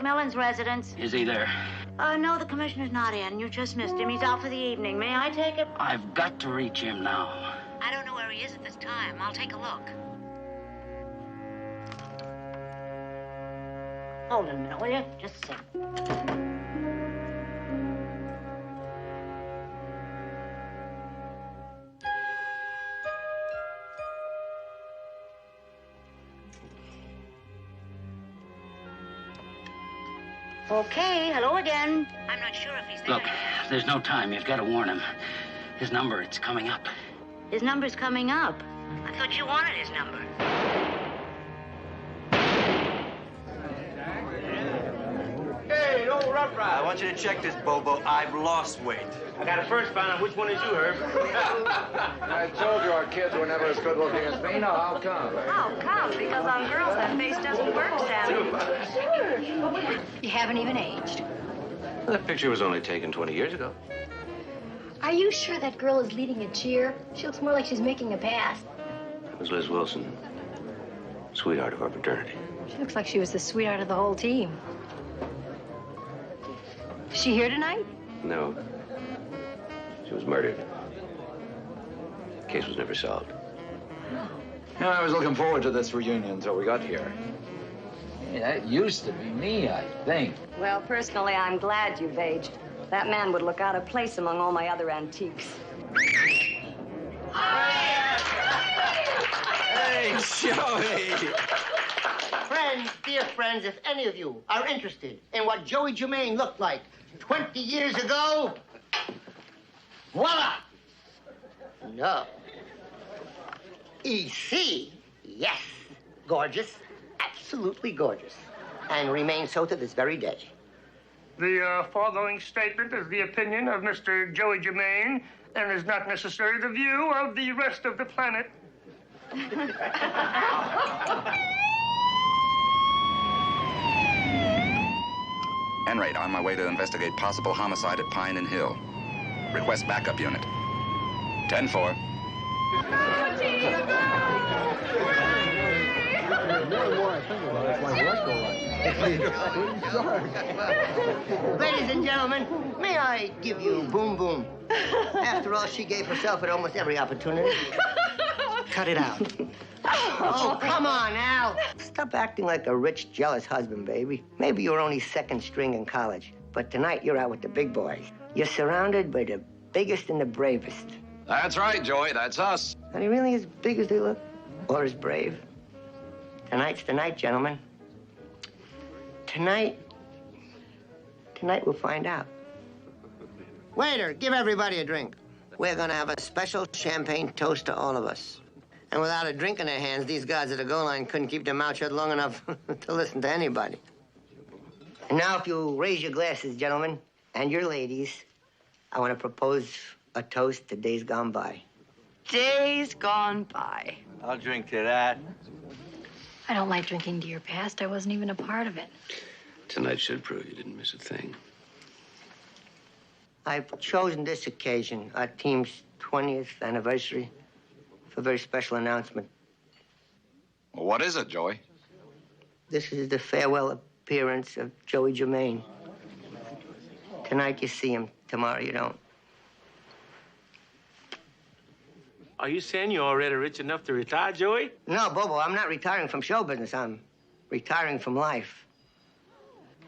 McMillan's residence. Is he there? No, the commissioner's not in. You just missed him. He's out for the evening. May I take it? I've got to reach him now. I don't know where he is at this time. I'll take a look. Hold it a minute, will you? Just a second. Okay, hello again. I'm not sure if he's there. Look, there's no time. You've got to warn him. His number, it's coming up. His number's coming up. I thought you wanted his number. Hey, no rough ride. I want you to check this, Bobo. I've lost weight. I got to first find out which one is you, Herb. I told you our kids were never as good looking as me. Now, how come? How come? Because on girls that face doesn't work, Sammy. You haven't even aged. Well, that picture was only taken 20 years ago. Are you sure that girl is leading a cheer? She looks more like she's making a pass. That was Liz Wilson, sweetheart of our fraternity. She looks like she was the sweetheart of the whole team. Is she here tonight? No. She was murdered. The case was never solved. Yeah, I was looking forward to this reunion until we got here. Hey, that used to be me, I think. Well, personally, I'm glad you've aged. That man would look out of place among all my other antiques. Hey, Joey! Friends, dear friends, if any of you are interested in what Joey Germain looked like 20 years ago, voila! No. E.C., yes, gorgeous, absolutely gorgeous, and remains so to this very day. The following statement is the opinion of Mr. Joey Germain and is not necessarily the view of the rest of the planet. Enrate, on my way to investigate possible homicide at Pine and Hill. Request backup unit. 10-4. Ladies and gentlemen, may I give you Boom Boom? After all, she gave herself at almost every opportunity. Cut it out. Oh, come on, Al. Stop acting like a rich, jealous husband, baby. Maybe you were only second string in college, but tonight you're out with the big boys. You're surrounded by the biggest and the bravest. That's right, Joey. That's us. Are they really as big as they look? Or as brave? Tonight's the night, gentlemen. Tonight we'll find out. Waiter, give everybody a drink. We're gonna have a special champagne toast to all of us. And without a drink in their hands, these guys at the goal line couldn't keep their mouth shut long enough to listen to anybody. And now, if you raise your glasses, gentlemen, and your ladies, I want to propose a toast to days gone by. Days gone by. I'll drink to that. I don't like drinking to your past. I wasn't even a part of it. Tonight should prove you didn't miss a thing. I've chosen this occasion, our team's 20th anniversary, for a very special announcement. Well, what is it, Joey? This is the farewell appearance of Joey Germain. Tonight you see him, tomorrow you don't. Are you saying you're already rich enough to retire, Joey? No, Bobo, I'm not retiring from show business. I'm retiring from life.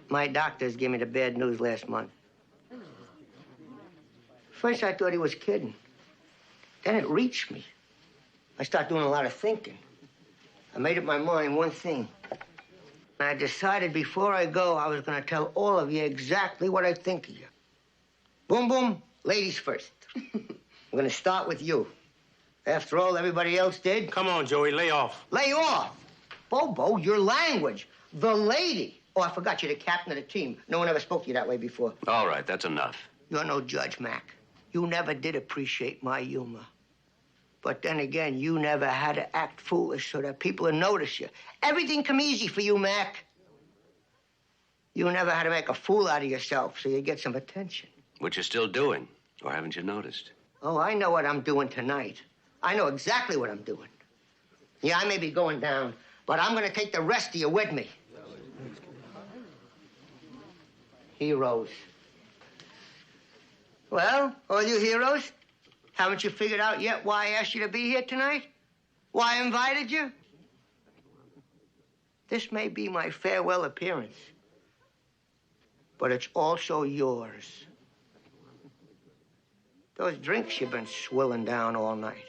My doctors gave me the bad news last month. First, I thought he was kidding. Then it reached me. I started doing a lot of thinking. I made up my mind one thing. And I decided before I go, I was going to tell all of you exactly what I think of you. Boom, boom, ladies first. I'm going to start with you. After all everybody else did. Come on, Joey, lay off. Lay off? Bobo, your language. The lady. Oh, I forgot you're the captain of the team. No one ever spoke to you that way before. All right, that's enough. You're no judge, Mac. You never did appreciate my humor. But then again, you never had to act foolish so that people would notice you. Everything come easy for you, Mac. You never had to make a fool out of yourself so you get some attention. What you're still doing, or haven't you noticed? Oh, I know what I'm doing tonight. I know exactly what I'm doing. Yeah, I may be going down, but I'm going to take the rest of you with me. Heroes. Well, all you heroes, haven't you figured out yet why I asked you to be here tonight? Why I invited you? This may be my farewell appearance, but it's also yours. Those drinks you've been swilling down all night,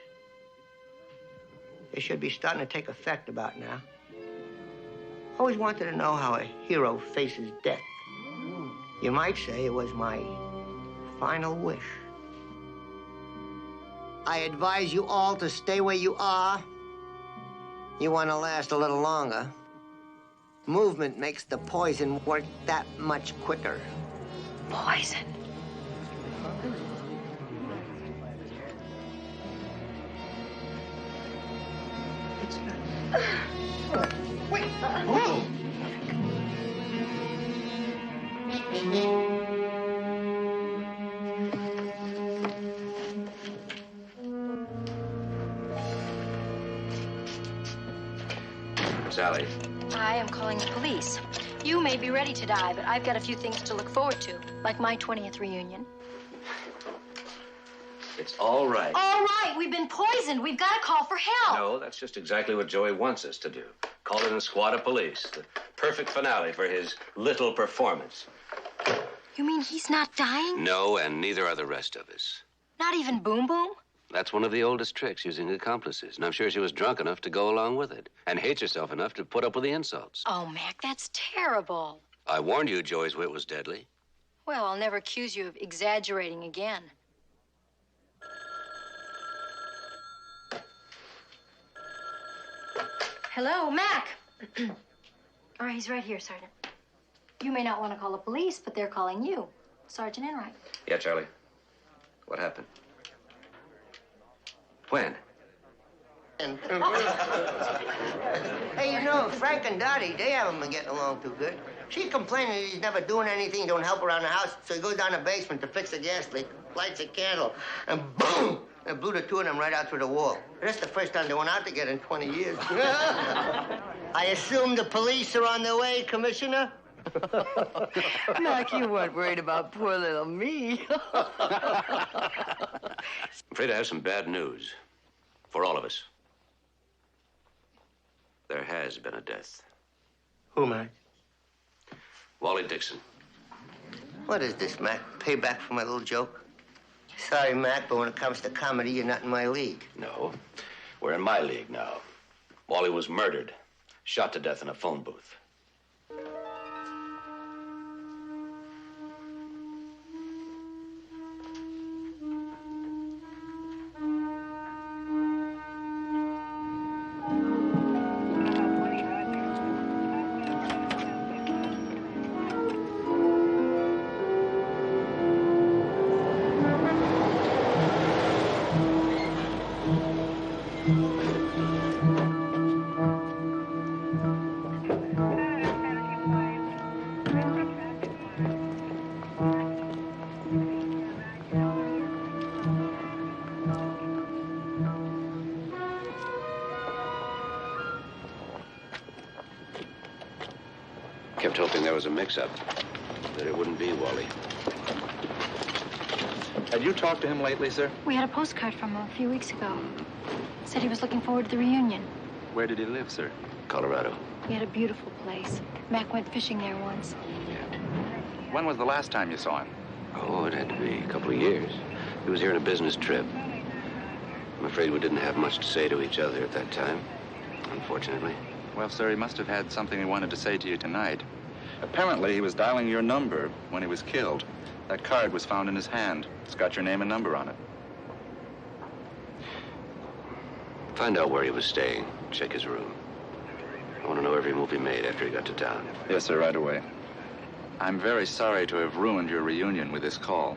they should be starting to take effect about now. Always wanted to know how a hero faces death. You might say it was my final wish. I advise you all to stay where you are. You want to last a little longer. Movement makes the poison work that much quicker. Poison. Wait! Whoa! Sally. I am calling the police. You may be ready to die, but I've got a few things to look forward to, like my 20th reunion. It's all right. All right, we've been poisoned. We've got to call for help. No, that's just exactly what Joey wants us to do. Call in a squad of police. The perfect finale for his little performance. You mean he's not dying? No, and neither are the rest of us. Not even Boom Boom? That's one of the oldest tricks, using accomplices. And I'm sure she was drunk enough to go along with it. And hates herself enough to put up with the insults. Oh, Mac, that's terrible. I warned you Joey's wit was deadly. Well, I'll never accuse you of exaggerating again. Hello, Mac. All right, he's right here, Sergeant. You may not want to call the police, but they're calling you. Sergeant Enright. Yeah, Charlie. What happened? When? Hey, you know, Frank and Dottie, they haven't been getting along too good. She complaining that he's never doing anything, don't help around the house, so he goes down the basement to fix a gas leak, lights a candle, and boom! It blew the two of them right out through the wall. That's the first time they went out together in 20 years. I assume the police are on their way, Commissioner? Mac, you weren't worried about poor little me. I'm afraid I have some bad news for all of us. There has been a death. Who, Mac? Wally Dixon. What is this, Mac? Payback for my little joke? Sorry, Mac, but when it comes to comedy, you're not in my league. No, we're in my league now. Wally was murdered, shot to death in a phone booth. Kept hoping there was a mix-up, that it wouldn't be Wally. Had you talked to him lately, sir? We had a postcard from him a few weeks ago. Said he was looking forward to the reunion. Where did he live, sir? Colorado. He had a beautiful place. Mac went fishing there once. When was the last time you saw him? Oh, it had to be a couple of years. He was here on a business trip. I'm afraid we didn't have much to say to each other at that time, unfortunately. Well, sir, he must have had something he wanted to say to you tonight. Apparently, he was dialing your number when he was killed. That card was found in his hand. It's got your name and number on it. Find out where he was staying. Check his room. I want to know every move he made after he got to town. Yes, sir, right away. I'm very sorry to have ruined your reunion with this call.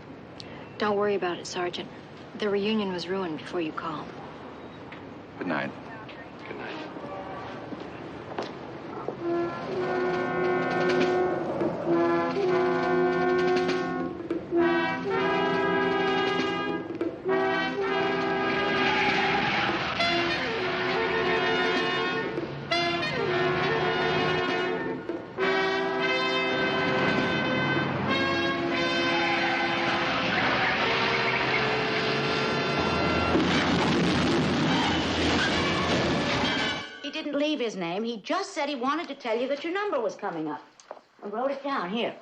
Don't worry about it, Sergeant. The reunion was ruined before you called. Good night. Good night. He didn't leave his name. He just said he wanted to tell you that your number was coming up. I wrote it down here.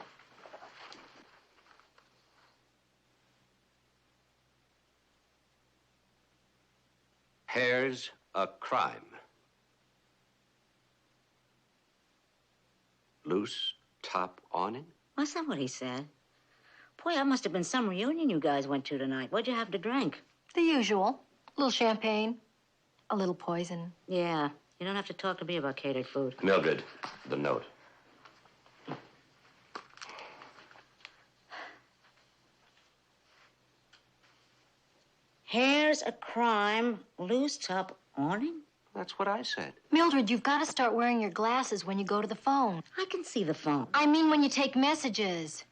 Hair's a crime. Loose top awning? Was that what he said? Boy, that must have been some reunion you guys went to tonight. What'd you have to drink? The usual. A little champagne, a little poison. Yeah, you don't have to talk to me about catered food. Mildred, the note. Hair's a crime, loose top awning? That's what I said. Mildred, you've got to start wearing your glasses when you go to the phone. I can see the phone. I mean when you take messages.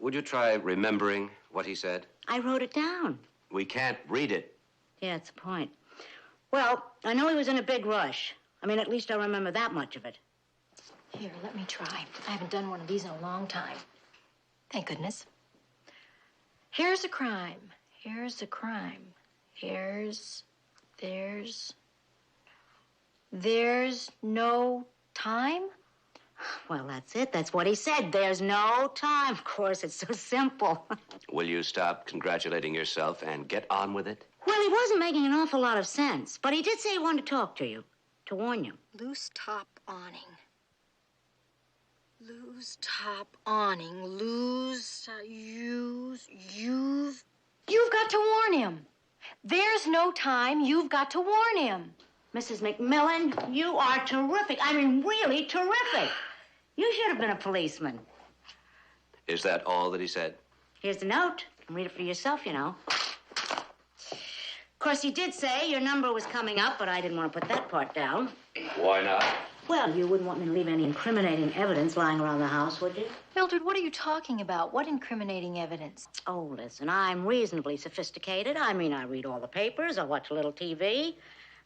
Would you try remembering what he said? I wrote it down. We can't read it. Yeah, it's the point. Well, I know he was in a big rush. I mean, at least I remember that much of it. Here, let me try. I haven't done one of these in a long time. Thank goodness. Here's a crime. Here's a crime. There's no time? Well, that's it. That's what he said. There's no time. Of course, it's so simple. Will you stop congratulating yourself and get on with it? Well, he wasn't making an awful lot of sense, but he did say he wanted to talk to you, to warn you. Loose top awning. Loose top awning. You've got to warn him. There's no time. You've got to warn him. Mrs. McMillan, you are terrific. I mean, really terrific. You should have been a policeman. Is that all that he said? Here's the note. You can read it for yourself, you know. Of course, he did say your number was coming up, but I didn't want to put that part down. Why not? Well, you wouldn't want me to leave any incriminating evidence lying around the house, would you? Mildred, what are you talking about? What incriminating evidence? Oh, listen, I'm reasonably sophisticated. I mean, I read all the papers, I watch a little TV,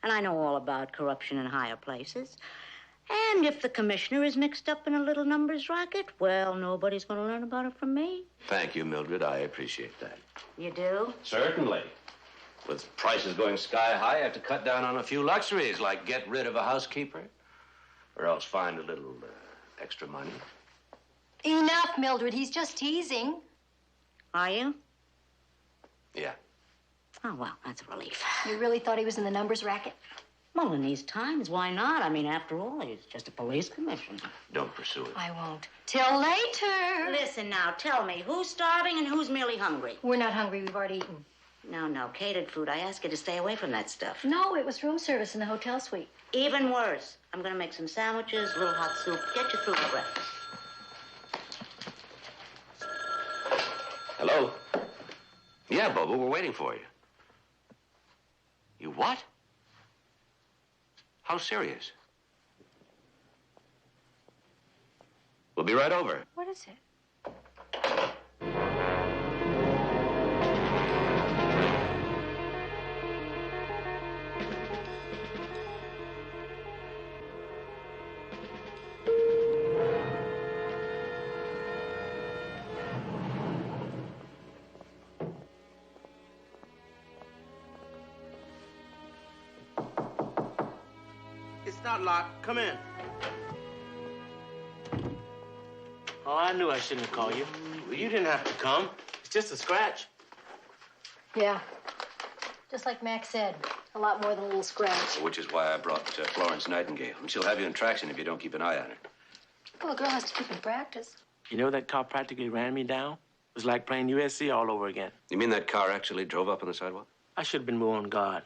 and I know all about corruption in higher places. And if the commissioner is mixed up in a little numbers racket, well, nobody's going to learn about it from me. Thank you, Mildred. I appreciate that. You do? Certainly. With prices going sky high, I have to cut down on a few luxuries, like get rid of a housekeeper, or else find a little extra money. Enough, Mildred. He's just teasing. Are you? Yeah. Oh, well, that's a relief. You really thought he was in the numbers racket? Well, in these times, why not? I mean, after all, he's just a police commissioner. Don't pursue it. I won't. Till later. Listen now, tell me, who's starving and who's merely hungry? We're not hungry. We've already eaten. No, catered food. I ask you to stay away from that stuff. No, it was room service in the hotel suite. Even worse. I'm going to make some sandwiches, a little hot soup. Get your food and breakfast. Hello? Yeah, Bobo, we're waiting for you. You what? How serious? We'll be right over. What is it? It's not locked. Come in. Oh, I knew I shouldn't have called you. Well, you didn't have to come. It's just a scratch. Yeah. Just like Max said, a lot more than a little scratch. Which is why I brought Florence Nightingale. And she'll have you in traction if you don't keep an eye on her. Well, a girl has to keep in practice. You know, that car practically ran me down. It was like playing USC all over again. You mean that car actually drove up on the sidewalk? I should have been more on guard.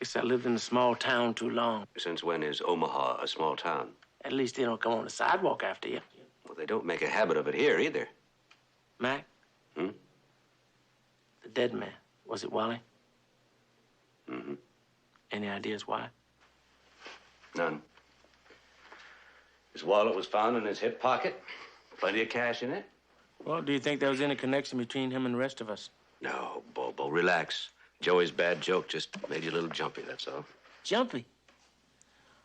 Guess I lived in a small town too long. Since when is Omaha a small town? At least they don't come on the sidewalk after you. Well, they don't make a habit of it here either. Mac? Hmm? The dead man. Was it Wally? Mm-hmm. Any ideas why? None. His wallet was found in his hip pocket. Plenty of cash in it. Well, do you think there was any connection between him and the rest of us? No, Bobo, relax. Joey's bad joke just made you a little jumpy, that's all. Jumpy?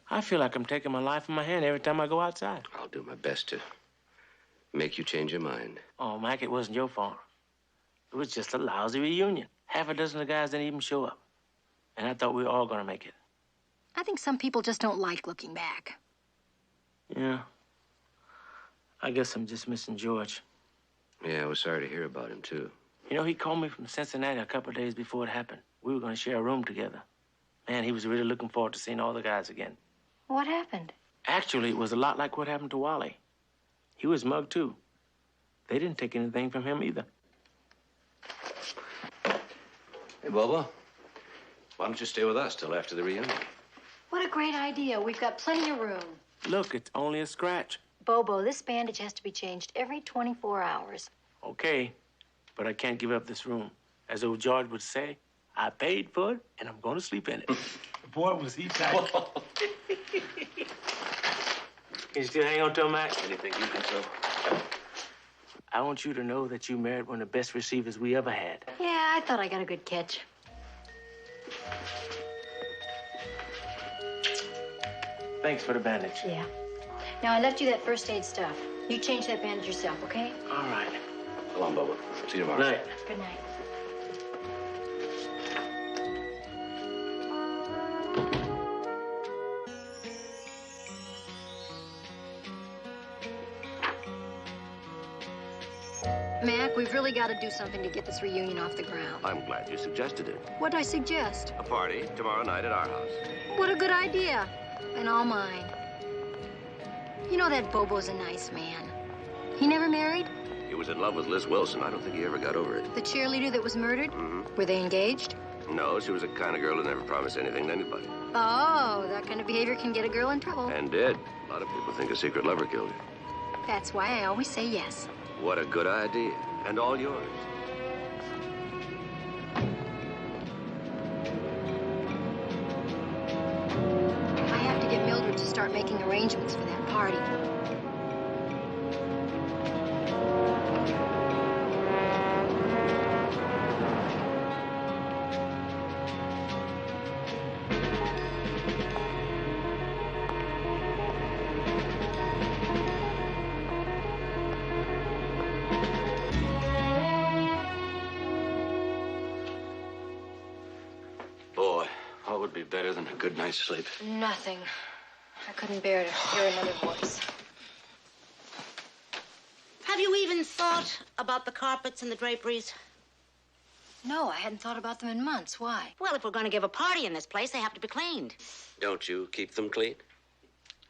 I feel like I'm taking my life in my hand every time I go outside. I'll do my best to make you change your mind. Oh, Mac, it wasn't your fault. It was just a lousy reunion. Half a dozen of the guys didn't even show up. And I thought we were all gonna make it. I think some people just don't like looking back. Yeah. I guess I'm just missing George. Yeah, I was sorry to hear about him, too. You know, he called me from Cincinnati a couple of days before it happened. We were gonna share a room together. Man, he was really looking forward to seeing all the guys again. What happened? Actually, it was a lot like what happened to Wally. He was mugged, too. They didn't take anything from him either. Hey, Bobo. Why don't you stay with us till after the reunion? What a great idea. We've got plenty of room. Look, it's only a scratch. Bobo, this bandage has to be changed every 24 hours. Okay, but I can't give up this room. As old George would say, I paid for it, and I'm going to sleep in it. Boy, was he tight. Can you still hang on to him, Mac? Anything you can do. I want you to know that you married one of the best receivers we ever had. Yeah, I thought I got a good catch. Thanks for the bandage. Yeah. Now, I left you that first aid stuff. You change that bandage yourself, okay? All right. Come on, Bobo. See you tomorrow. Night. Good night. Mac, we've really got to do something to get this reunion off the ground. I'm glad you suggested it. What'd I suggest? A party tomorrow night at our house. What a good idea. And all mine. You know that Bobo's a nice man. He never married? He was in love with Liz Wilson. I don't think he ever got over it. The cheerleader that was murdered? Mm-hmm. Were they engaged? No, she was the kind of girl who never promised anything to anybody. Oh, that kind of behavior can get a girl in trouble. And did. A lot of people think a secret lover killed her. That's why I always say yes. What a good idea. And all yours. I have to get Mildred to start making arrangements for that party. Boy, what would be better than a good night's sleep? Nothing. I couldn't bear to hear another voice. Have you even thought about the carpets and the draperies? No, I hadn't thought about them in months. Why? Well, if we're going to give a party in this place, they have to be cleaned. Don't you keep them clean?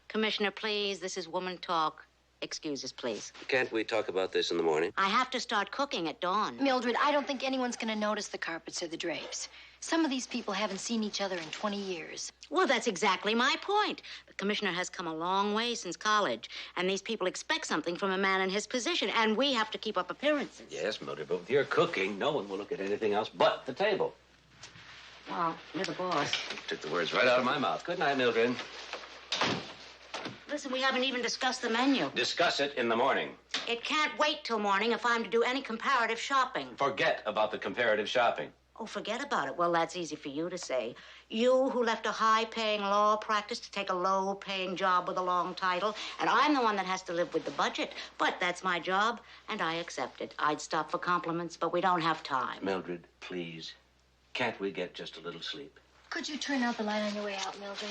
Commissioner, please, this is woman talk. Excuses, please. Can't we talk about this in the morning? I have to start cooking at dawn. Mildred, I don't think anyone's going to notice the carpets or the drapes. Some of these people haven't seen each other in 20 years. Well, that's exactly my point. The commissioner has come a long way since college, and these people expect something from a man in his position, and we have to keep up appearances. Yes, Mildred, but with your cooking, no one will look at anything else but the table. Well, you're the boss. Took the words right out of my mouth. Good night, Mildred. Listen, we haven't even discussed the menu. Discuss it in the morning. It can't wait till morning if I'm to do any comparative shopping. Forget about the comparative shopping. Oh, forget about it. Well, that's easy for you to say. You who left a high-paying law practice to take a low-paying job with a long title, and I'm the one that has to live with the budget. But that's my job, and I accept it. I'd stop for compliments, but we don't have time. Mildred, please. Can't we get just a little sleep? Could you turn out the light on your way out, Mildred?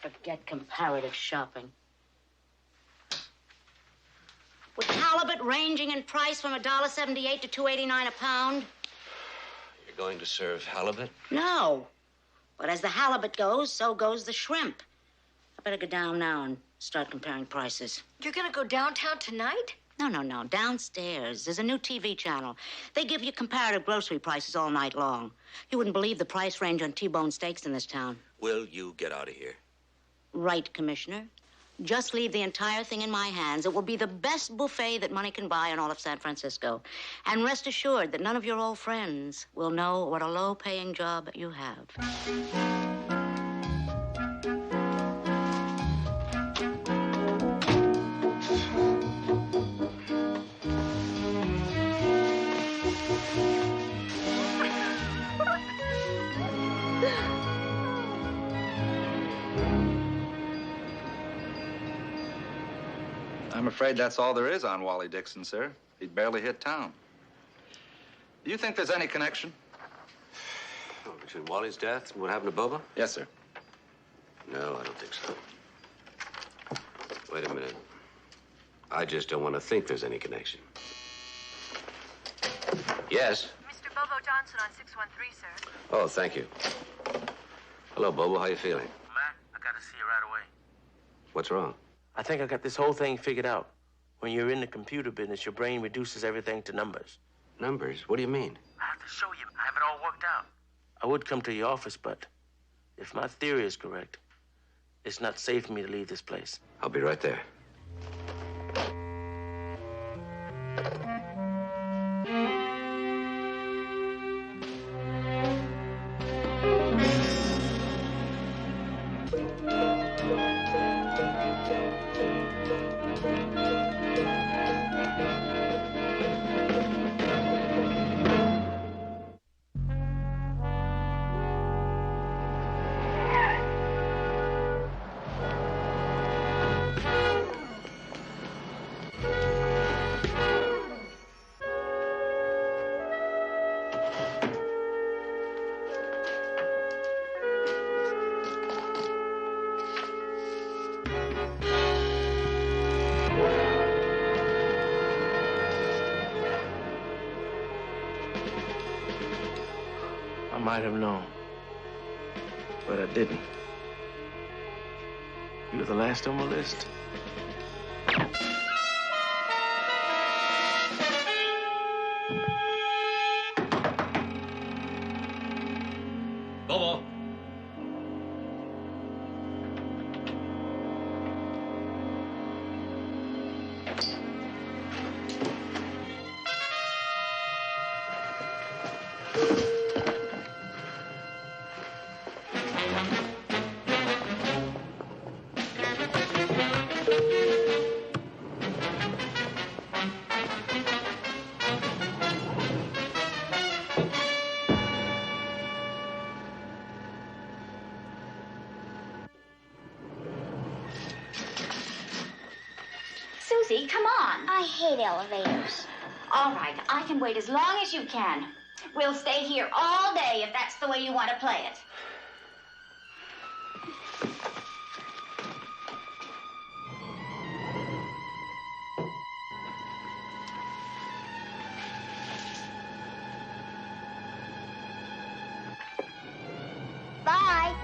Forget comparative shopping. With halibut ranging in price from $1.78 to $2.89 a pound? You're going to serve halibut? No. But as the halibut goes, so goes the shrimp. I better go down now and start comparing prices. You're going to go downtown tonight? No. Downstairs. There's a new TV channel. They give you comparative grocery prices all night long. You wouldn't believe the price range on T-bone steaks in this town. Will you get out of here? Right, Commissioner. Just leave the entire thing in my hands. It will be the best buffet that money can buy in all of San Francisco. And rest assured that none of your old friends will know what a low-paying job you have. I'm afraid that's all there is on Wally Dixon, sir. He'd barely hit town. Do you think there's any connection? Oh, between Wally's death and what happened to Bobo? Yes, sir. No, I don't think so. Wait a minute. I just don't want to think there's any connection. Yes? Mr. Bobo Johnson on 613, sir. Oh, thank you. Hello, Bobo. How you feeling? Mac, I gotta see you right away. What's wrong? I think I got this whole thing figured out. When you're in the computer business, your brain reduces everything to numbers. Numbers? What do you mean? I have to show you. I have it all worked out. I would come to your office, but if my theory is correct, it's not safe for me to leave this place. I'll be right there. I might have known, but I didn't. You were the last on my list. Bobo. Susie, come on. I hate elevators. All right, I can wait as long as you can. We'll stay here all day if that's the way you want to play it. Bye.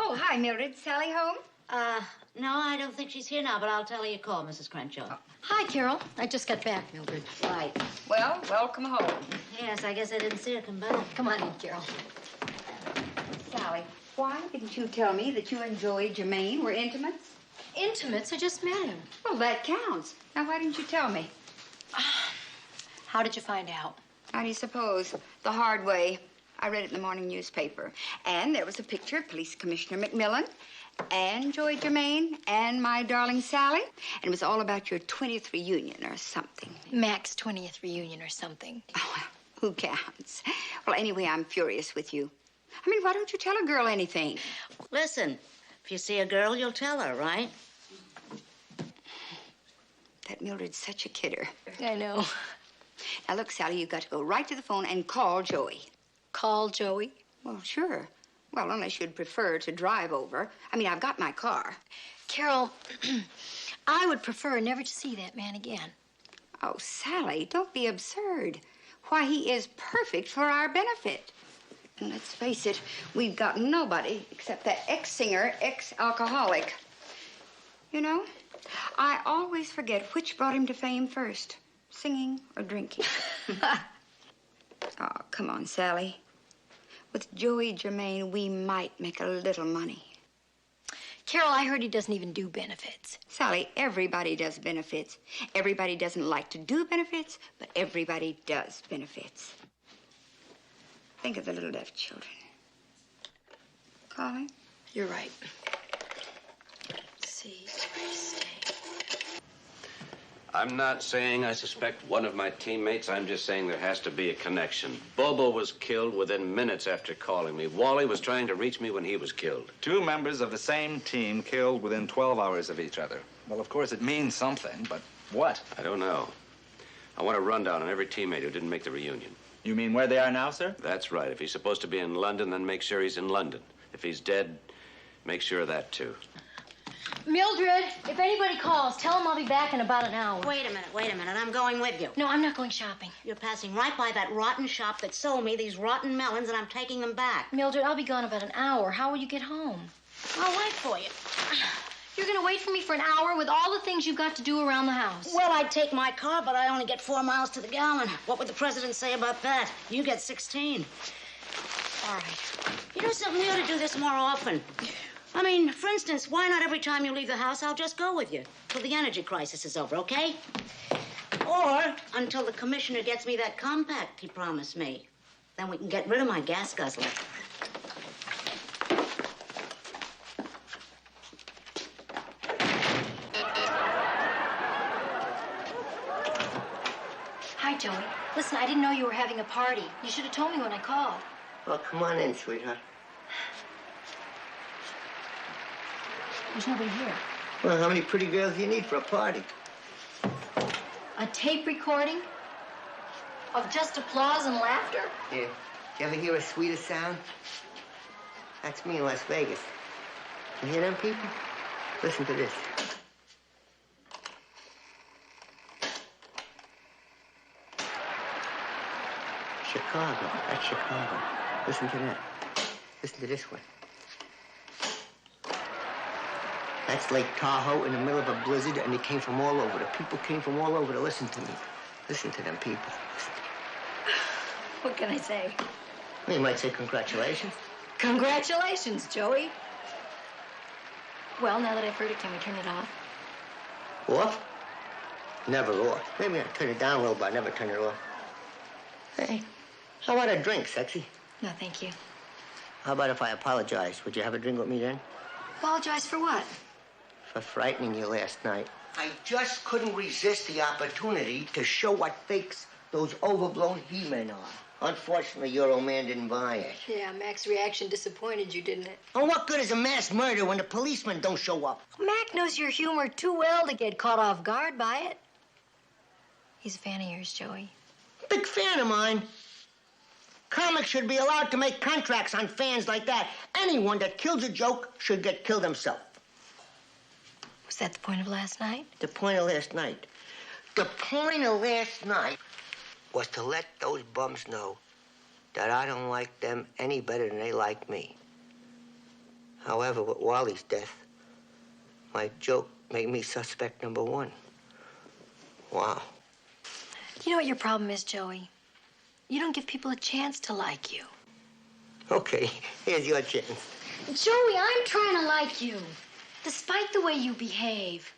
Oh, hi, Mildred. Sally home? No, I don't think she's here now, but I'll tell her you called, Mrs. Crenshaw. Hi, Carol. I just got back, Mildred. Right. Well, welcome home. Yes, I guess I didn't see her come back. Come on in, Carol. Sally, why didn't you tell me that you and Joey Germain were intimates? Intimates? I just met him. Well, that counts. Now, why didn't you tell me? How did you find out? How do you suppose? The hard way. I read it in the morning newspaper. And there was a picture of Police Commissioner McMillan and Joey Germain and my darling Sally. And it was all about your 20th reunion or something. Mac's 20th reunion or something. Oh, well, who counts? Well, anyway, I'm furious with you. I mean, why don't you tell a girl anything? Listen, if you see a girl, you'll tell her, right? That Mildred's such a kidder. I know. Now, look, Sally, you've got to go right to the phone and call Joey. Call Joey? Well, sure. Well, unless you'd prefer to drive over. I mean, I've got my car. Carol, I would prefer never to see that man again. Oh, Sally, don't be absurd. Why, he is perfect for our benefit. And let's face it, we've got nobody except that ex-singer, ex-alcoholic. You know, I always forget which brought him to fame first, singing or drinking. Oh, come on, Sally. With Joey Germain, we might make a little money. Carol, I heard he doesn't even do benefits. Sally, everybody does benefits. Everybody doesn't like to do benefits, but everybody does benefits. Think of the little deaf children. Colin? You're right. See, stay. I'm not saying I suspect one of my teammates. I'm just saying there has to be a connection. Bobo was killed within minutes after calling me. Wally was trying to reach me when he was killed. 2 members of the same team killed within 12 hours of each other. Well, of course, it means something, but what? I don't know. I want a rundown on every teammate who didn't make the reunion. You mean where they are now, sir? That's right. If he's supposed to be in London, then make sure he's in London. If he's dead, make sure of that, too. Mildred, if anybody calls, tell them I'll be back in about an hour. Wait a minute. I'm going with you. No, I'm not going shopping. You're passing right by that rotten shop that sold me these rotten melons, and I'm taking them back. Mildred, I'll be gone about an hour. How will you get home? I'll wait for you. You're going to wait for me for an hour with all the things you've got to do around the house? Well, I'd take my car, but I only get 4 miles to the gallon. What would the president say about that? You get 16. All right. You know something? We ought to do this more often. I mean, for instance, why not every time you leave the house, I'll just go with you till the energy crisis is over, okay? Or until the commissioner gets me that compact he promised me. Then we can get rid of my gas guzzler. Hi, Joey. Listen, I didn't know you were having a party. You should have told me when I called. Well, come on in, sweetheart. There's nobody here. Well, how many pretty girls do you need for a party? A tape recording of just applause and laughter? Yeah. You ever hear a sweeter sound? That's me in Las Vegas. You hear them people? Listen to this. Chicago. That's Chicago. Listen to that. Listen to this one. That's Lake Tahoe in the middle of a blizzard, and they came from all over. The people came from all over to listen to me. Listen to them people. What can I say? Well, you might say congratulations. Congratulations, Joey. Well, now that I've heard it, can we turn it off? Off? Never off. Maybe I'll turn it down a little, but I never turn it off. Hey, how about a drink, sexy? No, thank you. How about if I apologize? Would you have a drink with me then? Apologize for what? For frightening you last night. I just couldn't resist the opportunity to show what fakes those overblown he-men are. Unfortunately, your old man didn't buy it. Yeah, Mac's reaction disappointed you, didn't it? Oh, what good is a mass murder when the policemen don't show up? Mac knows your humor too well to get caught off guard by it. He's a fan of yours, Joey. Big fan of mine. Comics should be allowed to make contracts on fans like that. Anyone that kills a joke should get killed himself. Was that the point of last night? The point of last night. The point of last night was to let those bums know that I don't like them any better than they like me. However, with Wally's death, my joke made me suspect number 1. Wow. You know what your problem is, Joey? You don't give people a chance to like you. Okay, here's your chance. Joey, I'm trying to like you, despite the way you behave.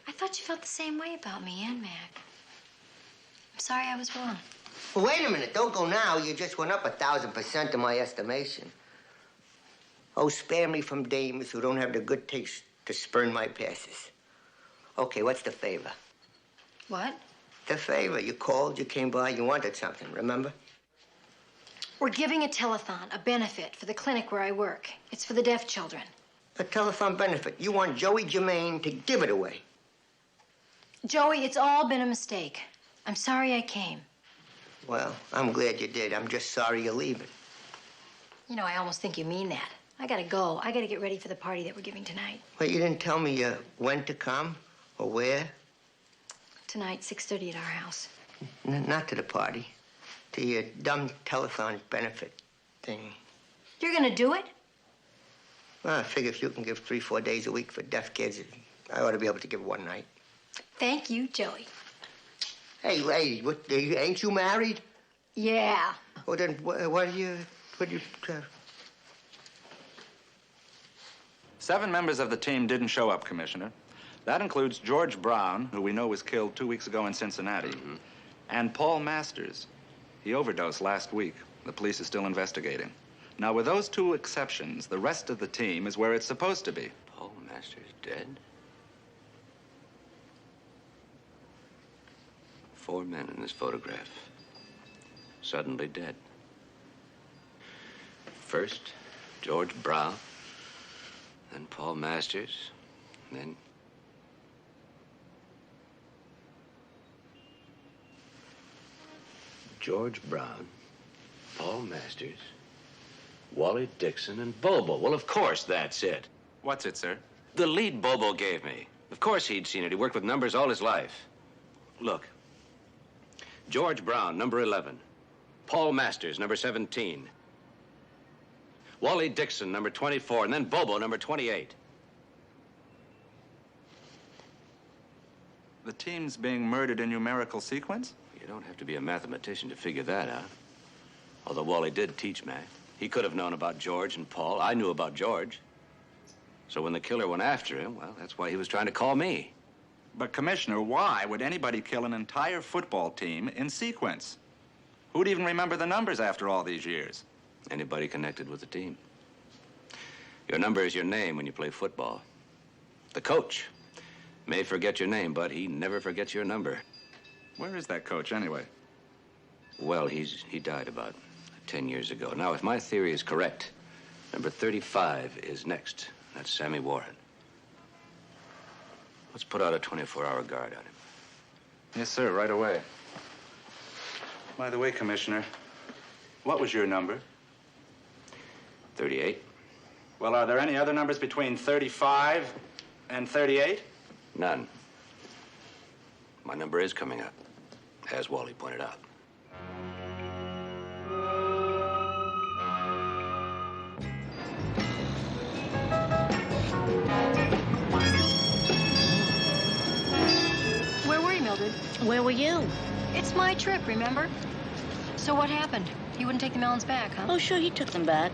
I thought you felt the same way about me and Mac. I'm sorry I was wrong. Well, wait a minute. Don't go now. You just went up 1,000% in my estimation. Oh, spare me from dames who don't have the good taste to spurn my passes. Okay, what's the favor? What? The favor. You called, you came by, you wanted something, remember? We're giving a telethon, a benefit for the clinic where I work. It's for the deaf children. A telethon benefit. You want Joey Germain to give it away. Joey, it's all been a mistake. I'm sorry I came. Well, I'm glad you did. I'm just sorry you're leaving. You know, I almost think you mean that. I gotta go. I gotta get ready for the party that we're giving tonight. Well, you didn't tell me when to come Or where? Tonight, 6:30 at our house. Not to the party. To your dumb telethon benefit thing. You're gonna do it? Well, I figure if you can give 3-4 days a week for deaf kids, I ought to be able to give one night. Thank you, Joey. Hey, ain't you married? Yeah. Well, then, what do you... 7 members of the team didn't show up, Commissioner. That includes George Brown, who we know was killed 2 weeks ago in Cincinnati, and Paul Masters. He overdosed last week. The police is still investigating. Now, with those 2 exceptions, the rest of the team is where it's supposed to be. Paul Masters dead? 4 men in this photograph. Suddenly dead. First, George Brown, then Paul Masters, then... George Brown, Paul Masters, Wally Dixon, and Bobo. Well, of course that's it. What's it, sir? The lead Bobo gave me. Of course he'd seen it. He worked with numbers all his life. Look. George Brown, number 11. Paul Masters, number 17. Wally Dixon, number 24. And then Bobo, number 28. The team's being murdered in numerical sequence? You don't have to be a mathematician to figure that out. Although Wally did teach math. He could have known about George and Paul. I knew about George. So when the killer went after him, well, that's why he was trying to call me. But, Commissioner, why would anybody kill an entire football team in sequence? Who'd even remember the numbers after all these years? Anybody connected with the team. Your number is your name when you play football. The coach may forget your name, but he never forgets your number. Where is that coach, anyway? Well, he died about 10 years ago. Now, if my theory is correct, number 35 is next. That's Sammy Warren. Let's put out a 24-hour guard on him. Yes, sir, right away. By the way, Commissioner, what was your number? 38. Well, are there any other numbers between 35 and 38? None. My number is coming up, as Wally pointed out. Where were you, Mildred? Where were you? It's my trip, remember? So what happened? He wouldn't take the melons back, huh? Oh, sure, he took them back.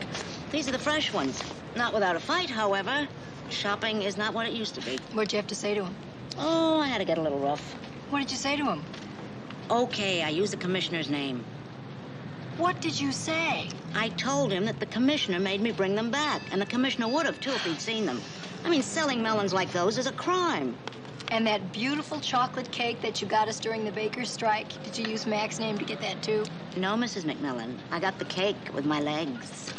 These are the fresh ones. Not without a fight, however. Shopping is not what it used to be. What'd you have to say to him? Oh, I had to get a little rough. What did you say to him? Okay, I used the commissioner's name. What did you say? I told him that the commissioner made me bring them back, and the commissioner would have, too, if he'd seen them. I mean, selling melons like those is a crime. And that beautiful chocolate cake that you got us during the baker's strike, did you use Mac's name to get that, too? No, Mrs. McMillan. I got the cake with my legs.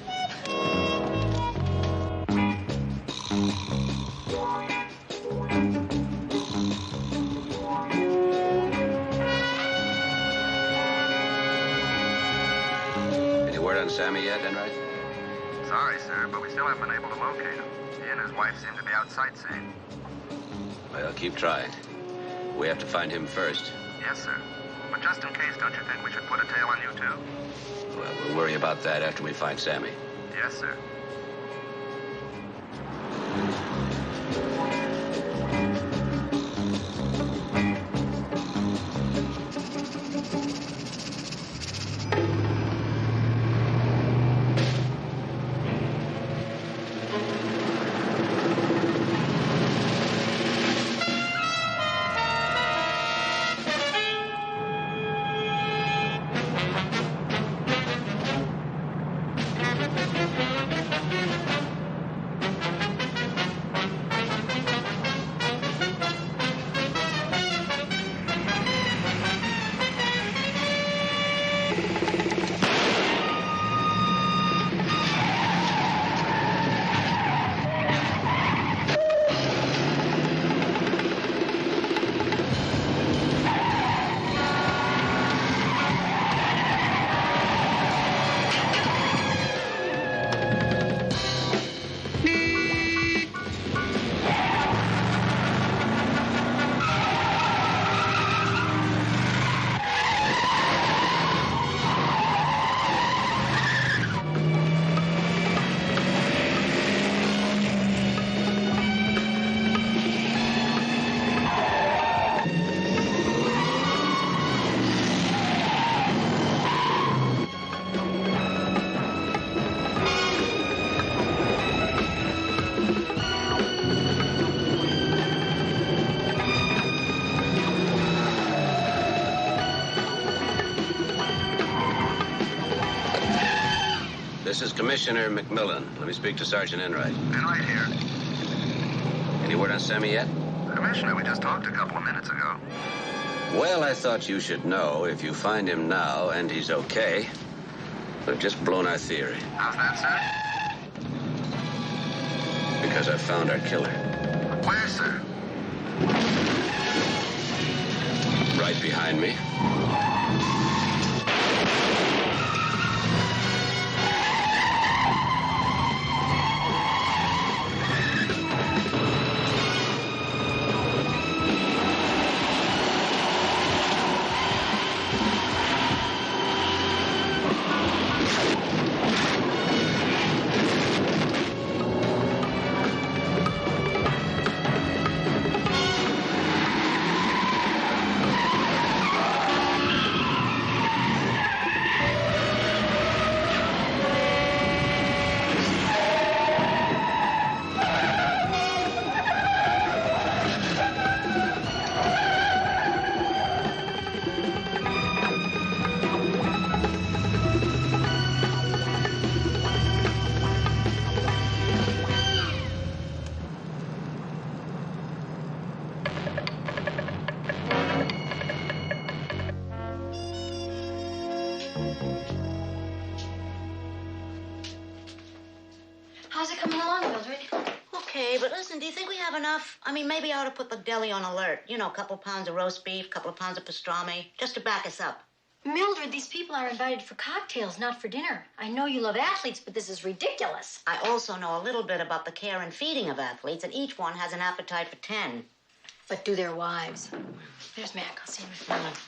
Any word on Sammy yet, Enright? Sorry, sir, but we still haven't been able to locate him. He and his wife seem to be out sightseeing. Well, keep trying. We have to find him first. Yes, sir. But just in case, don't you think we should put a tail on you, too? Well, we'll worry about that after we find Sammy. Yes, sir. This is Commissioner McMillan. Let me speak to Sergeant Enright. Enright here. Any word on Sammy yet? Commissioner, we just talked a couple of minutes ago. Well, I thought you should know if you find him now and he's okay, we've just blown our theory. How's that, sir? Because I found our killer. Where, sir? Right behind me. How's it coming along, Mildred? Okay, but listen, do you think we have enough? I mean, maybe I ought to put the deli on alert. You know, a couple pounds of roast beef, a couple of pounds of pastrami, just to back us up. Mildred, these people are invited for cocktails, not for dinner. I know you love athletes, but this is ridiculous. I also know a little bit about the care and feeding of athletes, and each one has an appetite for 10. But do their wives. There's Mac. I'll see him in a minute.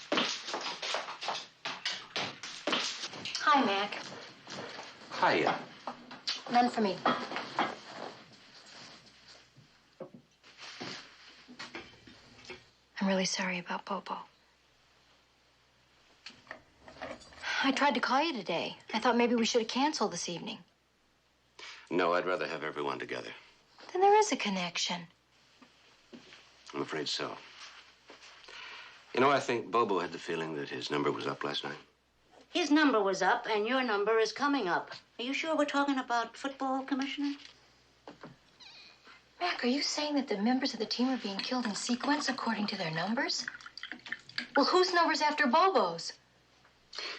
Hi, Mac. Hiya. None for me. I'm really sorry about Bobo. I tried to call you today. I thought maybe we should have canceled this evening. No, I'd rather have everyone together. Then there is a connection. I'm afraid so. You know, I think Bobo had the feeling that his number was up last night. His number was up, and your number is coming up. Are you sure we're talking about football, Commissioner? Mac, are you saying that the members of the team are being killed in sequence according to their numbers? Well, whose number's after Bobo's?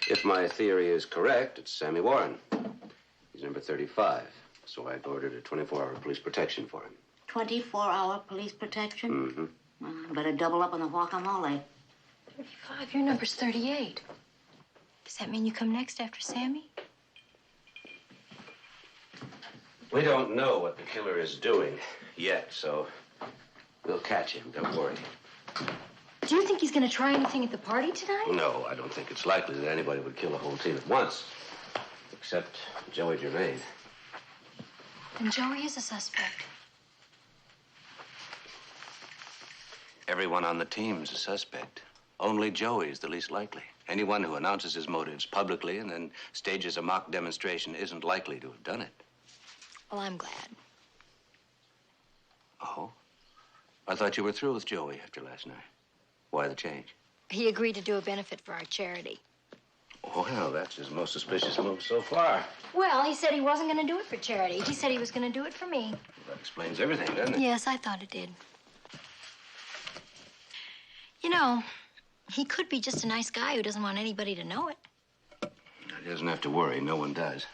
If my theory is correct, it's Sammy Warren. He's number 35, so I've ordered a 24-hour police protection for him. 24-hour police protection? Mm-hmm. Better double up on the guacamole. 35, your number's 38. Does that mean you come next after Sammy? We don't know what the killer is doing yet, so we'll catch him. Don't worry. Do you think he's going to try anything at the party tonight? No, I don't think it's likely that anybody would kill a whole team at once, except Joey Germain. Then Joey is a suspect. Everyone on the team's a suspect. Only Joey's the least likely. Anyone who announces his motives publicly and then stages a mock demonstration isn't likely to have done it. Well, I'm glad. Oh? I thought you were through with Joey after last night. Why the change? He agreed to do a benefit for our charity. Well, that's his most suspicious move so far. Well, he said he wasn't going to do it for charity. He said he was going to do it for me. That explains everything, doesn't it? Yes, I thought it did. You know, he could be just a nice guy who doesn't want anybody to know it. He doesn't have to worry. No one does.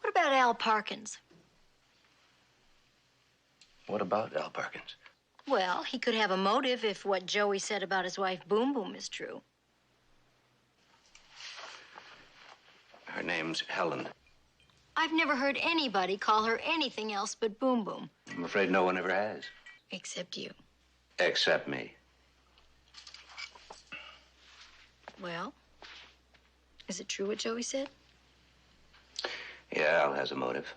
What about Al Parkins? What about Al Parkins? Well, he could have a motive if what Joey said about his wife Boom Boom is true. Her name's Helen. I've never heard anybody call her anything else but Boom Boom. I'm afraid no one ever has. Except you. Except me. Well, is it true what Joey said? Yeah, Al has a motive.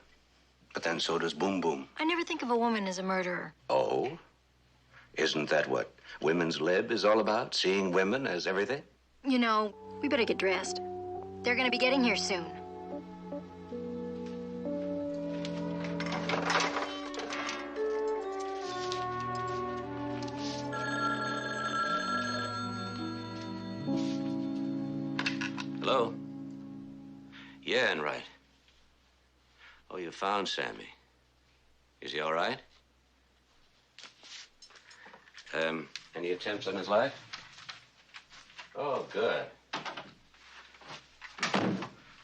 But then so does Boom Boom. I never think of a woman as a murderer. Oh? Isn't that what women's lib is all about? Seeing women as everything? You know, we better get dressed. They're going to be getting here soon. Hello? Yeah, and right. Oh, you found Sammy. Is he all right? Any attempts on his life? Oh, good.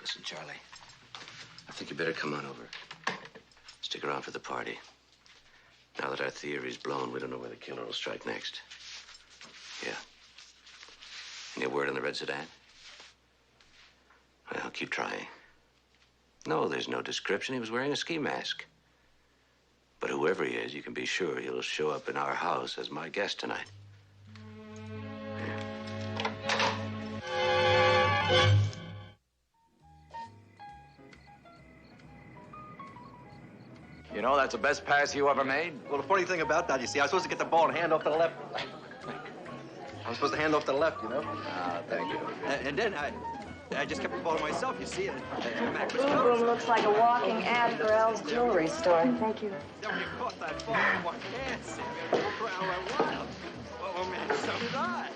Listen, Charlie. I think you better come on over. Stick around for the party. Now that our theory's blown, we don't know where the killer will strike next. Yeah. Any word on the red sedan? Well, keep trying. No, there's no description. He was wearing a ski mask. But whoever he is, you can be sure he'll show up in our house as my guest tonight. You know, that's the best pass you ever made. Well, the funny thing about that, you see, I was supposed to get the ball and hand off to the left. I was supposed to hand off to the left, you know? Ah, thank you. And then I just kept the ball to myself, you see. And Mac was Blue Room looks like a walking ad for Elle's jewelry store. Thank you. Then when you caught that ball, what can Sammy? I went wild. Oh, man, so did I.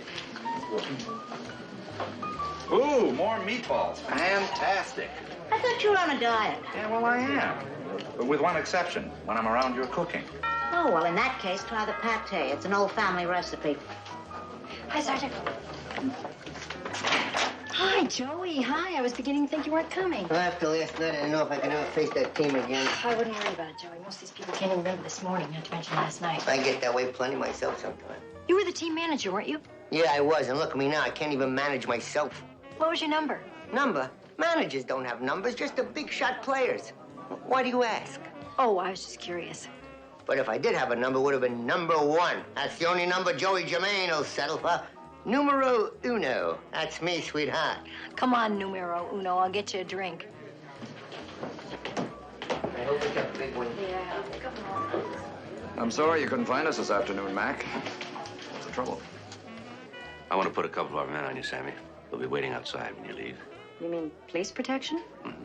Ooh, more meatballs. Fantastic. I thought you were on a diet. Yeah, well, I am. But with one exception, when I'm around your cooking. Oh, well, in that case, try the pate. It's an old family recipe. Hi, Sergeant. Hi, Joey. Hi. I was beginning to think you weren't coming. Well, after last night, I don't know if I can ever face that team again. I wouldn't worry about it, Joey. Most of these people can't even remember this morning, not to mention last night. I get that way plenty myself sometimes. You were the team manager, weren't you? Yeah, I was, and look at me now. I can't even manage myself. What was your number? Number? Managers don't have numbers, just the big shot players. Why do you ask? Oh, I was just curious. But if I did have a number, it would have been number 1. That's the only number Joey Germain will settle for. Numero uno. That's me, sweetheart. Come on, numero uno. I'll get you a drink. I hope we got a big one. Yeah, come on. I'm sorry you couldn't find us this afternoon, Mac. What's the trouble? I want to put a couple of our men on you, Sammy. They'll be waiting outside when you leave. You mean police protection? Mm-hmm.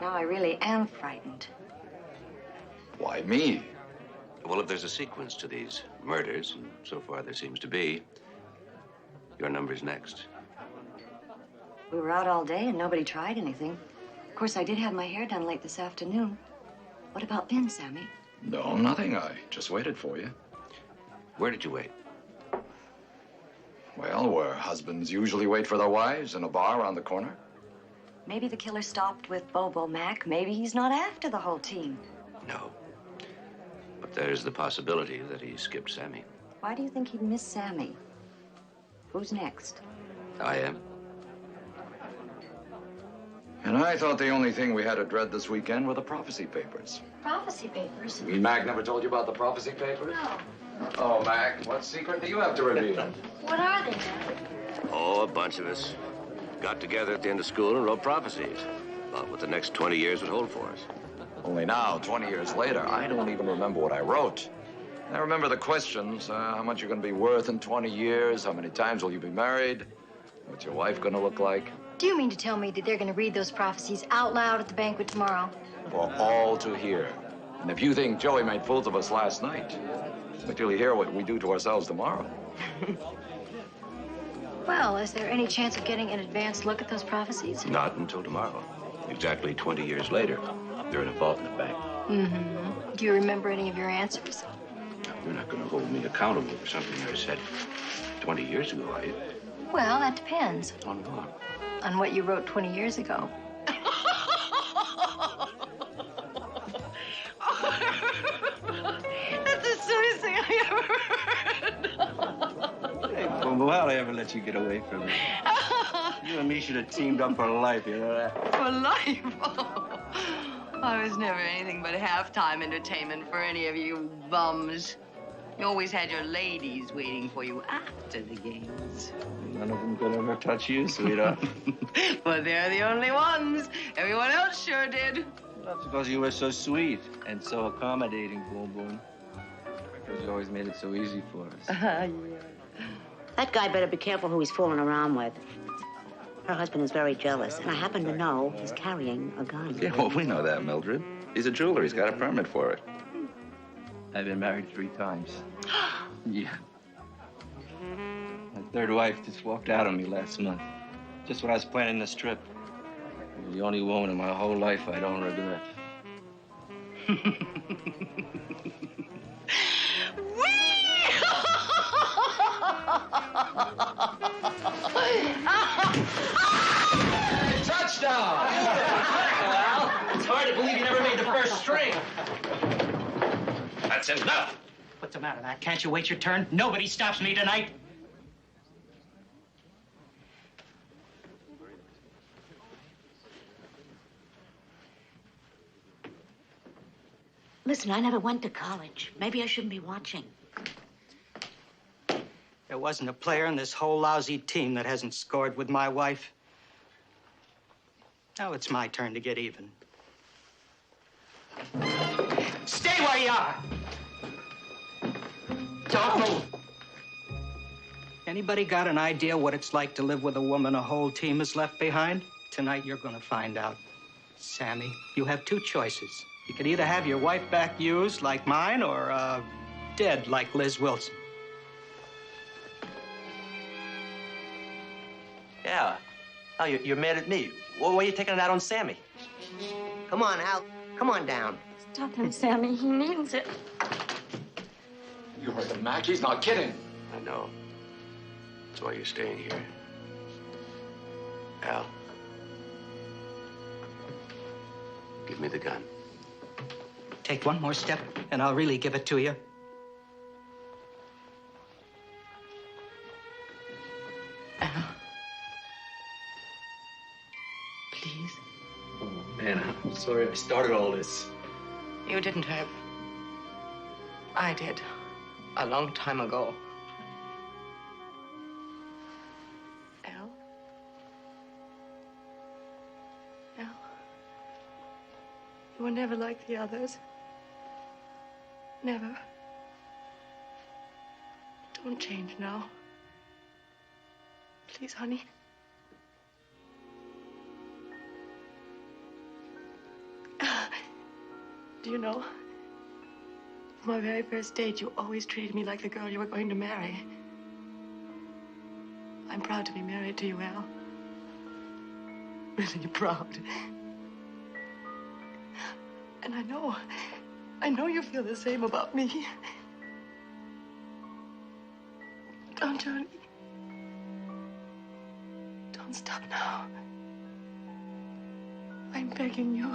Now I really am frightened. Why me? Well, if there's a sequence to these murders, and so far there seems to be, your number's next. We were out all day and nobody tried anything. Of course, I did have my hair done late this afternoon. What about then, Sammy? No, nothing. I just waited for you. Where did you wait? Well, where husbands usually wait for their wives, in a bar around the corner. Maybe the killer stopped with Bobo Mac. Maybe he's not after the whole team. No. But there's the possibility that he skipped Sammy. Why do you think he'd miss Sammy? Who's next? I am. And I thought the only thing we had to dread this weekend were the prophecy papers. Prophecy papers? You mean Mac never told you about the prophecy papers? No. Oh, Mac, what secret do you have to reveal? What are they? Oh, a bunch of us got together at the end of school and wrote prophecies about what the next 20 years would hold for us. Only now, 20 years later, I don't even remember what I wrote. I remember the questions. How much you're going to be worth in 20 years? How many times will you be married? What's your wife going to look like? Do you mean to tell me that they're going to read those prophecies out loud at the banquet tomorrow? For all to hear. And if you think Joey made fools of us last night, wait till you hear what we do to ourselves tomorrow. Well, is there any chance of getting an advanced look at those prophecies? Not until tomorrow. Exactly 20 years later. They're in a vault in the bank. Mm-hmm. Do you remember any of your answers? You're not going to hold me accountable for something I said 20 years ago, are you? Well, that depends. On what? On what you wrote 20 years ago. That's the silliest thing I ever heard. Hey, Bobo, how'd I ever let you get away from me? You and me should have teamed up for life, you know that? For life? I was never anything but halftime entertainment for any of you bums. You always had your ladies waiting for you after the games. None of them could ever touch you, sweetheart. But they're the only ones. Everyone else sure did. That's because you were so sweet and so accommodating, Boom Boom. Because you always made it so easy for us. Yeah. That guy better be careful who he's fooling around with. Her husband is very jealous, and I happen to know he's carrying a gun. Yeah, well, we know that, Mildred. He's a jeweler. He's got a permit for it. I've been married 3 times. Yeah. My third wife just walked out on me last month. Just when I was planning this trip. You're the only woman in my whole life I don't regret. Touchdown! Well, it's hard to believe you never made the first string. That's enough. What's the matter, Mac? Can't you wait your turn? Nobody stops me tonight. Listen, I never went to college. Maybe I shouldn't be watching. There wasn't a player in this whole lousy team that hasn't scored with my wife. Now it's my turn to get even. Stay where you are! Don't move! Anybody got an idea what it's like to live with a woman a whole team has left behind? Tonight you're gonna find out. Sammy, you have two choices. You could either have your wife back used like mine or dead like Liz Wilson. Yeah. Oh, you're mad at me. Why are you taking it out on Sammy? Come on, Al. Come on down. Stop him, Sammy. He means it. You heard him, Mac. He's not kidding. I know. That's why you're staying here. Al. Give me the gun. Take one more step, and I'll really give it to you. Please. Oh, man, I'm sorry I started all this. You didn't have. I did. A long time ago. Al? Al? You were never like the others. Never. Don't change now. Please, honey. Do you know, from our very first date, you always treated me like the girl you were going to marry. I'm proud to be married to you, Al. Really proud. And I know you feel the same about me. Don't you, honey? Don't stop now. I'm begging you.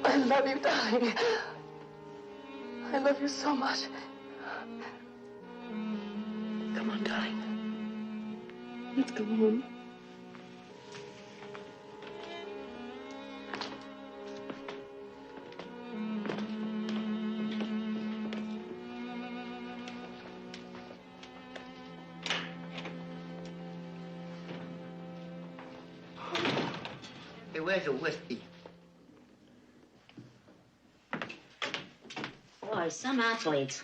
I love you, darling. I love you so much. Come on, darling. Let's go home. Hey, where's the whiskey? Boy, some athletes.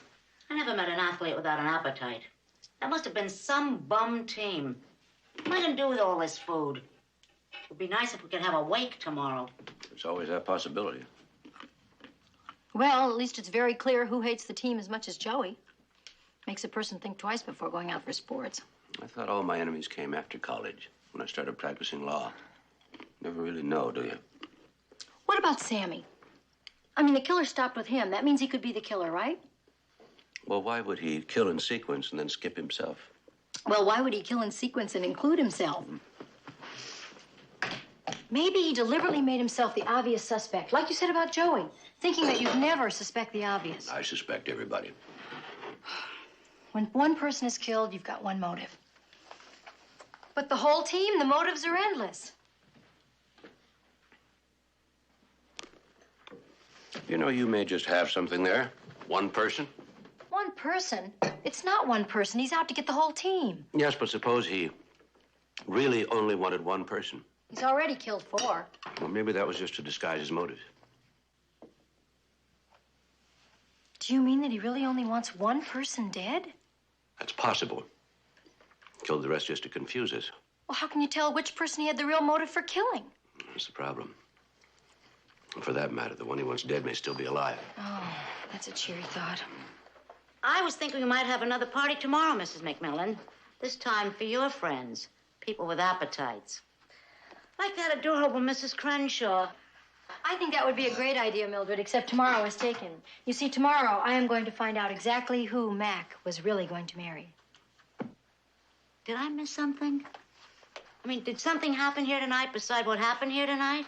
I never met an athlete without an appetite. That must have been some bum team. What am I going to do with all this food? It would be nice if we could have a wake tomorrow. There's always that possibility. Well, at least it's very clear who hates the team as much as Joey. Makes a person think twice before going out for sports. I thought all my enemies came after college, when I started practicing law. Never really know, do you? What about Sammy? I mean, the killer stopped with him. That means he could be the killer, right? Well, why would he kill in sequence and then skip himself? Well, why would he kill in sequence and include himself? Maybe he deliberately made himself the obvious suspect, like you said about Joey, thinking that you'd never suspect the obvious. I suspect everybody. When one person is killed, you've got one motive. But the whole team, the motives are endless. You know, you may just have something there. One person. One person? It's not one person. He's out to get the whole team. Yes, but suppose he really only wanted one person. He's already killed 4. Well, maybe that was just to disguise his motive. Do you mean that he really only wants one person dead? That's possible. Killed the rest just to confuse us. Well, how can you tell which person he had the real motive for killing? That's the problem. And for that matter, the one he wants dead may still be alive. Oh, that's a cheery thought. I was thinking we might have another party tomorrow, Mrs. McMillan. This time for your friends, people with appetites. Like that adorable Mrs. Crenshaw. I think that would be a great idea, Mildred, except tomorrow is taken. You see, tomorrow I am going to find out exactly who Mac was really going to marry. Did I miss something? I mean, did something happen here tonight beside what happened here tonight?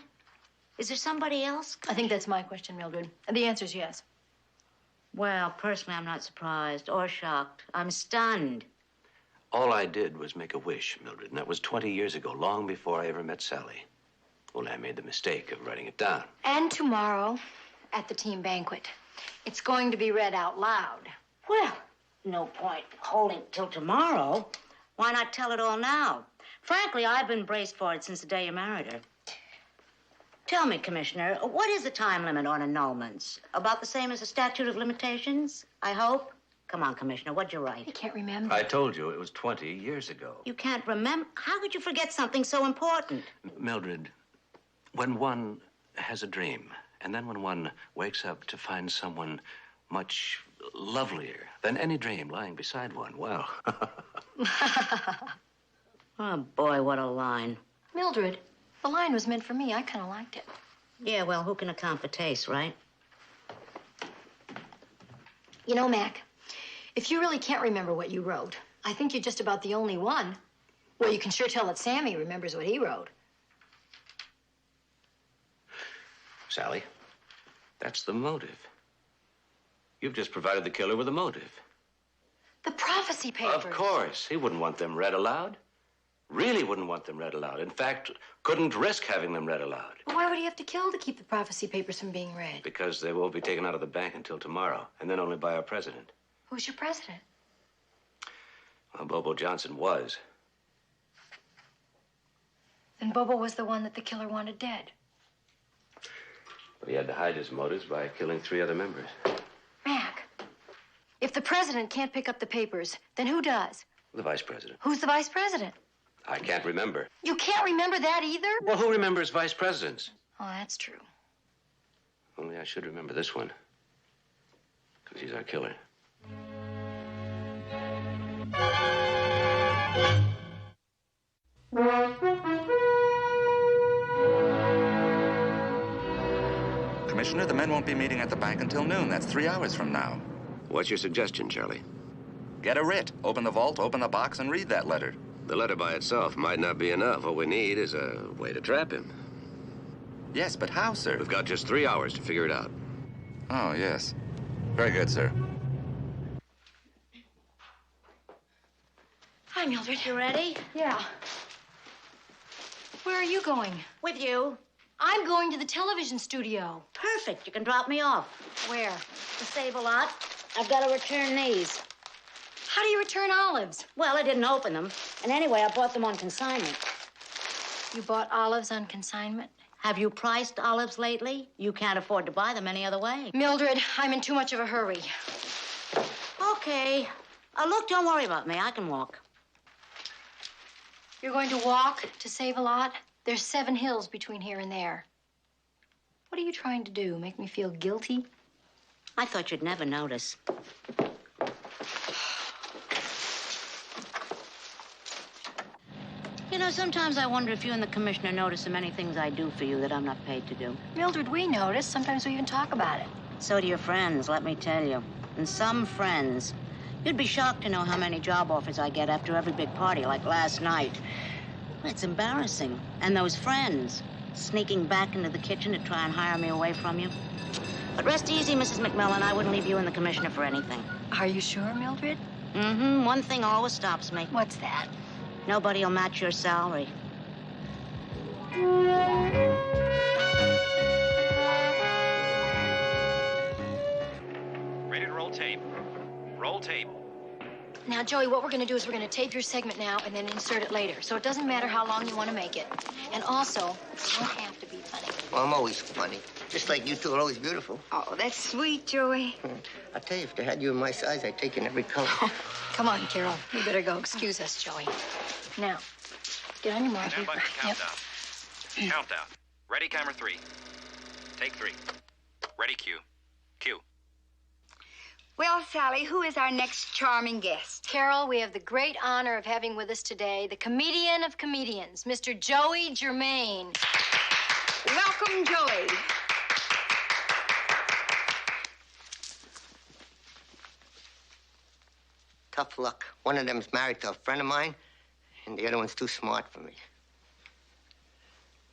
Is there somebody else? I think that's my question, Mildred. And the answer is yes. Well, personally, I'm not surprised or shocked. I'm stunned. All I did was make a wish, Mildred, and that was 20 years ago, long before I ever met Sally. Only I made the mistake of writing it down. And tomorrow, at the team banquet, it's going to be read out loud. Well, no point holding it till tomorrow. Why not tell it all now? Frankly, I've been braced for it since the day you married her. Tell me, Commissioner, what is the time limit on annulments? About the same as the statute of limitations, I hope? Come on, Commissioner, what'd you write? I can't remember. I told you it was 20 years ago. You can't remember? How could you forget something so important? Mildred, when one has a dream, and then when one wakes up to find someone much lovelier than any dream lying beside one, well... Oh, boy, what a line. Mildred, the line was meant for me. I kind of liked it. Yeah, well, who can account for taste, right? You know, Mac, if you really can't remember what you wrote, I think you're just about the only one. Well, you can sure tell that Sammy remembers what he wrote. Sally, that's the motive. You've just provided the killer with a motive. The prophecy papers. Of course. He wouldn't want them read aloud. Really wouldn't want them read aloud. In fact, couldn't risk having them read aloud. Well, why would he have to kill to keep the prophecy papers from being read? Because they won't be taken out of the bank until tomorrow, and then only by our president. Who's your president? Well, Bobo Johnson was. Then Bobo was the one that the killer wanted dead. But he had to hide his motives by killing 3 other members. Mac, if the president can't pick up the papers, then who does? The vice president. Who's the vice president? I can't remember. You can't remember that either? Well, who remembers vice presidents? Oh, that's true. Only I should remember this one. Because he's our killer. Commissioner, the men won't be meeting at the bank until noon. That's 3 hours from now. What's your suggestion, Charlie? Get a writ. Open the vault, open the box, and read that letter. The letter by itself might not be enough. What we need is a way to trap him. Yes, but how, sir? We've got just 3 hours to figure it out. Oh, yes. Very good, sir. Hi, Mildred. You ready? Yeah. Where are you going? With you. I'm going to the television studio. Perfect. You can drop me off. Where? To save a lot, I've got to return these. How do you return olives? Well, I didn't open them. And anyway, I bought them on consignment. You bought olives on consignment? Have you priced olives lately? You can't afford to buy them any other way. Mildred, I'm in too much of a hurry. Okay. Look, don't worry about me. I can walk. You're going to walk to save a lot? There's 7 hills between here and there. What are you trying to do? Make me feel guilty? I thought you'd never notice. You know, sometimes I wonder if you and the commissioner notice the many things I do for you that I'm not paid to do. Mildred, we notice. Sometimes we even talk about it. So do your friends, let me tell you. And some friends. You'd be shocked to know how many job offers I get after every big party, like last night. It's embarrassing. And those friends, sneaking back into the kitchen to try and hire me away from you. But rest easy, Mrs. McMillan. I wouldn't leave you and the commissioner for anything. Are you sure, Mildred? Mm-hmm. One thing always stops me. What's that? Nobody'll match your salary. Ready to roll tape. Roll tape. Now, Joey, what we're going to do is we're going to tape your segment now and then insert it later. So it doesn't matter how long you want to make it. And also, you don't have to be funny. Well, I'm always funny. Just like you two are always beautiful. Oh, that's sweet, Joey. I tell you, if they had you in my size, I'd take you in every color. Come on, Carol. We better go. Excuse us, Joey. Now, get on your mark. Stand by for countdown. Countdown. Ready, camera 3. Take 3. Ready, cue. Cue. Well, Sally, who is our next charming guest? Carol, we have the great honor of having with us today the comedian of comedians, Mr. Joey Germain. Welcome, Joey. Tough luck. One of them's married to a friend of mine, and the other one's too smart for me.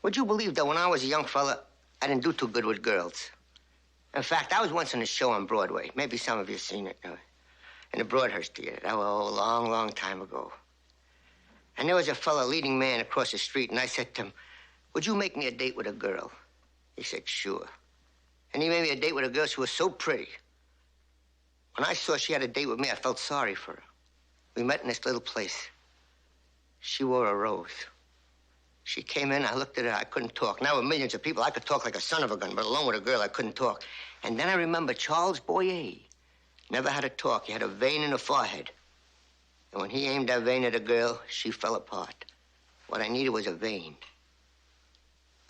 Would you believe that when I was a young fella, I didn't do too good with girls? In fact, I was once in a show on Broadway. Maybe some of you have seen it. In the Broadhurst Theater. That was a long, long time ago. And there was a fella, leading man, across the street, and I said to him, would you make me a date with a girl? He said, sure. And he made me a date with a girl. She was so pretty. When I saw she had a date with me, I felt sorry for her. We met in this little place. She wore a rose. She came in, I looked at her, I couldn't talk. Now with millions of people, I could talk like a son of a gun, but alone with a girl, I couldn't talk. And then I remember Charles Boyer. Never had to talk. He had a vein in the forehead. And when he aimed that vein at a girl, she fell apart. What I needed was a vein.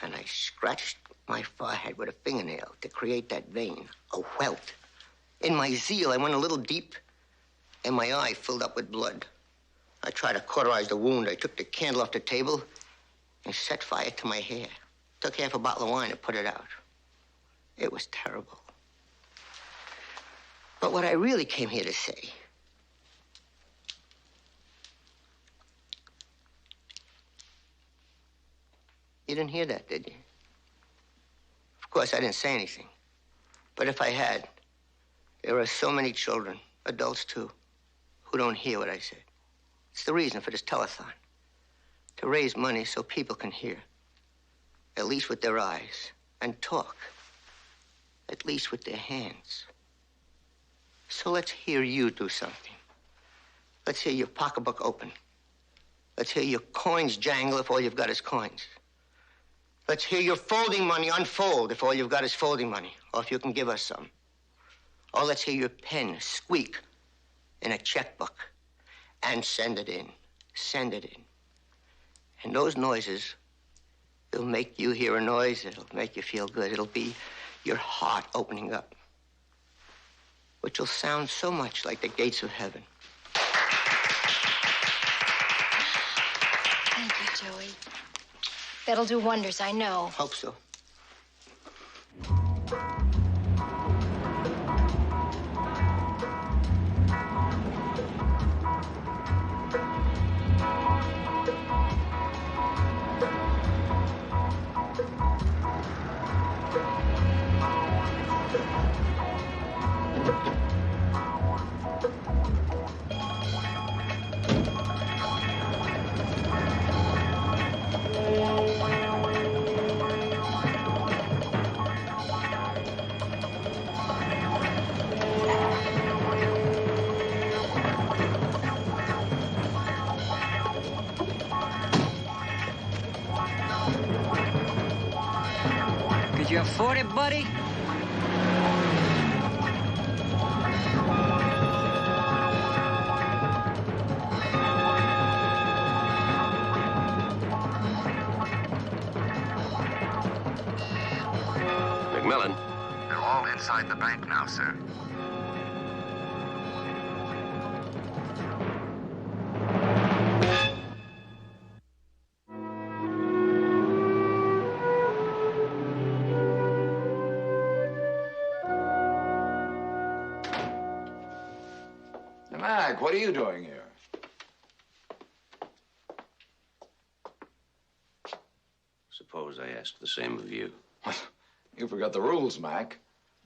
And I scratched my forehead with a fingernail to create that vein, a welt. In my zeal, I went a little deep, and my eye filled up with blood. I tried to cauterize the wound. I took the candle off the table and set fire to my hair. Took half a bottle of wine and put it out. It was terrible. But what I really came here to say... You didn't hear that, did you? Of course, I didn't say anything. But if I had, there are so many children, adults too, who don't hear what I said. It's the reason for this telethon. To raise money so people can hear, at least with their eyes, and talk, at least with their hands. So let's hear you do something. Let's hear your pocketbook open. Let's hear your coins jangle if all you've got is coins. Let's hear your folding money unfold if all you've got is folding money, or if you can give us some. Or let's hear your pen squeak in a checkbook and send it in. Send it in. And those noises, they'll make you hear a noise. It'll make you feel good. It'll be your heart opening up, which will sound so much like the gates of heaven. Thank you, Joey. That'll do wonders, I know. Hope so. Could you afford it, buddy? McMillan. They're all inside the bank now, sir. Mac, what are you doing here? Suppose I ask the same of you. You forgot the rules, Mac.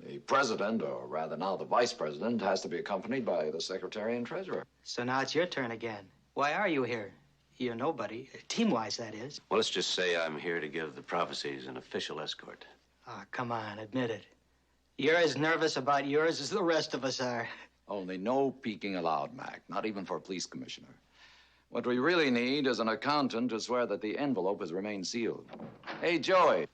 The president, or rather now the vice president, has to be accompanied by the secretary and treasurer. So now it's your turn again. Why are you here? You're nobody. Team-wise, that is. Well, let's just say I'm here to give the prophecies an official escort. Oh, come on, admit it. You're as nervous about yours as the rest of us are. Only no peeking allowed, Mac, not even for a police commissioner. What we really need is an accountant to swear that the envelope has remained sealed. Hey, Joey,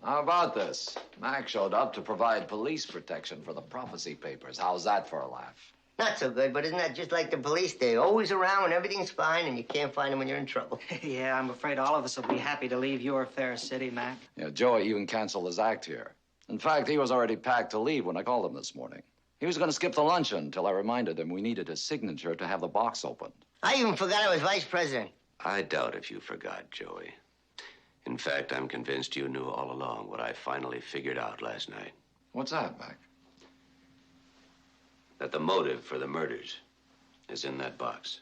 How about this? Mac showed up to provide police protection for the prophecy papers. How's that for a laugh? Not so good, but isn't that just like the police? They're always around when everything's fine, and you can't find them when you're in trouble. Yeah, I'm afraid all of us will be happy to leave your fair city, Mac. Yeah, Joey even canceled his act here. In fact, he was already packed to leave when I called him this morning. He was going to skip the luncheon until I reminded him we needed his signature to have the box opened. I even forgot I was vice president. I doubt if you forgot, Joey. In fact, I'm convinced you knew all along what I finally figured out last night. What's that, Mac? That the motive for the murders is in that box.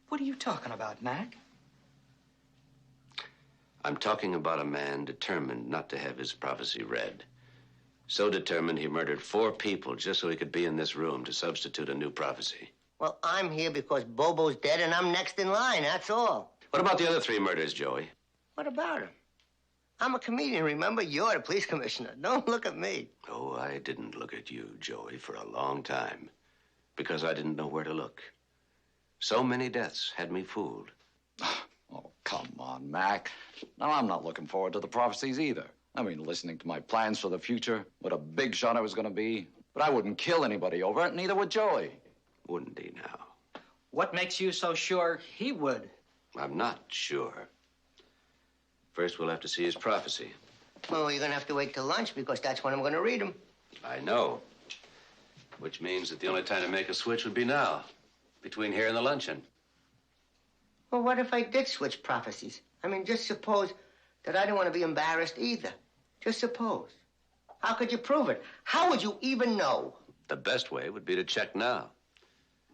What are you talking about, Mac? I'm talking about a man determined not to have his prophecy read. So determined he murdered 4 people just so he could be in this room to substitute a new prophecy. Well, I'm here because Bobo's dead and I'm next in line, that's all. What about the other 3 murders, Joey? What about him? I'm a comedian, remember? You're the police commissioner. Don't look at me. Oh, I didn't look at you, Joey, for a long time. Because I didn't know where to look. So many deaths had me fooled. Oh, come on, Mac. Now, I'm not looking forward to the prophecies either. I mean, listening to my plans for the future, what a big shot I was going to be. But I wouldn't kill anybody over it, neither would Joey. Wouldn't he now? What makes you so sure he would? I'm not sure. First, we'll have to see his prophecy. Well, you're going to have to wait till lunch because that's when I'm going to read him. I know. Which means that the only time to make a switch would be now, between here and the luncheon. Well, what if I did switch prophecies? I mean, just suppose that I didn't want to be embarrassed either. Just suppose. How could you prove it? How would you even know? The best way would be to check now,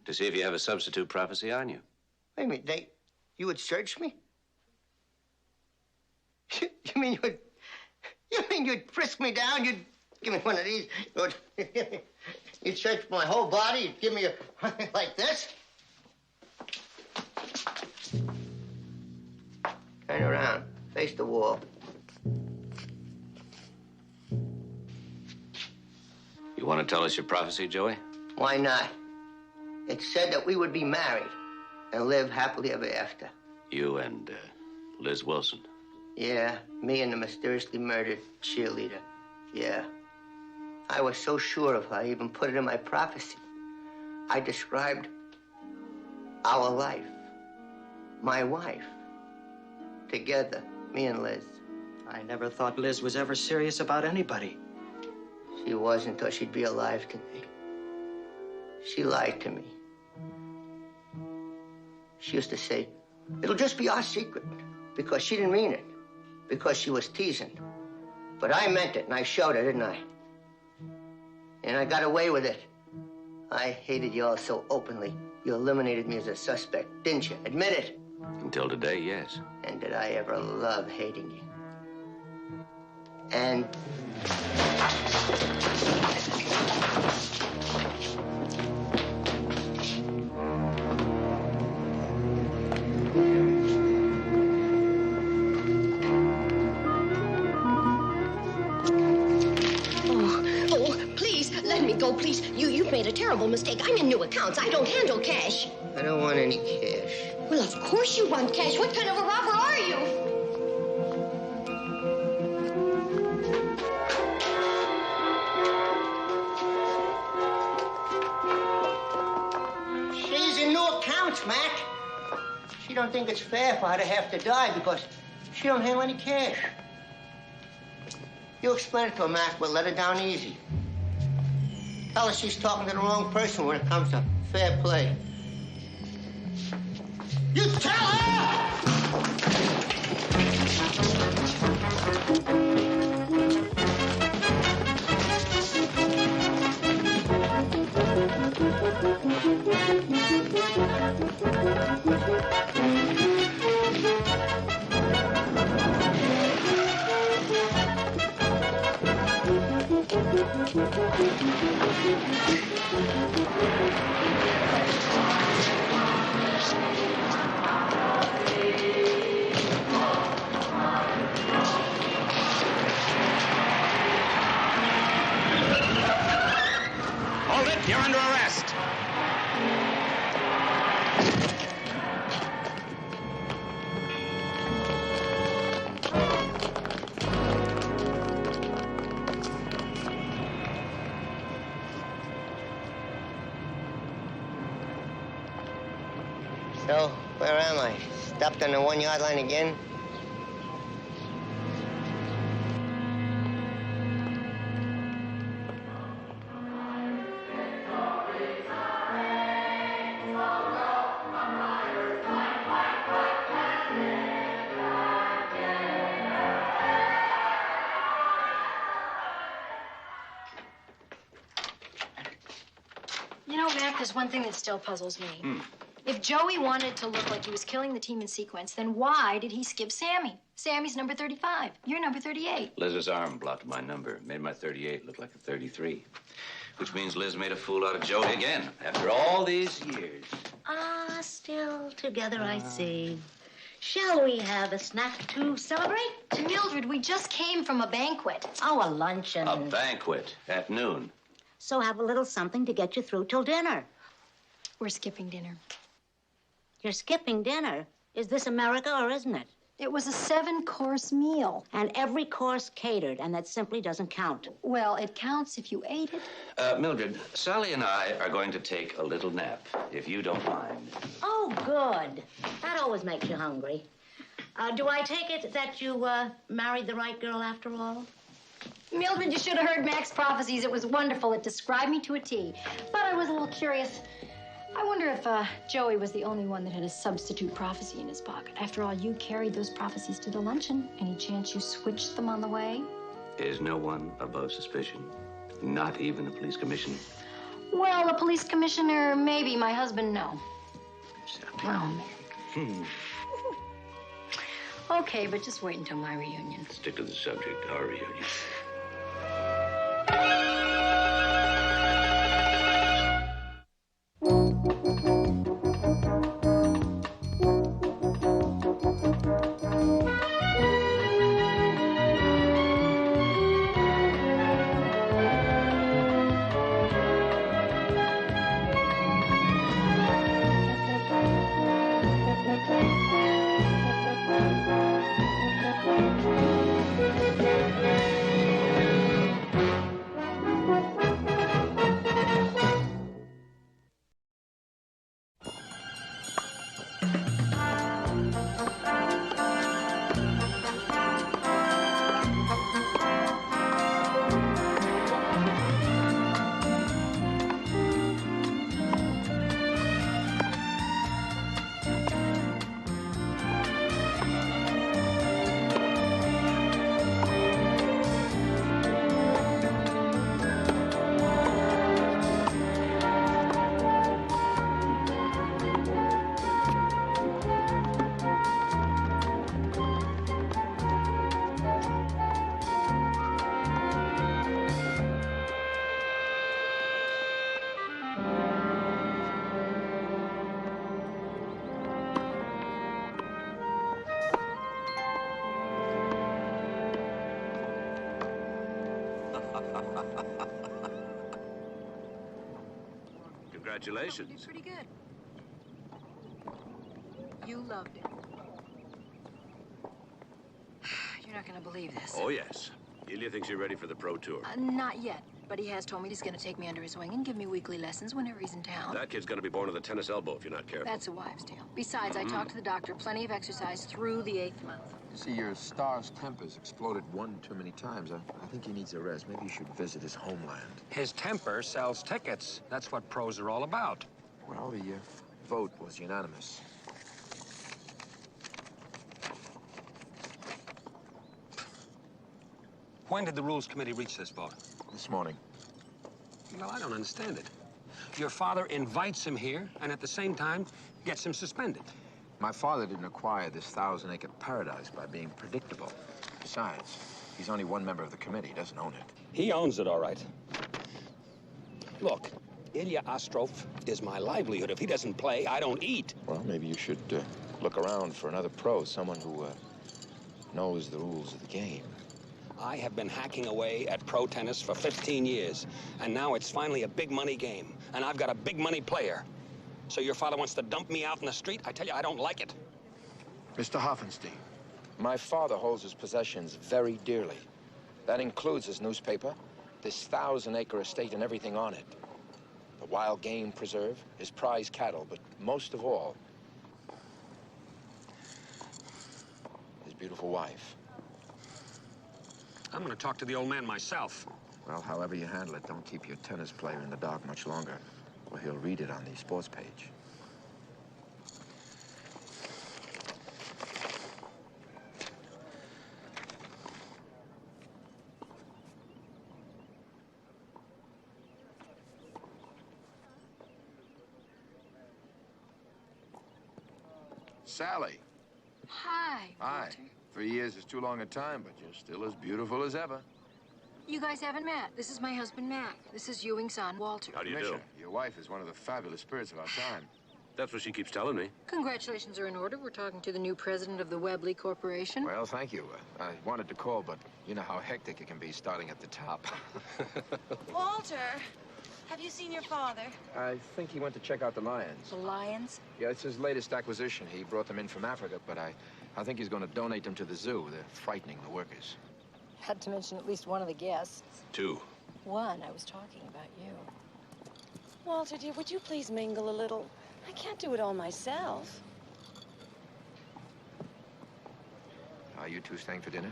to see if you have a substitute prophecy on you. Wait a minute, you would search me? You mean you'd frisk me down? You'd give me one of these? You'd search my whole body? You'd give me a like this? Turn around. Face the wall. You want to tell us your prophecy, Joey? Why not? It said that we would be married and live happily ever after. You and Liz Wilson. Yeah, me and the mysteriously murdered cheerleader. Yeah. I was so sure of her, I even put it in my prophecy. I described our life, my wife, together, me and Liz. I never thought Liz was ever serious about anybody. She wasn't until she'd be alive today. She lied to me. She used to say, it'll just be our secret, because she didn't mean it, because she was teasing. But I meant it, and I showed her, didn't I? And I got away with it. I hated you all so openly. You eliminated me as a suspect, didn't you? Admit it. Until today, yes. And did I ever love hating you? And... Go, please. You've made a terrible mistake. I'm in new accounts. I don't handle cash. I don't want any cash. Well, of course you want cash. What kind of a robber are you? She's in new accounts, Mac. She don't think it's fair for her to have to die because she don't handle any cash. You explain it to her, Mac. We'll let her down easy. Tell her she's talking to the wrong person when it comes to fair play. You tell her! Hold it, you're under arrest. So, where am I? Stopped on the 1-yard line again? You know, Mac, there's one thing that still puzzles me. If Joey wanted to look like he was killing the team in sequence, then why did he skip Sammy? Sammy's number 35. You're number 38. Liz's arm blocked my number. Made my 38 look like a 33. Which means Liz made a fool out of Joey again, after all these years. Ah, still together, I see. Shall we have a snack to celebrate? Mildred, we just came from a banquet. Oh, a luncheon. A banquet at noon. So have a little something to get you through till dinner. We're skipping dinner. You're skipping dinner? Is this America or isn't it? It was a 7-course meal. And every course catered, and that simply doesn't count. Well, it counts if you ate it. Mildred, Sally and I are going to take a little nap, if you don't mind. Oh, good. That always makes you hungry. Do I take it that you married the right girl after all? Mildred, you should have heard Mac's prophecies. It was wonderful. It described me to a T. But I was a little curious. I wonder if Joey was the only one that had a substitute prophecy in his pocket. After all, you carried those prophecies to the luncheon. Any chance you switched them on the way? Is no one above suspicion? Not even the police commissioner? Well, the police commissioner, maybe. My husband, no. Oh, man. Okay, but just wait until my reunion. Stick to the subject, our reunion. Congratulations. Pretty good. You loved it. You're not going to believe this. Oh, yes. Ilya thinks you're ready for the pro tour. Not yet, but he has told me he's going to take me under his wing and give me weekly lessons whenever he's in town. That kid's going to be born with a tennis elbow if you're not careful. That's a wives' tale. Besides, I talked to the doctor. Plenty of exercise through the 8th month. See, your star's temper's exploded one too many times. I think he needs a rest. Maybe you should visit his homeland. His temper sells tickets. That's what pros are all about. Well, the vote was unanimous. When did the Rules Committee reach this vote? This morning. Well, I don't understand it. Your father invites him here and at the same time gets him suspended. My father didn't acquire this 1,000-acre paradise by being predictable. Besides, he's only one member of the committee. He doesn't own it. He owns it, all right. Look, Ilya Ostrov is my livelihood. If he doesn't play, I don't eat. Well, maybe you should look around for another pro, someone who knows the rules of the game. I have been hacking away at pro tennis for 15 years, and now it's finally a big money game, and I've got a big money player. So your father wants to dump me out in the street? I tell you, I don't like it. Mr. Hoffenstein, my father holds his possessions very dearly. That includes his newspaper, this 1,000-acre estate and everything on it. The wild game preserve, his prize cattle, but most of all, beautiful wife. I'm going to talk to the old man myself. Well, however you handle it, don't keep your tennis player in the dark much longer, or he'll read it on the sports page. Sally. Hi, Hi. Walter. 3 years is too long a time, but you're still as beautiful as ever. You guys haven't met. This is my husband, Mac. This is Ewing's son, Walter. How do you do? Your wife is one of the fabulous spirits of our time. That's what she keeps telling me. Congratulations are in order. We're talking to the new president of the Webley Corporation. Well, thank you. I wanted to call, but you know how hectic it can be starting at the top. Walter, have you seen your father? I think he went to check out the lions. The lions? Yeah, it's his latest acquisition. He brought them in from Africa, but I think he's going to donate them to the zoo. They're frightening the workers. Had to mention at least one of the guests. 2. One, I was talking about you. Walter, dear, would you please mingle a little? I can't do it all myself. Are you two staying for dinner?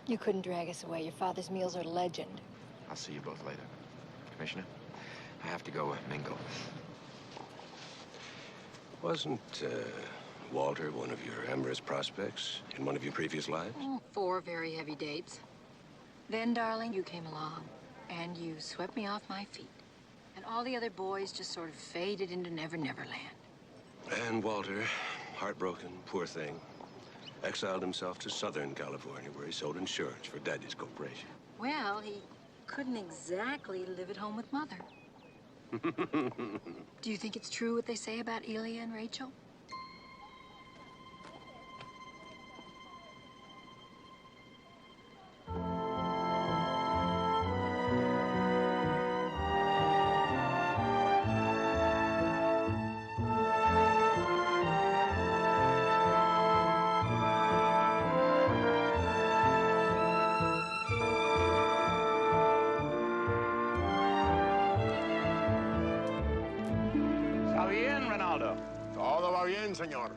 You couldn't drag us away. Your father's meals are legend. I'll see you both later. Commissioner, I have to go mingle. Wasn't Walter one of your amorous prospects in one of your previous lives? 4 very heavy dates. Then, darling, you came along, and you swept me off my feet. And all the other boys just sort of faded into Never Never Land. And Walter, heartbroken, poor thing, exiled himself to Southern California, where he sold insurance for Daddy's corporation. Well, he couldn't exactly live at home with Mother. Do you think it's true what they say about Elia and Rachel? Todo va bien, senor.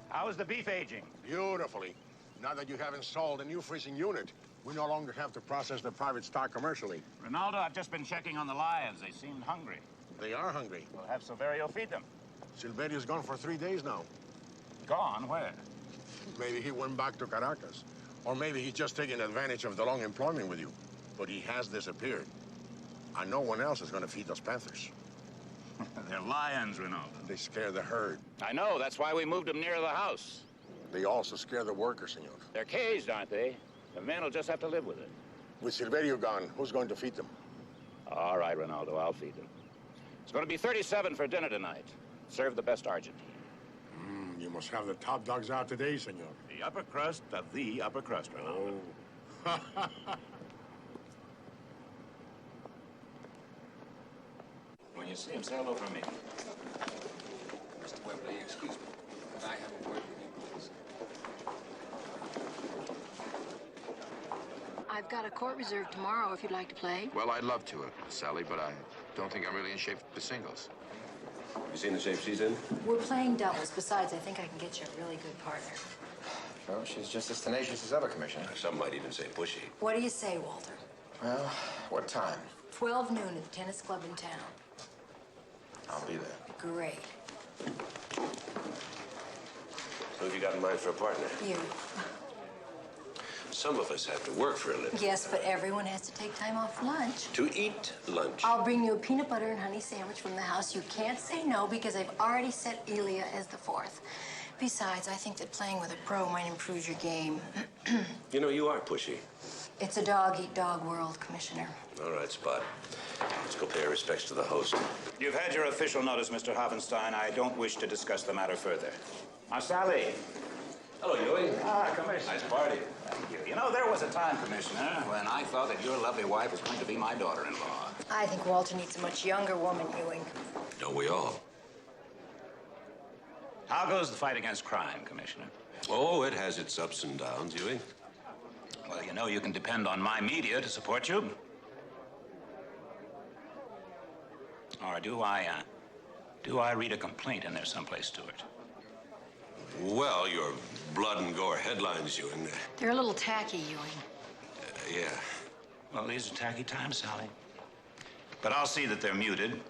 How's the beef aging? Beautifully. Now that you have installed a new freezing unit, we no longer have to process the private stock commercially. Ronaldo, I've just been checking on the lions. They seemed hungry. They are hungry. We'll have Silverio feed them. Silverio's gone for 3 days now. Gone? Where? Maybe he went back to Caracas. Or maybe he's just taking advantage of the long employment with you. But he has disappeared. And no one else is going to feed those panthers. They're lions, Ronaldo. They scare the herd. I know. That's why we moved them near the house. They also scare the workers, senor. They're caged, aren't they? The men will just have to live with it. With Silverio gone, who's going to feed them? All right, Ronaldo, I'll feed them. It's going to be 37 for dinner tonight. Serve the best Argentine. You must have the top dogs out today, senor. The upper crust of the upper crust, Ronaldo. Oh. When you see him, say hello from me. Mr. Webley, excuse me. Could I have a word with you, please? I've got a court reserved tomorrow if you'd like to play. Well, I'd love to, Sally, but I don't think I'm really in shape for singles. Have you seen the shape she's in? We're playing doubles. Besides, I think I can get you a really good partner. Well, she's just as tenacious as ever, Commissioner. Some might even say pushy. What do you say, Walter? Well, what time? 12 noon at the tennis club in town. I'll be there. Great. Who have you got in mind for a partner? You. Some of us have to work for a living. Yes, but everyone has to take time off for lunch. To eat lunch. I'll bring you a peanut butter and honey sandwich from the house. You can't say no because I've already set Elia as the 4th. Besides, I think that playing with a pro might improve your game. You know, you are pushy. It's a dog-eat-dog world, Commissioner. All right, Spot. Let's go pay our respects to the host. You've had your official notice, Mr. Hoffenstein. I don't wish to discuss the matter further. Sally. Hello, Ewing. Commissioner. Nice party. Thank you. You know, there was a time, Commissioner, when I thought that your lovely wife was going to be my daughter-in-law. I think Walter needs a much younger woman, Ewing. Don't we all? How goes the fight against crime, Commissioner? Oh, it has its ups and downs, Ewing. Well, you know you can depend on my media to support you. Or do I read a complaint in there someplace, Stuart? Well, your blood and gore headlines, you, and They're a little tacky, Ewing. yeah. Well, these are tacky times, Sally. But I'll see that they're muted,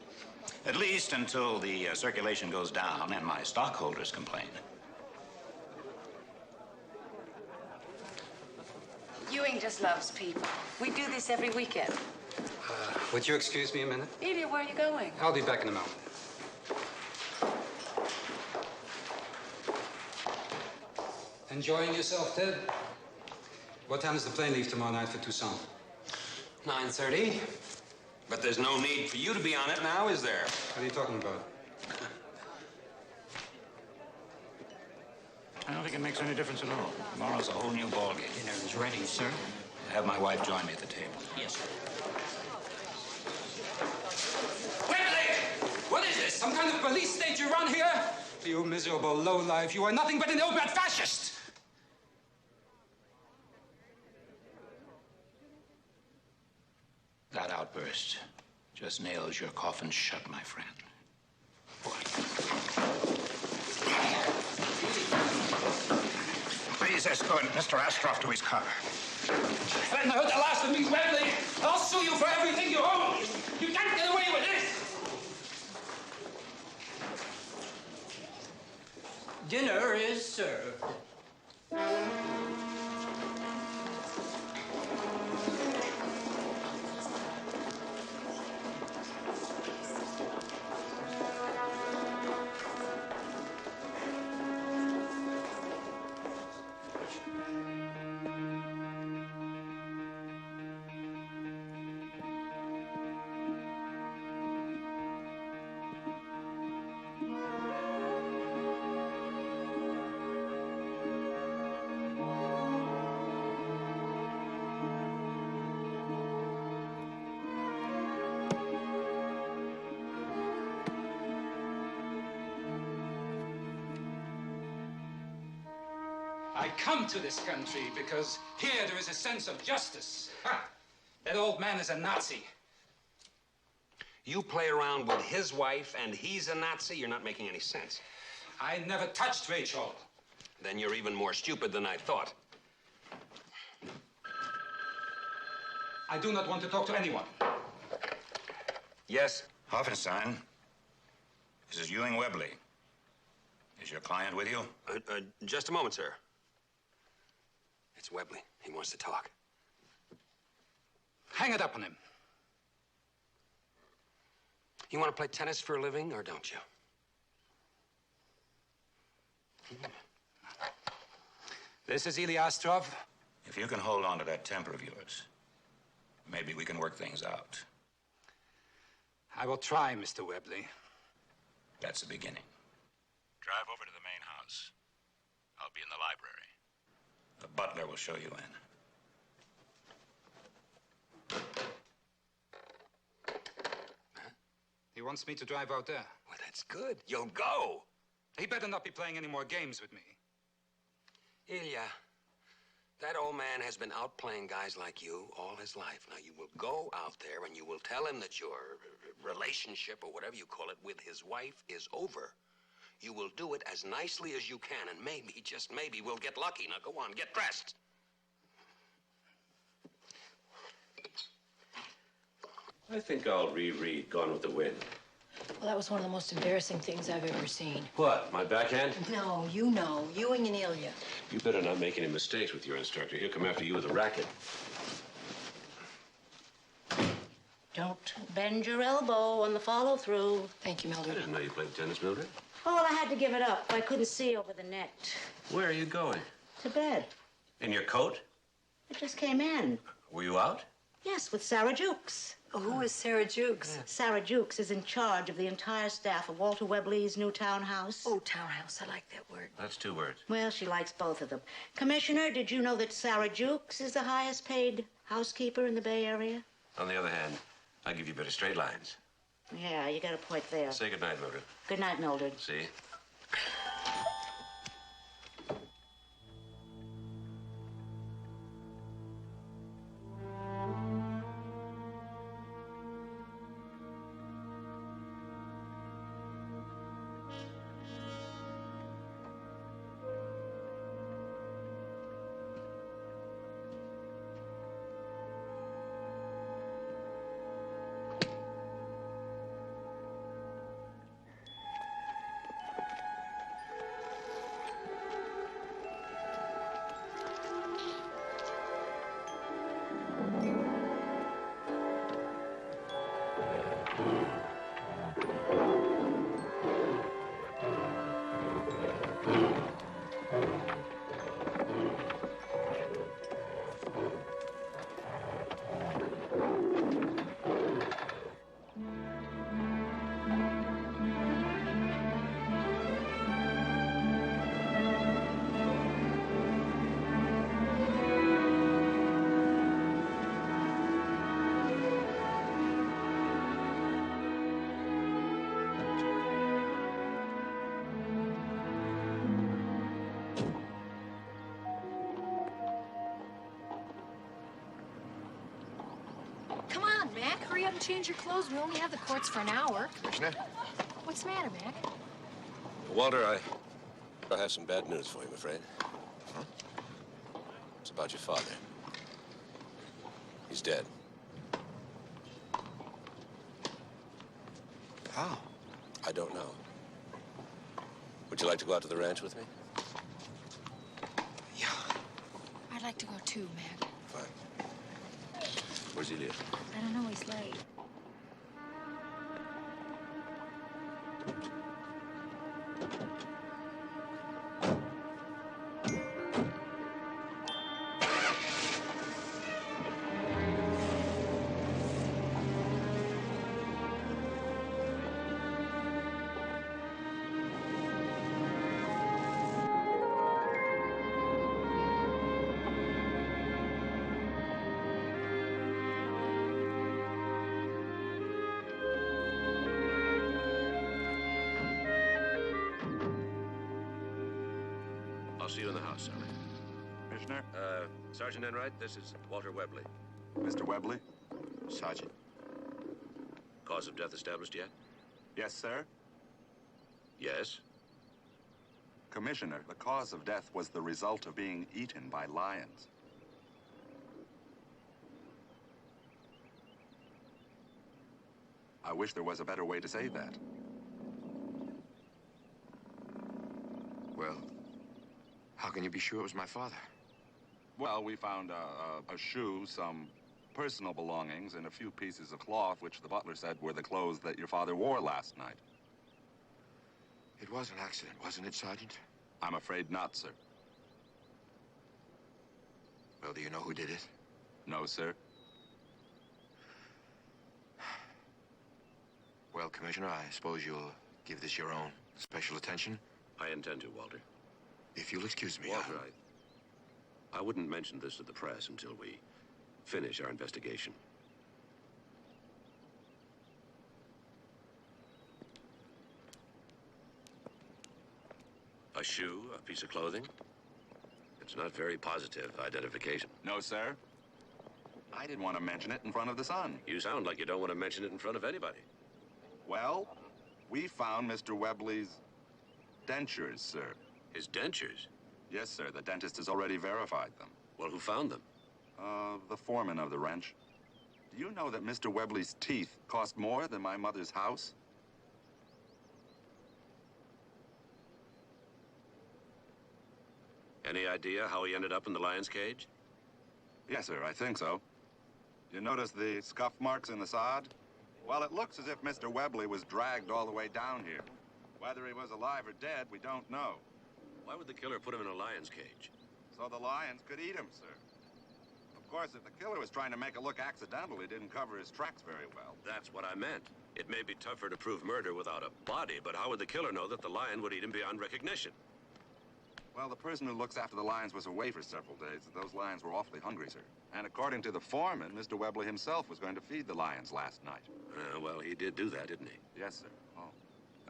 at least until the circulation goes down and my stockholders complain. Ewing just loves people. We do this every weekend. Would you excuse me a minute? Elia, where are you going? I'll be back in a moment. Enjoying yourself, Ted? What time does the plane leave tomorrow night for Tucson? 9:30. But there's no need for you to be on it now, is there? What are you talking about? I don't think it makes any difference at all. Tomorrow's a whole new ballgame. Dinner is ready, sir. Have my wife join me at the table. Yes, sir. What is this? Some kind of police state you run here? You miserable lowlife. You are nothing but an ill-bred fascist. That outburst just nails your coffin shut, my friend. Please escort Mr. Astroff to his car. Threaten to hurt the last of me, Webley. I'll sue you for everything you own. You can't get away with this. Dinner is served. I come to this country because here there is a sense of justice. Ha! That old man is a Nazi. You play around with his wife and he's a Nazi? You're not making any sense. I never touched Rachel. Then you're even more stupid than I thought. I do not want to talk to anyone. Yes? Hoffenstein, this is Ewing Webley. Is your client with you? Just a moment, sir. It's Webley. He wants to talk. Hang it up on him. You want to play tennis for a living, or don't you? This is Ilya Ostrov. If you can hold on to that temper of yours, maybe we can work things out. I will try, Mr. Webley. That's the beginning. Drive over to the main house. I'll be in the library. The butler will show you in. He wants me to drive out there. Well, that's good. You'll go. He better not be playing any more games with me. Ilya, that old man has been out playing guys like you all his life. Now, you will go out there and you will tell him that your relationship, or whatever you call it, with his wife is over. You will do it as nicely as you can, and maybe, just maybe, we'll get lucky. Now, go on, get dressed. I think I'll reread Gone with the Wind. Well, that was one of the most embarrassing things I've ever seen. What, my backhand? No, you know. Ewing and Ilya. You better not make any mistakes with your instructor. He'll come after you with a racket. Don't bend your elbow on the follow-through. Thank you, I Mildred. didn't know you played tennis, Mildred. Oh, well, I had to give it up. I couldn't see over the net. Where are you going? To bed. In your coat? I just came in. Were you out? Yes, with Sarah Jukes. Oh, who is Sarah Jukes? Sarah Jukes is in charge of the entire staff of Walter Webley's new townhouse. Oh, townhouse. I like that word. That's 2 words. Well, she likes both of them. Commissioner, did you know that Sarah Jukes is the highest paid housekeeper in the Bay Area? On the other hand, I give you better straight lines. Yeah, you got a point there. Say goodnight, Mildred. Good night, Mildred. See? Mac, hurry up and change your clothes. We only have the courts for an hour. Commissioner? What's the matter, Mac? Walter, I have some bad news for you, I'm afraid. Huh? It's about your father. He's dead. How? I don't know. Would you like to go out to the ranch with me? I'd like to go too, Mac. Fine. Where's Elia? I don't know, he's late. I'll see you in the house, Sally. Commissioner? Sergeant Enright, this is Walter Webley. Mr. Webley? Sergeant. Cause of death established yet? Yes, sir. Yes. Commissioner, the cause of death was the result of being eaten by lions. I wish there was a better way to say that. Well, how can you be sure it was my father? Well, we found a shoe, some personal belongings, and a few pieces of cloth, which the butler said were the clothes that your father wore last night. It was an accident, wasn't it, Sergeant? I'm afraid not, sir. Well, do you know who did it? No, sir. Well, Commissioner, I suppose you'll give this your own special attention? I intend to, Walter. If you'll excuse me, Walter, I wouldn't mention this to the press until we finish our investigation. A shoe, a piece of clothing? It's not very positive identification. No, sir. I didn't want to mention it in front of the Sun. You sound like you don't want to mention it in front of anybody. Well, we found Mr. Webley's dentures, sir. His dentures? Yes, sir. The dentist has already verified them. Well, who found them? The foreman of the ranch. Do you know that Mr. Webley's teeth cost more than my mother's house? Any idea how he ended up in the lion's cage? Yes, sir, I think so. You notice the scuff marks in the sod? Well, it looks as if Mr. Webley was dragged all the way down here. Whether he was alive or dead, we don't know. Why would the killer put him in a lion's cage? So the lions could eat him, sir. Of course, if the killer was trying to make it look accidental, he didn't cover his tracks very well. That's what I meant. It may be tougher to prove murder without a body, but how would the killer know that the lion would eat him beyond recognition? Well, the person who looks after the lions was away for several days. Those lions were awfully hungry, sir. And according to the foreman, Mr. Webley himself was going to feed the lions last night. Well, he did do that, didn't he? Yes, sir. Oh.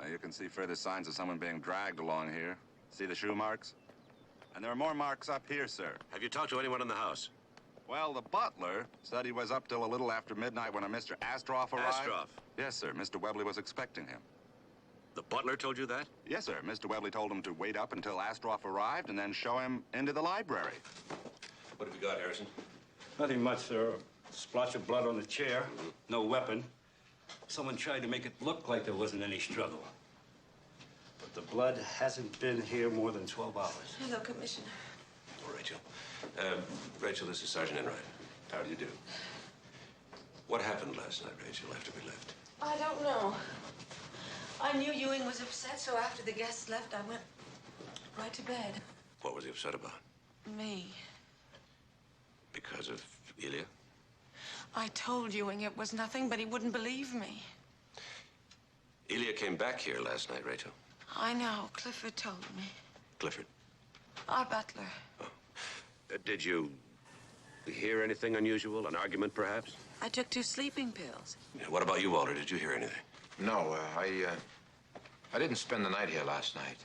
Now, you can see further signs of someone being dragged along here. See the shoe marks? And there are more marks up here, sir. Have you talked to anyone in the house? Well, the butler said he was up till a little after midnight when a Mr. Astroff arrived. Astroff? Yes, sir. Mr. Webley was expecting him. The butler told you that? Yes, sir. Mr. Webley told him to wait up until Astroff arrived and then show him into the library. What have you got, Harrison? Nothing much, sir. A splotch of blood on the chair. No weapon. Someone tried to make it look like there wasn't any struggle. But the blood hasn't been here more than 12 hours. Hello, Commissioner. Oh, Rachel. Rachel, this is Sergeant Enright. How do you do? What happened last night, Rachel, after we left? I don't know. I knew Ewing was upset, so after the guests left, I went right to bed. What was he upset about? Me. Because of Elia? I told Ewing it was nothing, but he wouldn't believe me. Elia came back here last night, Rachel. I know. Clifford told me. Clifford? Our butler. Did you hear anything unusual? An argument, perhaps? I took 2 sleeping pills. Yeah, what about you, Walter? Did you hear anything? No, I didn't spend the night here last night.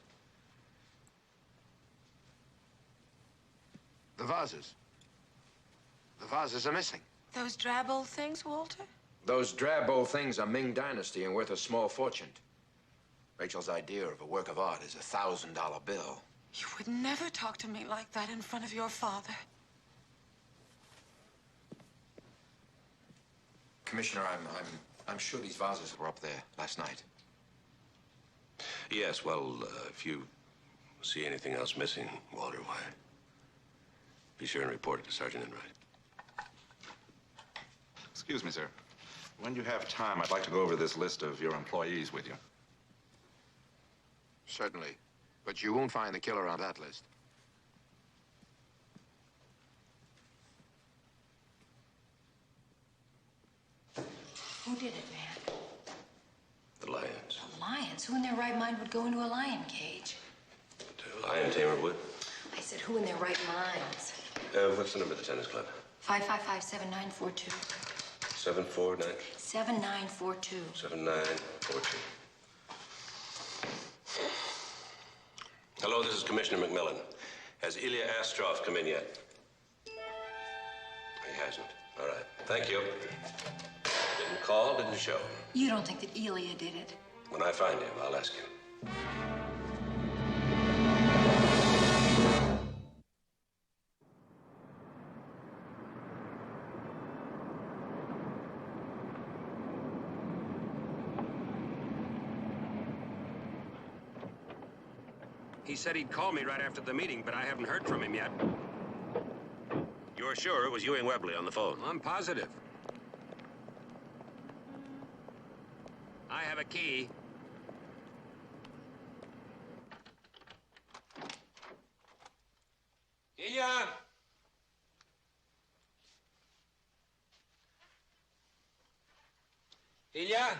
The vases. The vases are missing. Those drab old things, Walter? Those drab old things are Ming Dynasty and worth a small fortune. Rachel's idea of a work of art is a $1,000 bill. You would never talk to me like that in front of your father. Commissioner, I'm sure these vases were up there last night. Yes, well, if you see anything else missing, Walter, why, be sure and report it to Sergeant Enright. Excuse me, sir. When you have time, I'd like to go over this list of your employees with you. Certainly. But you won't find the killer on that list. Who did it, man? The lions. The lions? Who in their right mind would go into a lion cage? The lion tamer would. I said, who in their right minds? What's the number of the tennis club? 555-7942. 749? 7942. 7942. Hello, this is Commissioner McMillan. Has Ilya Astrov come in yet? He hasn't. All right. Thank you. Didn't call, didn't show. You don't think that Elia did it? When I find him, I'll ask him. He said he'd call me right after the meeting, but I haven't heard from him yet. You're sure it was Ewing Webley on the phone? I'm positive. I have a key. Ilya! Ilya?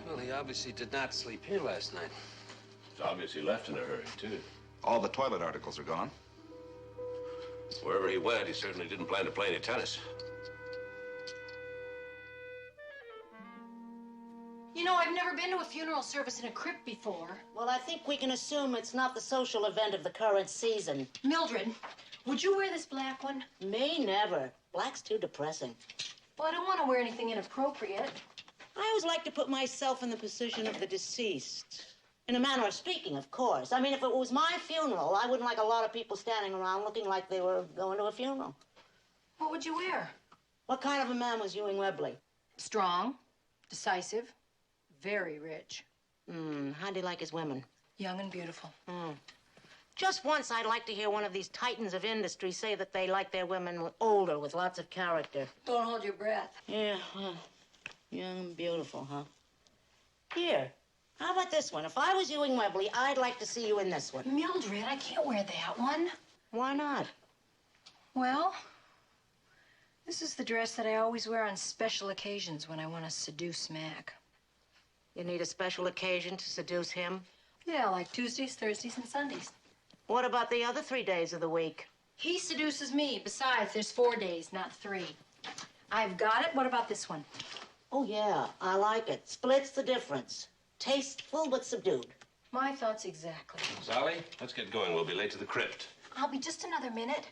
Well, he obviously did not sleep here last night. It's obvious he left in a hurry, too. All the toilet articles are gone. Wherever he went, he certainly didn't plan to play any tennis. You know, I've never been to a funeral service in a crypt before. Well, I think we can assume it's not the social event of the current season. Mildred, would you wear this black one? Me, never. Black's too depressing. Well, I don't want to wear anything inappropriate. I always like to put myself in the position of the deceased. In a manner of speaking, of course. I mean, if it was my funeral, I wouldn't like a lot of people standing around looking like they were going to a funeral. What would you wear? What kind of a man was Ewing Webley? Strong, decisive, very rich. How'd he like his women? Young and beautiful. Just once, I'd like to hear one of these titans of industry say that they like their women older, with lots of character. Don't hold your breath. Yeah, well, young and beautiful, huh? Here. How about this one? If I was Ewing Webley, I'd like to see you in this one. Mildred, I can't wear that one. Why not? Well, this is the dress that I always wear on special occasions when I want to seduce Mac. You need a special occasion to seduce him? Yeah, like Tuesdays, Thursdays, and Sundays. What about the other 3 days of the week? He seduces me. Besides, there's 4 days, not 3. I've got it. What about this one? Oh, yeah, I like it. Splits the difference. Tasteful but subdued. My thoughts exactly. Sally, let's get going. We'll be late to the crypt. I'll be just another minute.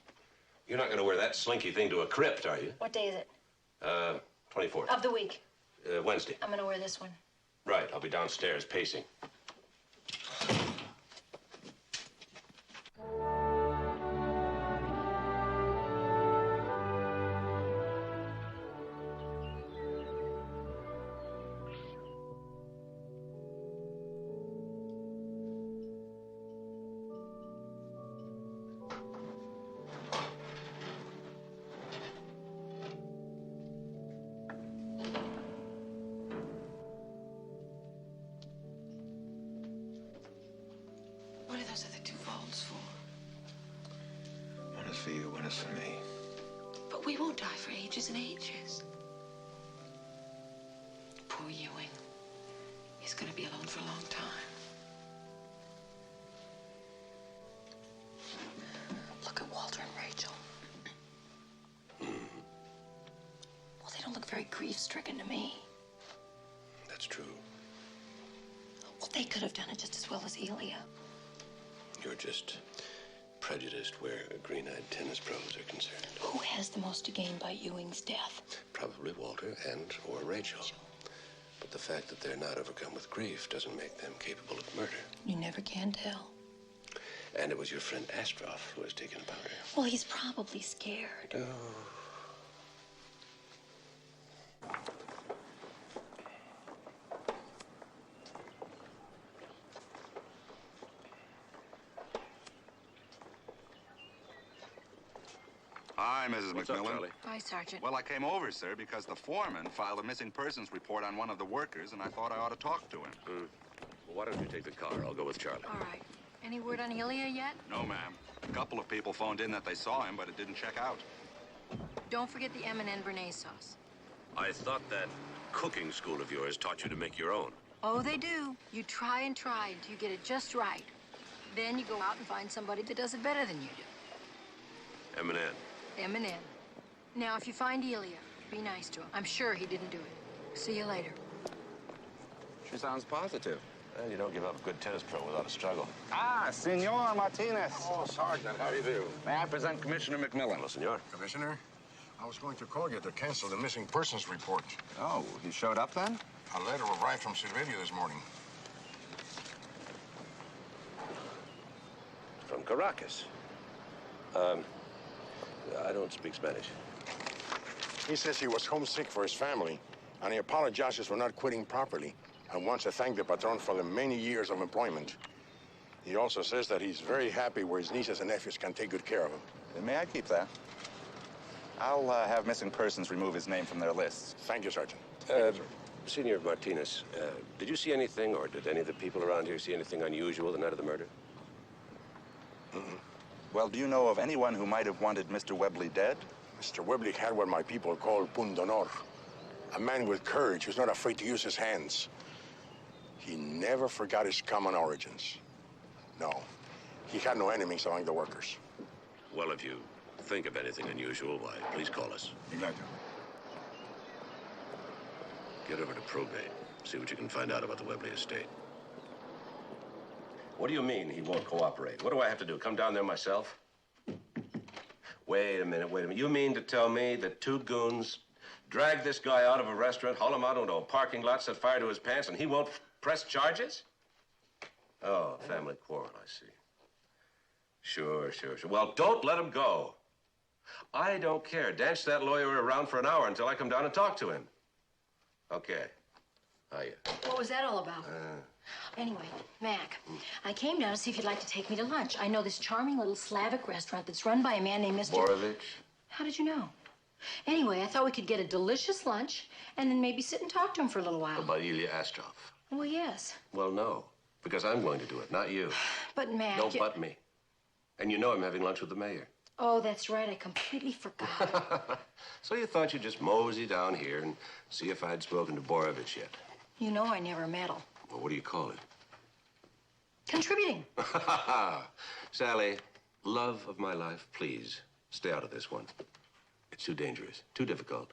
You're not going to wear that slinky thing to a crypt, are you? What day is it? 24th. Of the week. Wednesday. I'm gonna wear this one. Right, I'll be downstairs pacing. What are those other 2 folds for? One is for you, one is for me. But we won't die for ages and ages. Poor Ewing. He's gonna be alone for a long time. Look at Walter and Rachel. Well, they don't look very grief-stricken to me. That's true. Well, they could have done it just as well as Elia. You're just prejudiced where green-eyed tennis pros are concerned. Who has the most to gain by Ewing's death? Probably Walter or Rachel. But the fact that they're not overcome with grief doesn't make them capable of murder. You never can tell. And it was your friend Astroff who was taken about her. Well, he's probably scared. Oh. Hi, Mrs. What's up, McMillan. Charlie? Hi, Sergeant. Well, I came over, sir, because the foreman filed a missing persons report on one of the workers, and I thought I ought to talk to him. Well, why don't you take the car? I'll go with Charlie. All right. Any word on Ilya yet? No, ma'am. A couple of people phoned in that they saw him, but it didn't check out. Don't forget the M&N Béarnaise sauce. I thought that cooking school of yours taught you to make your own. Oh, they do. You try and try until you get it just right. Then you go out and find somebody that does it better than you do. M&N. M&N. Now, if you find Ilya, be nice to him. I'm sure he didn't do it. See you later. She sounds positive. Well, you don't give up a good tennis pro without a struggle. Ah, Senor Martinez. Oh, Sergeant, how do you do? May I present Commissioner McMillan? Hello, senor. Commissioner, I was going to call you to cancel the missing persons report. Oh, he showed up then? A letter arrived from Sevilla this morning. From Caracas. I don't speak Spanish. He says he was homesick for his family, and he apologizes for not quitting properly and wants to thank the patron for the many years of employment. He also says that he's very happy where his nieces and nephews can take good care of him. Then may I keep that? I'll have missing persons remove his name from their lists. Thank you, Sergeant. Senor Martinez, did you see anything, or did any of the people around here see anything unusual the night of the murder? Well, do you know of anyone who might have wanted Mr. Webley dead? Mr. Webley had what my people call pundonor, a man with courage who's not afraid to use his hands. He never forgot his common origins. No, he had no enemies among the workers. Well, if you think of anything unusual, why, please call us. Exactly. Get over to probate. See what you can find out about the Webley estate. What do you mean he won't cooperate? What do I have to do? Come down there myself? Wait a minute. You mean to tell me that two goons dragged this guy out of a restaurant, haul him out into a parking lot, set fire to his pants, and he won't press charges? Oh, family quarrel, I see. Sure. Well, don't let him go. I don't care. Dance that lawyer around for an hour until I come down and talk to him. Okay. Hiya. What was that all about? Anyway, Mac, I came down to see if you'd like to take me to lunch. I know this charming little Slavic restaurant that's run by a man named Mr. Borovich? How did you know? Anyway, I thought we could get a delicious lunch and then maybe sit and talk to him for a little while. About Ilya Astroff? Well, yes. Well, no. Because I'm going to do it, not you. But, Mac... Don't butt me. And you know I'm having lunch with the mayor. Oh, that's right. I completely forgot. So you thought you'd just mosey down here and see if I'd spoken to Borovich yet? You know I never meddle. Well, what do you call it? Contributing. Sally, love of my life, please, stay out of this one. It's too dangerous, too difficult,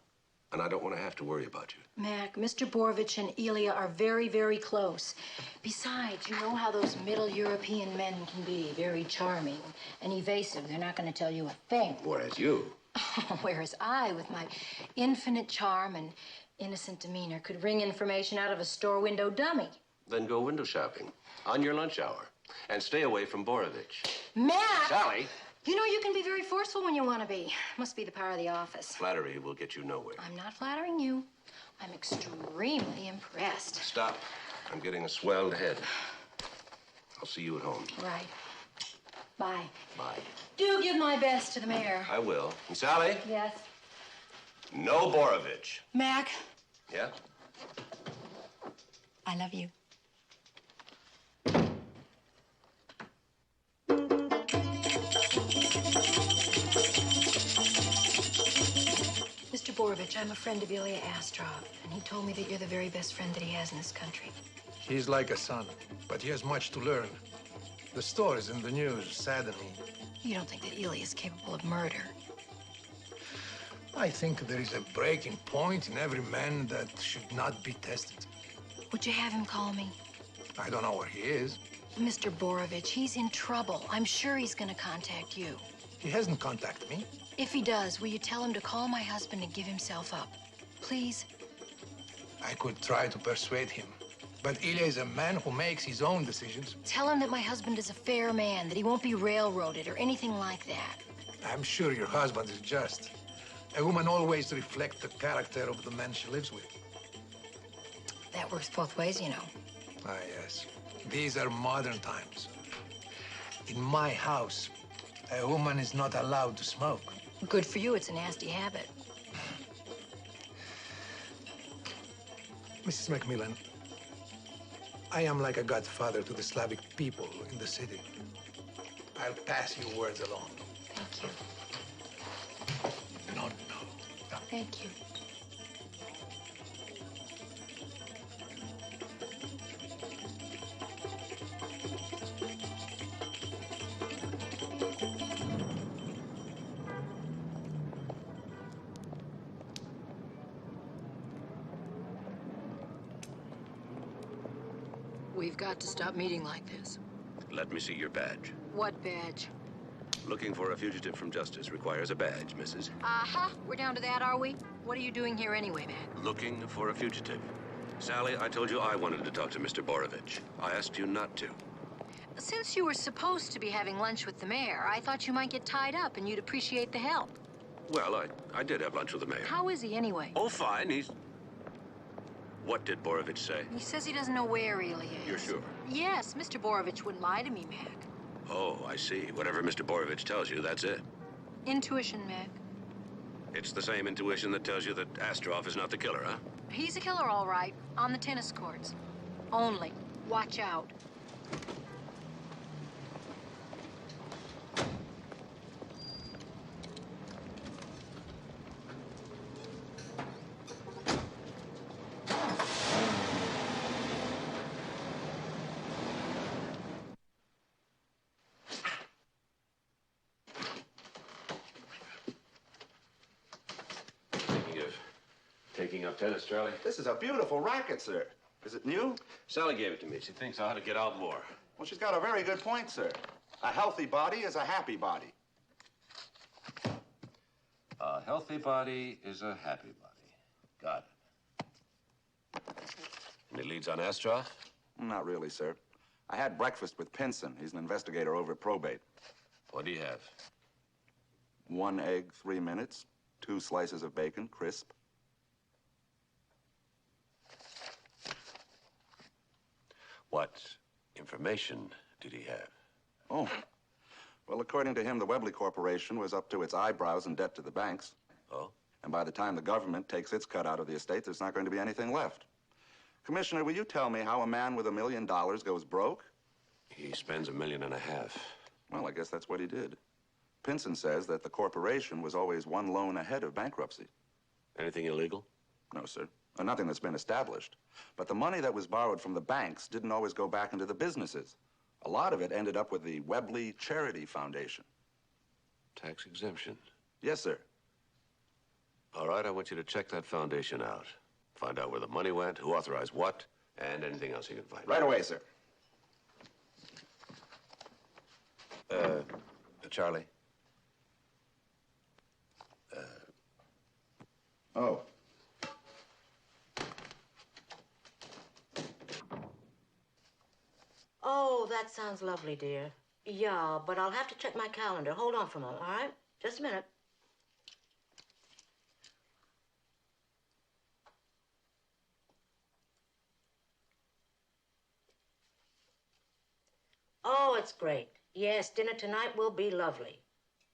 and I don't want to have to worry about you. Mac, Mr. Borovich and Ilya are very, very close. Besides, you know how those Middle European men can be, very charming and evasive. They're not going to tell you a thing. Whereas you... Whereas I, with my infinite charm and innocent demeanor, could wring information out of a store window dummy. Then go window shopping on your lunch hour and stay away from Borovich. Mac! Sally! You know, you can be very forceful when you want to be. Must be the power of the office. Flattery will get you nowhere. I'm not flattering you. I'm extremely impressed. Stop. I'm getting a swelled head. I'll see you at home. Right. Bye. Bye. Do give my best to the mayor. I will. And Sally? Yes. No Borovich. Mac, Yeah? I love you. Mr. Borovich, I'm a friend of Ilya Astroff, and he told me that you're the very best friend that he has in this country. He's like a son, but he has much to learn. The stories in the news sadden me. You don't think that Ilya is capable of murder? I think there is a breaking point in every man that should not be tested. Would you have him call me? I don't know where he is. Mr. Borovich, he's in trouble. I'm sure he's gonna contact you. He hasn't contacted me. If he does, will you tell him to call my husband and give himself up? Please? I could try to persuade him. But Ilya is a man who makes his own decisions. Tell him that my husband is a fair man, that he won't be railroaded or anything like that. I'm sure your husband is just. A woman always reflects the character of the man she lives with. That works both ways, you know. Ah, yes. These are modern times. In my house, a woman is not allowed to smoke. Good for you, it's a nasty habit. Mrs. McMillan, I am like a godfather to the Slavic people in the city. I'll pass you words along. Thank you. No. Thank you. We've got to stop meeting like this. Let me see your badge. What badge? Looking for a fugitive from justice requires a badge, Mrs. Uh-huh. We're down to that, are we? What are you doing here anyway, Mac? Looking for a fugitive. Sally, I told you I wanted to talk to Mr. Borovich. I asked you not to. Since you were supposed to be having lunch with the mayor, I thought you might get tied up and you'd appreciate the help. Well, I did have lunch with the mayor. How is he anyway? Oh, fine. He's... What did Borovich say? He says he doesn't know where Ilya is. You're sure? Yes, Mr. Borovich wouldn't lie to me, Mac. Oh, I see. Whatever Mr. Borovich tells you, that's it. Intuition, Mac. It's the same intuition that tells you that Astrov is not the killer, huh? He's a killer, all right, on the tennis courts. Only. Watch out. Taking up tennis, Charlie? This is a beautiful racket, sir. Is it new? Sally gave it to me. She thinks I ought to get out more. Well, she's got a very good point, sir. A healthy body is a happy body. A healthy body is a happy body. Got it. Any leads on Astrov? Not really, sir. I had breakfast with Pinson. He's an investigator over at probate. What do you have? 1 egg, 3 minutes. 2 slices of bacon, crisp. What information did he have? Oh. Well, according to him, the Webley Corporation was up to its eyebrows in debt to the banks. Oh? And by the time the government takes its cut out of the estate, there's not going to be anything left. Commissioner, will you tell me how a man with $1 million goes broke? He spends $1.5 million. Well, I guess that's what he did. Pinson says that the corporation was always 1 loan ahead of bankruptcy. Anything illegal? No, sir. Nothing that's been established. But the money that was borrowed from the banks didn't always go back into the businesses. A lot of it ended up with the Webley Charity Foundation. Tax exemption? Yes, sir. All right, I want you to check that foundation out. Find out where the money went, who authorized what, and anything else you can find. Right away, sir. Charlie? Oh. Oh, that sounds lovely, dear. Yeah, but I'll have to check my calendar. Hold on for a moment, all right? Just a minute. Oh, it's great. Yes, dinner tonight will be lovely.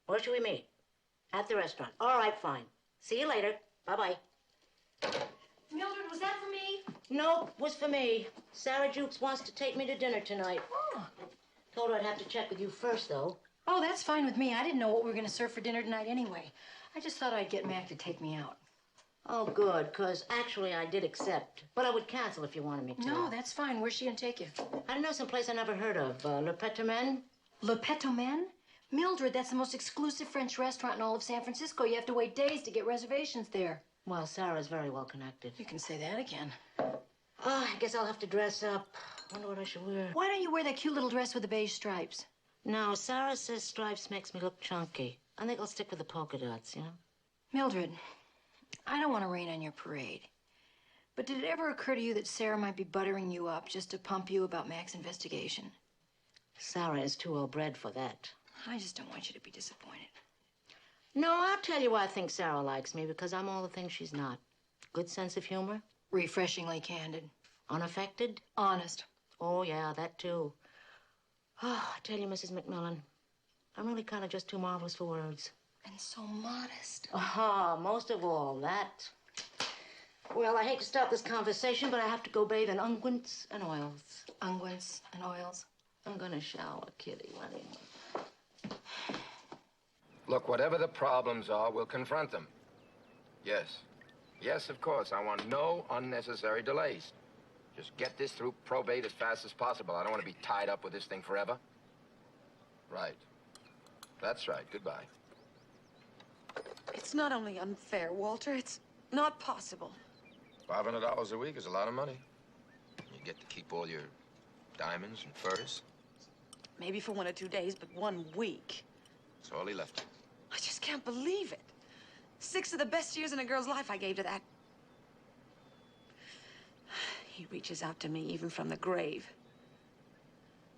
Where should we meet? At the restaurant. All right, fine. See you later. Bye-bye. Mildred, was that for me? Nope, was for me. Sarah Jukes wants to take me to dinner tonight. Oh. Told her I'd have to check with you first, though. Oh, that's fine with me. I didn't know what we were going to serve for dinner tonight anyway. I just thought I'd get Mac to take me out. Oh, good, because actually I did accept. But I would cancel if you wanted me to. No, that's fine. Where's she going to take you? I don't know, someplace I never heard of. Le Peterman? Le Peterman? Mildred, that's the most exclusive French restaurant in all of San Francisco. You have to wait days to get reservations there. Well, Sarah's very well connected. You can say that again. Oh, I guess I'll have to dress up. Wonder what I should wear. Why don't you wear that cute little dress with the beige stripes? No, Sarah says stripes makes me look chunky. I think I'll stick with the polka dots, you know? Mildred, I don't want to rain on your parade. But did it ever occur to you that Sarah might be buttering you up just to pump you about Mac's investigation? Sarah is too well-bred for that. I just don't want you to be disappointed. No, I'll tell you why I think Sarah likes me, because I'm all the things she's not. Good sense of humor. Refreshingly candid. Unaffected. Honest. Oh, yeah, that too. Oh, I tell you, Mrs. McMillan, I'm really kind of just too marvelous for words. And so modest. Ah, most of all, that. Well, I hate to stop this conversation, but I have to go bathe in unguents and oils. Unguents and oils? I'm gonna shower, Kitty. What do you... Look, whatever the problems are, we'll confront them. Yes. Yes, of course. I want no unnecessary delays. Just get this through probate as fast as possible. I don't want to be tied up with this thing forever. Right. That's right. Goodbye. It's not only unfair, Walter. It's not possible. $500 a week is a lot of money. You get to keep all your diamonds and furs. Maybe for 1 or 2 days, but 1 week. That's all he left. I just can't believe it. 6 of the best years in a girl's life I gave to that. He reaches out to me even from the grave.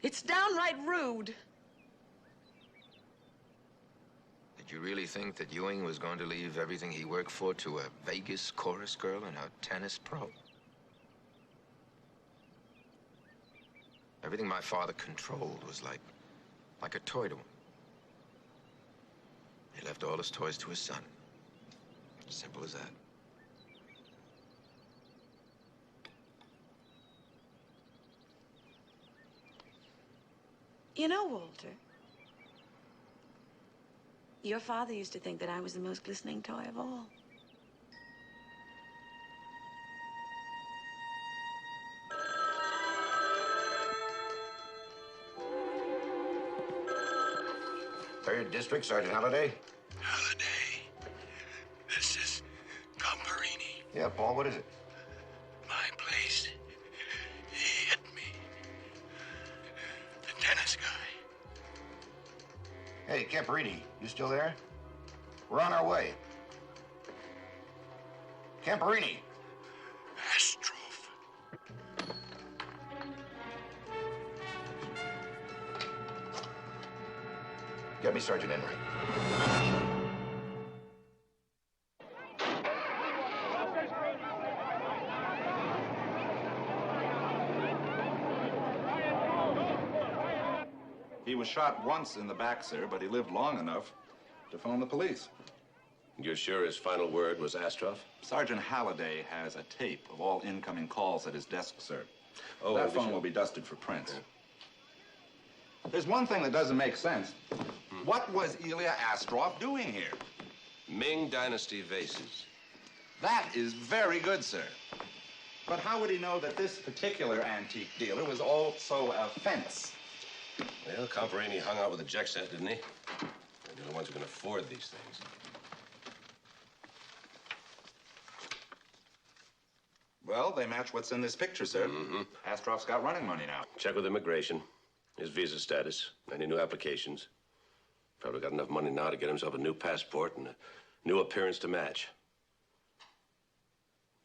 It's downright rude. Did you really think that Ewing was going to leave everything he worked for to a Vegas chorus girl and a tennis pro? Everything my father controlled was like a toy to him. He left all his toys to his son. Simple as that. You know, Walter, your father used to think that I was the most glistening toy of all. Third District, Sergeant Halliday. Halliday, this is Comparini. Yeah, Paul, what is it? My place. He hit me. The tennis guy. Hey, Camperini, you still there? We're on our way. Camperini! Astroff. Get me Sergeant Enright. He was shot once in the back, sir, but he lived long enough to phone the police. You're sure his final word was Astroff? Sergeant Halliday has a tape of all incoming calls at his desk, sir. Oh, that phone will be dusted for prints. Yeah. There's one thing that doesn't make sense. What was Ilya Astroff doing here? Ming Dynasty vases. That is very good, sir. But how would he know that this particular antique dealer was also a fence? Well, Comparini hung out with the jet set, didn't he? They're the ones who can afford these things. Well, they match what's in this picture, sir. Mm-hmm. Astroff's got running money now. Check with immigration, his visa status, any new applications. Probably got enough money now to get himself a new passport and a new appearance to match.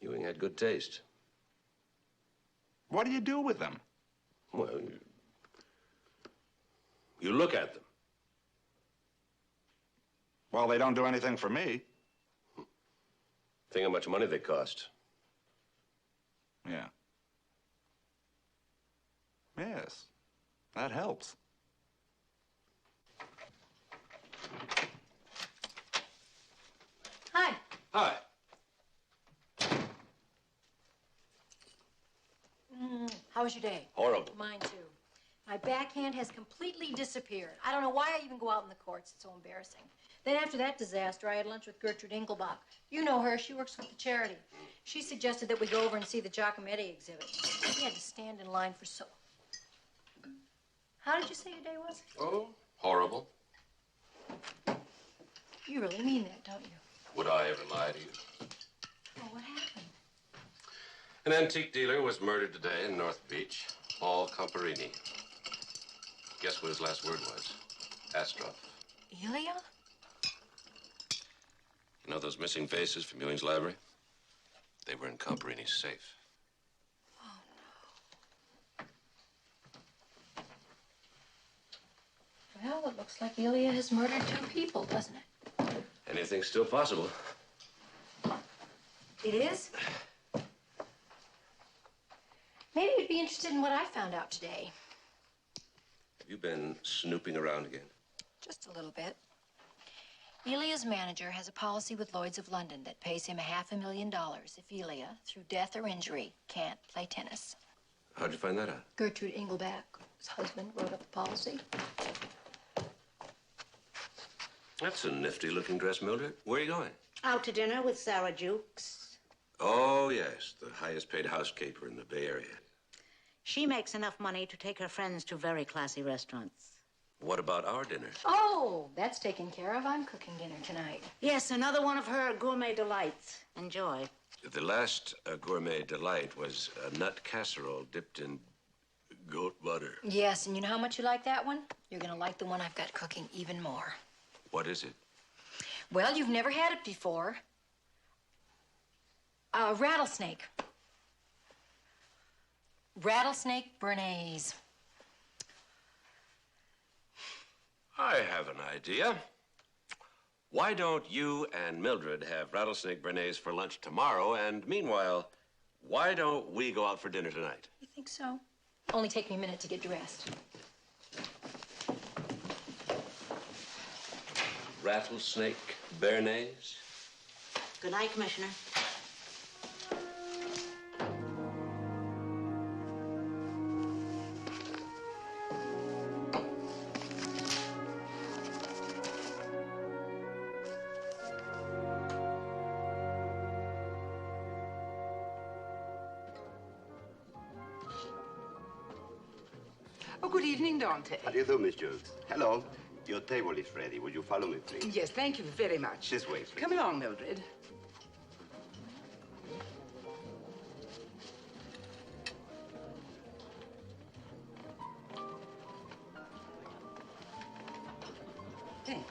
Ewing had good taste. What do you do with them? Well, you look at them. Well, they don't do anything for me. Think how much money they cost. Yeah. Yes, that helps. Hi. Hi. How was your day? Horrible. Mine too. My backhand has completely disappeared. I don't know why I even go out in the courts. It's so embarrassing. Then after that disaster, I had lunch with Gertrude Engelbach. You know her. She works with the charity. She suggested that we go over and see the Giacometti exhibit. We had to stand in line for so... How did you say your day was? Oh, horrible. You really mean that, don't you? Would I ever lie to you? Oh, what happened? An antique dealer was murdered today in North Beach. Paul Comparini. Guess what his last word was? Astroff. Elia? You know those missing vases from Ewing's library? They were in Comparini's safe. Well, it looks like Elia has murdered 2 people, doesn't it? Anything's still possible. It is? Maybe you'd be interested in what I found out today. Have you been snooping around again? Just a little bit. Elia's manager has a policy with Lloyd's of London that pays him $500,000 if Elia, through death or injury, can't play tennis. How'd you find that out? Gertrude Engelbach, his husband, wrote up the policy. That's a nifty-looking dress, Mildred. Where are you going? Out to dinner with Sarah Jukes. Oh, yes, the highest-paid housekeeper in the Bay Area. She makes enough money to take her friends to very classy restaurants. What about our dinner? Oh, that's taken care of. I'm cooking dinner tonight. Yes, another one of her gourmet delights. Enjoy. The last gourmet delight was a nut casserole dipped in goat butter. Yes, and you know how much you like that one? You're gonna like the one I've got cooking even more. What is it? Well, you've never had it before. Rattlesnake. Rattlesnake béarnaise. I have an idea. Why don't you and Mildred have rattlesnake béarnaise for lunch tomorrow, and meanwhile, why don't we go out for dinner tonight? You think so? Only take me a minute to get dressed. Rattlesnake béarnaise? Good night, Commissioner. Oh, good evening, Dante. How do you do, Miss Jukes? Hello. Your table is ready. Would you follow me, please? Yes, thank you very much. This way, please. Come along, Mildred. Thank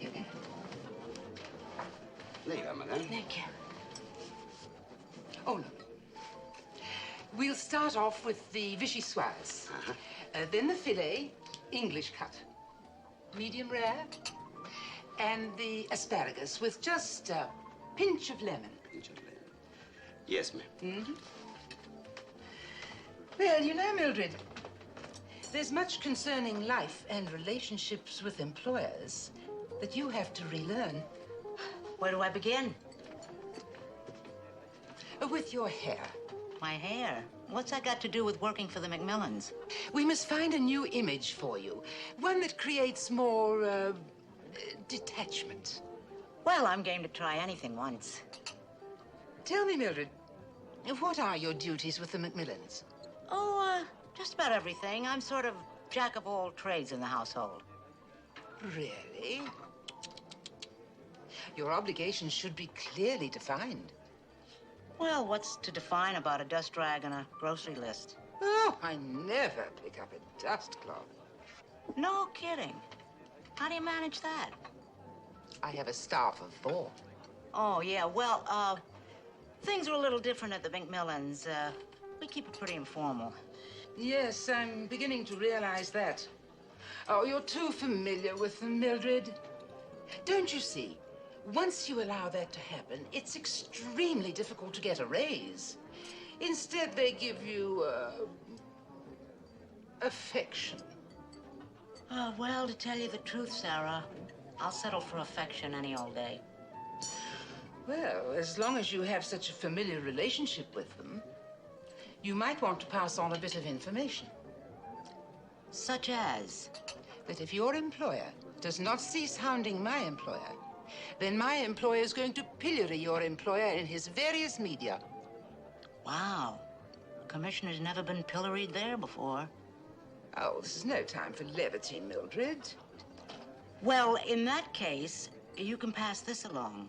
you. There you are, madame. Thank you. Oh, look. We'll start off with the vichyssoise. Then the filet, English cut. Medium rare. And the asparagus with just a pinch of lemon. Pinch of lemon. Yes, ma'am. Well, you know, Mildred, there's much concerning life and relationships with employers that you have to relearn. Where do I begin? With your hair. My hair? What's that got to do with working for the McMillans? We must find a new image for you. One that creates more, detachment. Well, I'm game to try anything once. Tell me, Mildred, what are your duties with the McMillans? Oh, just about everything. I'm sort of jack of all trades in the household. Really? Your obligations should be clearly defined. Well, what's to define about a dust rag on a grocery list? Oh, I never pick up a dust cloth. No kidding. How do you manage that? I have a staff of 4. Oh, yeah. Well, things are a little different at the McMillans. We keep it pretty informal. Yes, I'm beginning to realize that. Oh, you're too familiar with them, Mildred. Don't you see? Once you allow that to happen, it's extremely difficult to get a raise. Instead, they give you, affection. Well, to tell you the truth, Sarah, I'll settle for affection any old day. Well, as long as you have such a familiar relationship with them, you might want to pass on a bit of information. Such as? That if your employer does not cease hounding my employer, then my employer is going to pillory your employer in his various media. Wow. The commissioner's never been pilloried there before. Oh, this is no time for levity, Mildred. Well, in that case, you can pass this along.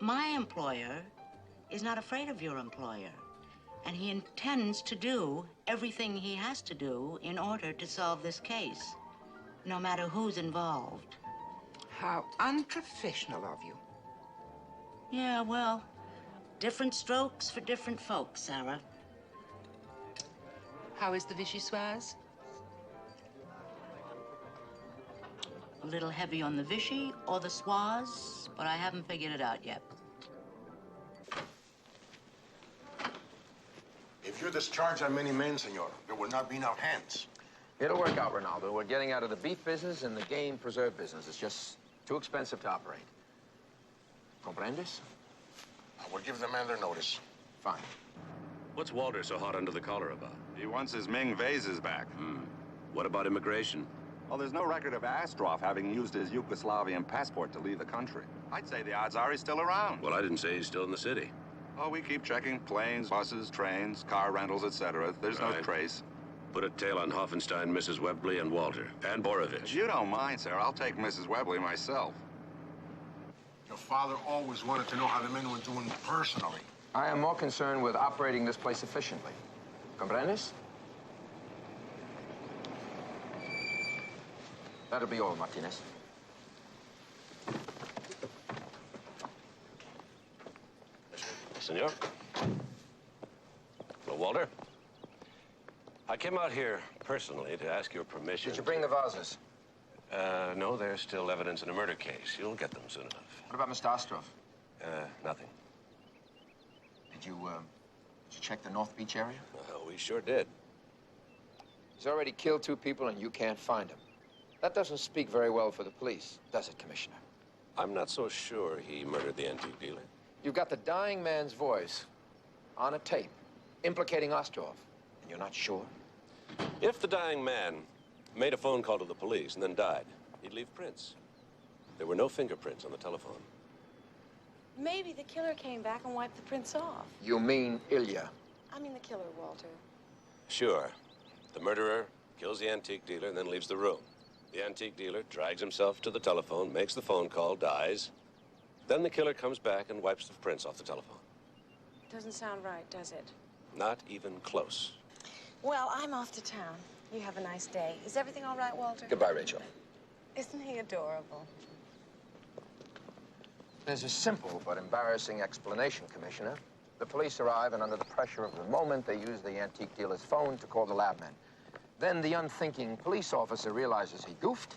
My employer is not afraid of your employer, and he intends to do everything he has to do in order to solve this case, no matter who's involved. How unprofessional of you. Yeah, well, different strokes for different folks, Sarah. How is the vichyssoise? A little heavy on the Vichy or the Swaz, but I haven't figured it out yet. If you discharge that many men, senor, there will not be enough hands. It'll work out, Ronaldo. We're getting out of the beef business and the game preserve business. It's just too expensive to operate. Comprendes? I will give the men their notice. Fine. What's Walter so hot under the collar about? He wants his Ming vases back. What about immigration? Well, there's no record of Astrov having used his Yugoslavian passport to leave the country. I'd say the odds are he's still around. Well, I didn't say he's still in the city. Oh, we keep checking planes, buses, trains, car rentals, etc. There's no trace. Put a tail on Hoffenstein, Mrs. Webley, and Walter. And Borovich. If you don't mind, sir, I'll take Mrs. Webley myself. Your father always wanted to know how the men were doing personally. I am more concerned with operating this place efficiently. Comprendes? That'll be all, Martinez. Senor? Well, Walter? I came out here personally to ask your permission. Did you bring the vases? No, there's still evidence in a murder case. You'll get them soon enough. What about Mr. Ostrov? Nothing. Did you check the North Beach area? We sure did. He's already killed 2 people and you can't find him. That doesn't speak very well for the police, does it, Commissioner? I'm not so sure he murdered the antique dealer. You've got the dying man's voice on a tape implicating Ostrov, and you're not sure? If the dying man made a phone call to the police and then died, he'd leave prints. There were no fingerprints on the telephone. Maybe the killer came back and wiped the prints off. You mean Ilya? I mean the killer, Walter. Sure. The murderer kills the antique dealer and then leaves the room. The antique dealer drags himself to the telephone, makes the phone call, dies. Then the killer comes back and wipes the prints off the telephone. Doesn't sound right, does it? Not even close. Well, I'm off to town. You have a nice day. Is everything all right, Walter? Goodbye, Rachel. Isn't he adorable? There's a simple but embarrassing explanation, Commissioner. The police arrive, and under the pressure of the moment, they use the antique dealer's phone to call the lab men. Then the unthinking police officer realizes he goofed,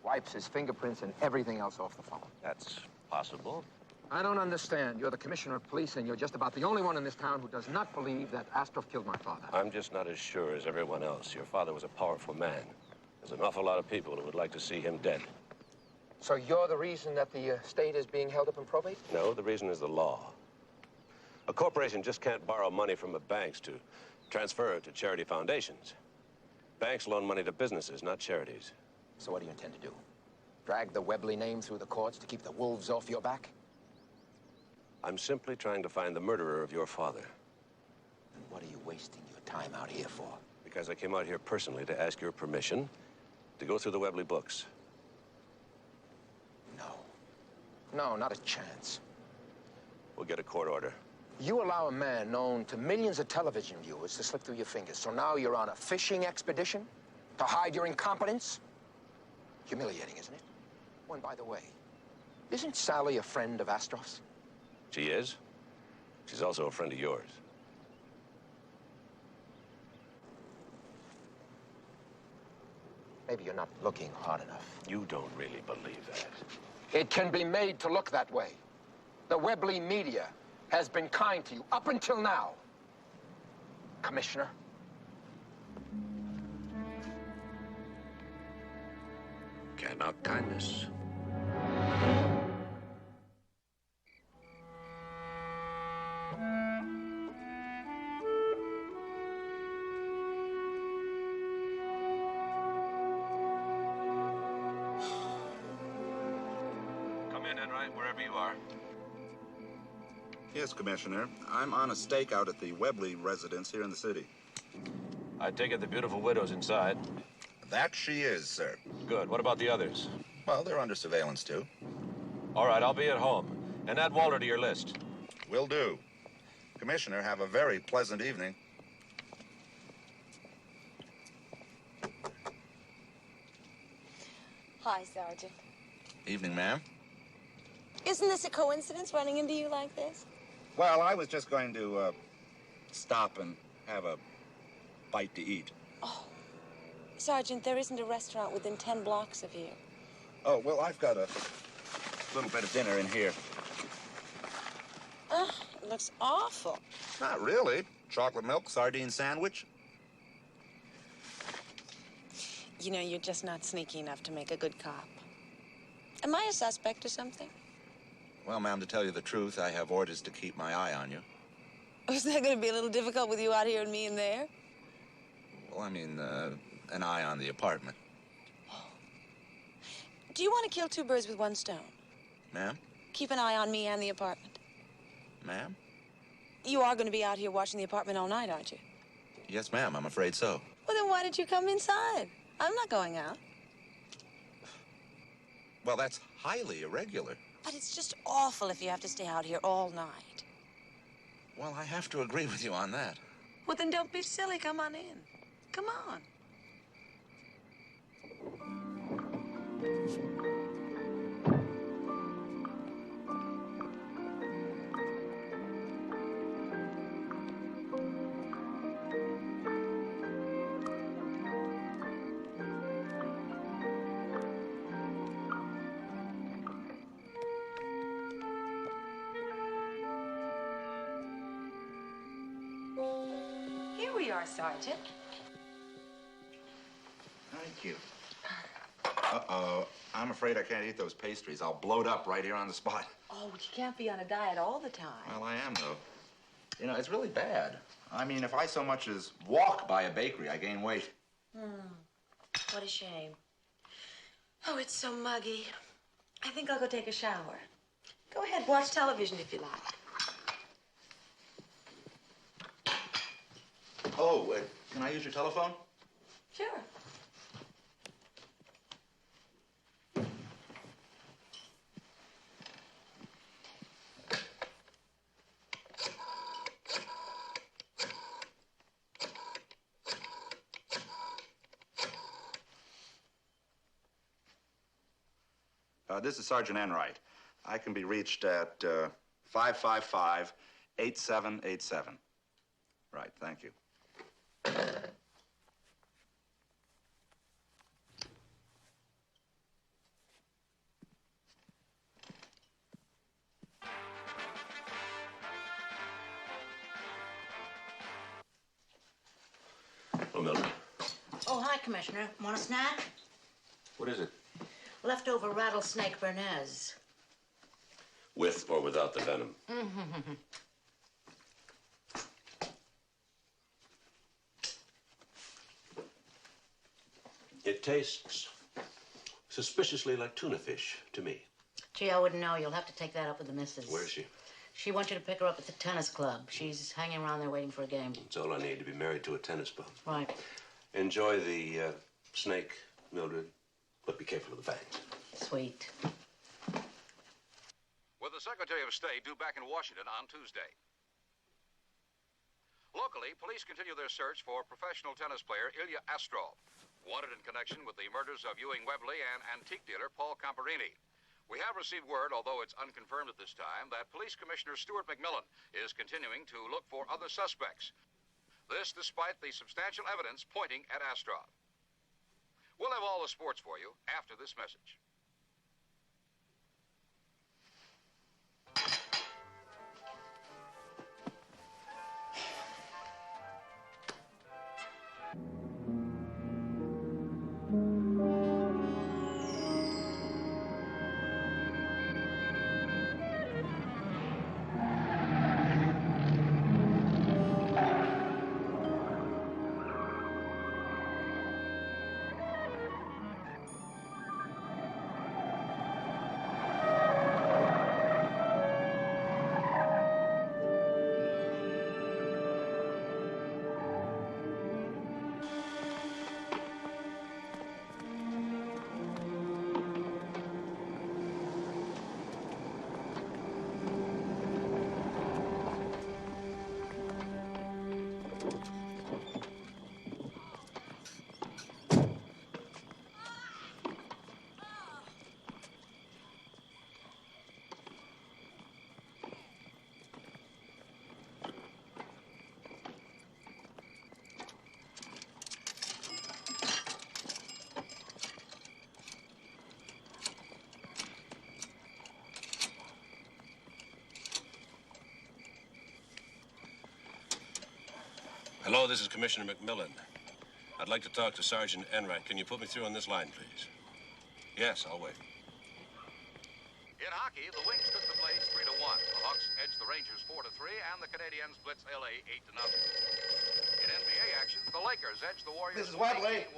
wipes his fingerprints and everything else off the phone. That's possible. I don't understand. You're the commissioner of police, and you're just about the only one in this town who does not believe that Astrov killed my father. I'm just not as sure as everyone else. Your father was a powerful man. There's an awful lot of people who would like to see him dead. So you're the reason that the estate is being held up in probate? No, the reason is the law. A corporation just can't borrow money from the banks to transfer it to charity foundations. Banks loan money to businesses, not charities. So what do you intend to do? Drag the Webley name through the courts to keep the wolves off your back? I'm simply trying to find the murderer of your father. And what are you wasting your time out here for? Because I came out here personally to ask your permission to go through the Webley books. No, not a chance. We'll get a court order. You allow a man known to millions of television viewers to slip through your fingers, so now you're on a fishing expedition to hide your incompetence? Humiliating, isn't it? Oh, and by the way, isn't Sally a friend of Astrov's? She is. She's also a friend of yours. Maybe you're not looking hard enough. You don't really believe that. It can be made to look that way. The Webley media has been kind to you up until now, Commissioner. Cannot kindness. Wherever you are. Yes, Commissioner. I'm on a stakeout at the Webley residence here in the city. I take it the beautiful widow's inside. That she is, sir. Good. What about the others? Well, they're under surveillance, too. All right, I'll be at home. And add Walter to your list. Will do. Commissioner, have a very pleasant evening. Hi, Sergeant. Evening, ma'am. Isn't this a coincidence, running into you like this? Well, I was just going to stop and have a bite to eat. Oh, Sergeant, there isn't a restaurant within 10 blocks of here. Oh, well, I've got a little bit of dinner in here. Ugh, it looks awful. Not really. Chocolate milk, sardine sandwich. You know, you're just not sneaky enough to make a good cop. Am I a suspect or something? Well, ma'am, to tell you the truth, I have orders to keep my eye on you. Is that going to be a little difficult with you out here and me in there? Well, I mean, an eye on the apartment. Do you want to kill two birds with one stone? Ma'am? Keep an eye on me and the apartment. Ma'am? You are going to be out here watching the apartment all night, aren't you? Yes, ma'am, I'm afraid so. Well, then why did you come inside? I'm not going out. Well, that's highly irregular. But it's just awful if you have to stay out here all night. Well, I have to agree with you on that. Well, then don't be silly. Come on in. Come on. Here we are, Sergeant. Thank you. Uh-oh. I'm afraid I can't eat those pastries. I'll bloat up right here on the spot. Oh, but you can't be on a diet all the time. Well, I am, though. You know, it's really bad. I mean, if I so much as walk by a bakery, I gain weight. What a shame. Oh, it's so muggy. I think I'll go take a shower. Go ahead, watch television if you like. Oh, can I use your telephone? Sure. This is Sergeant Enright. I can be reached at 555-8787. Right, thank you. Oh, Mildred. Oh, hi, Commissioner. Want a snack? What is it? Leftover rattlesnake Bernays. With or without the venom? It tastes suspiciously like tuna fish to me. Gee, I wouldn't know. You'll have to take that up with the missus. Where is she? She wants you to pick her up at the tennis club. She's hanging around there waiting for a game. That's all I need to be married to a tennis bum. Right. Enjoy the snake, Mildred, but be careful of the fangs. Sweet. With the Secretary of State due back in Washington on Tuesday. Locally, police continue their search for professional tennis player Ilya Astrov, wanted in connection with the murders of Ewing Webley and antique dealer Paul Comparini. We have received word, although it's unconfirmed at this time, that Police Commissioner Stuart McMillan is continuing to look for other suspects. This despite the substantial evidence pointing at Astrov. We'll have all the sports for you after this message. Hello, this is Commissioner McMillan. I'd like to talk to Sergeant Enright. Can you put me through on this line, please? Yes, I'll wait. In hockey, the Wings took the Blaze 3-1. The Hawks edged the Rangers 4-3, and the Canadiens blitz LA 8-0. In NBA action, the Lakers edged the Warriors 117.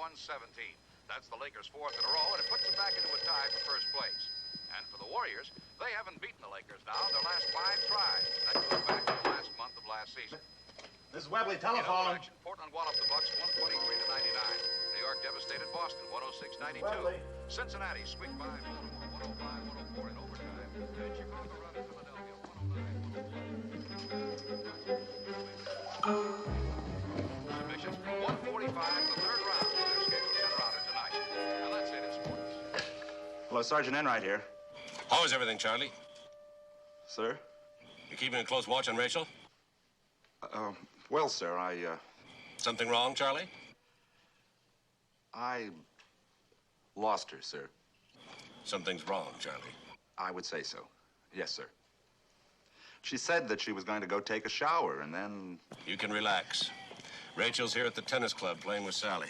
That's the Lakers' fourth in a row, and it puts them back into a tie for first place. And for the Warriors, they haven't beaten the Lakers now in their last 5 tries. That goes back to the last month of last season. This is Webley, In telephone. action, Portland walloped the Bucks 123-99. New York devastated Boston 106-92. Cincinnati squeaked by Baltimore 105-104 in overtime. And Chicago routed Philadelphia 109-104. Submissions 145 in the third round. They're scheduled 10-rounder tonight. And that's it in sports. Hello, Sergeant Enright here. How is everything, Charlie? Sir? You keeping a close watch on Rachel? Well, sir, Something wrong, Charlie? I lost her, sir. Something's wrong, Charlie. I would say so. Yes, sir. She said that she was going to go take a shower, and then... You can relax. Rachel's here at the tennis club playing with Sally.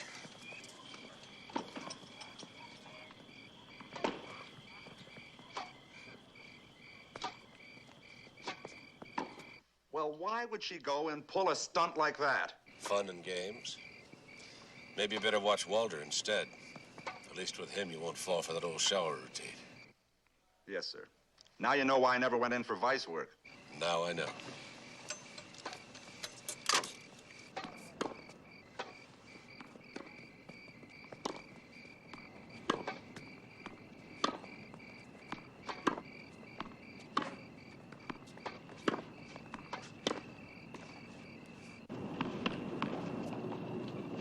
Well, why would she go and pull a stunt like that? Fun and games. Maybe you better watch Walter instead. At least with him, you won't fall for that old shower routine. Yes, sir. Now you know why I never went in for vice work. Now I know.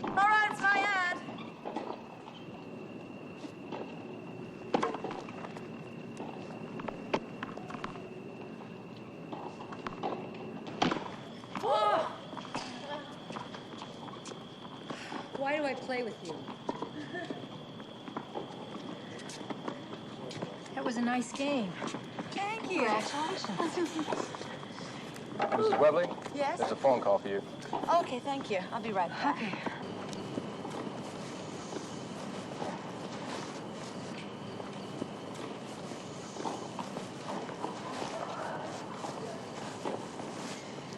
All right, it's my ad. Oh. Why do I play with you? That was a nice game. Thank you. Congratulations. Mrs. Webley? Yes? There's a phone call for you. Okay, thank you. I'll be right back. Okay.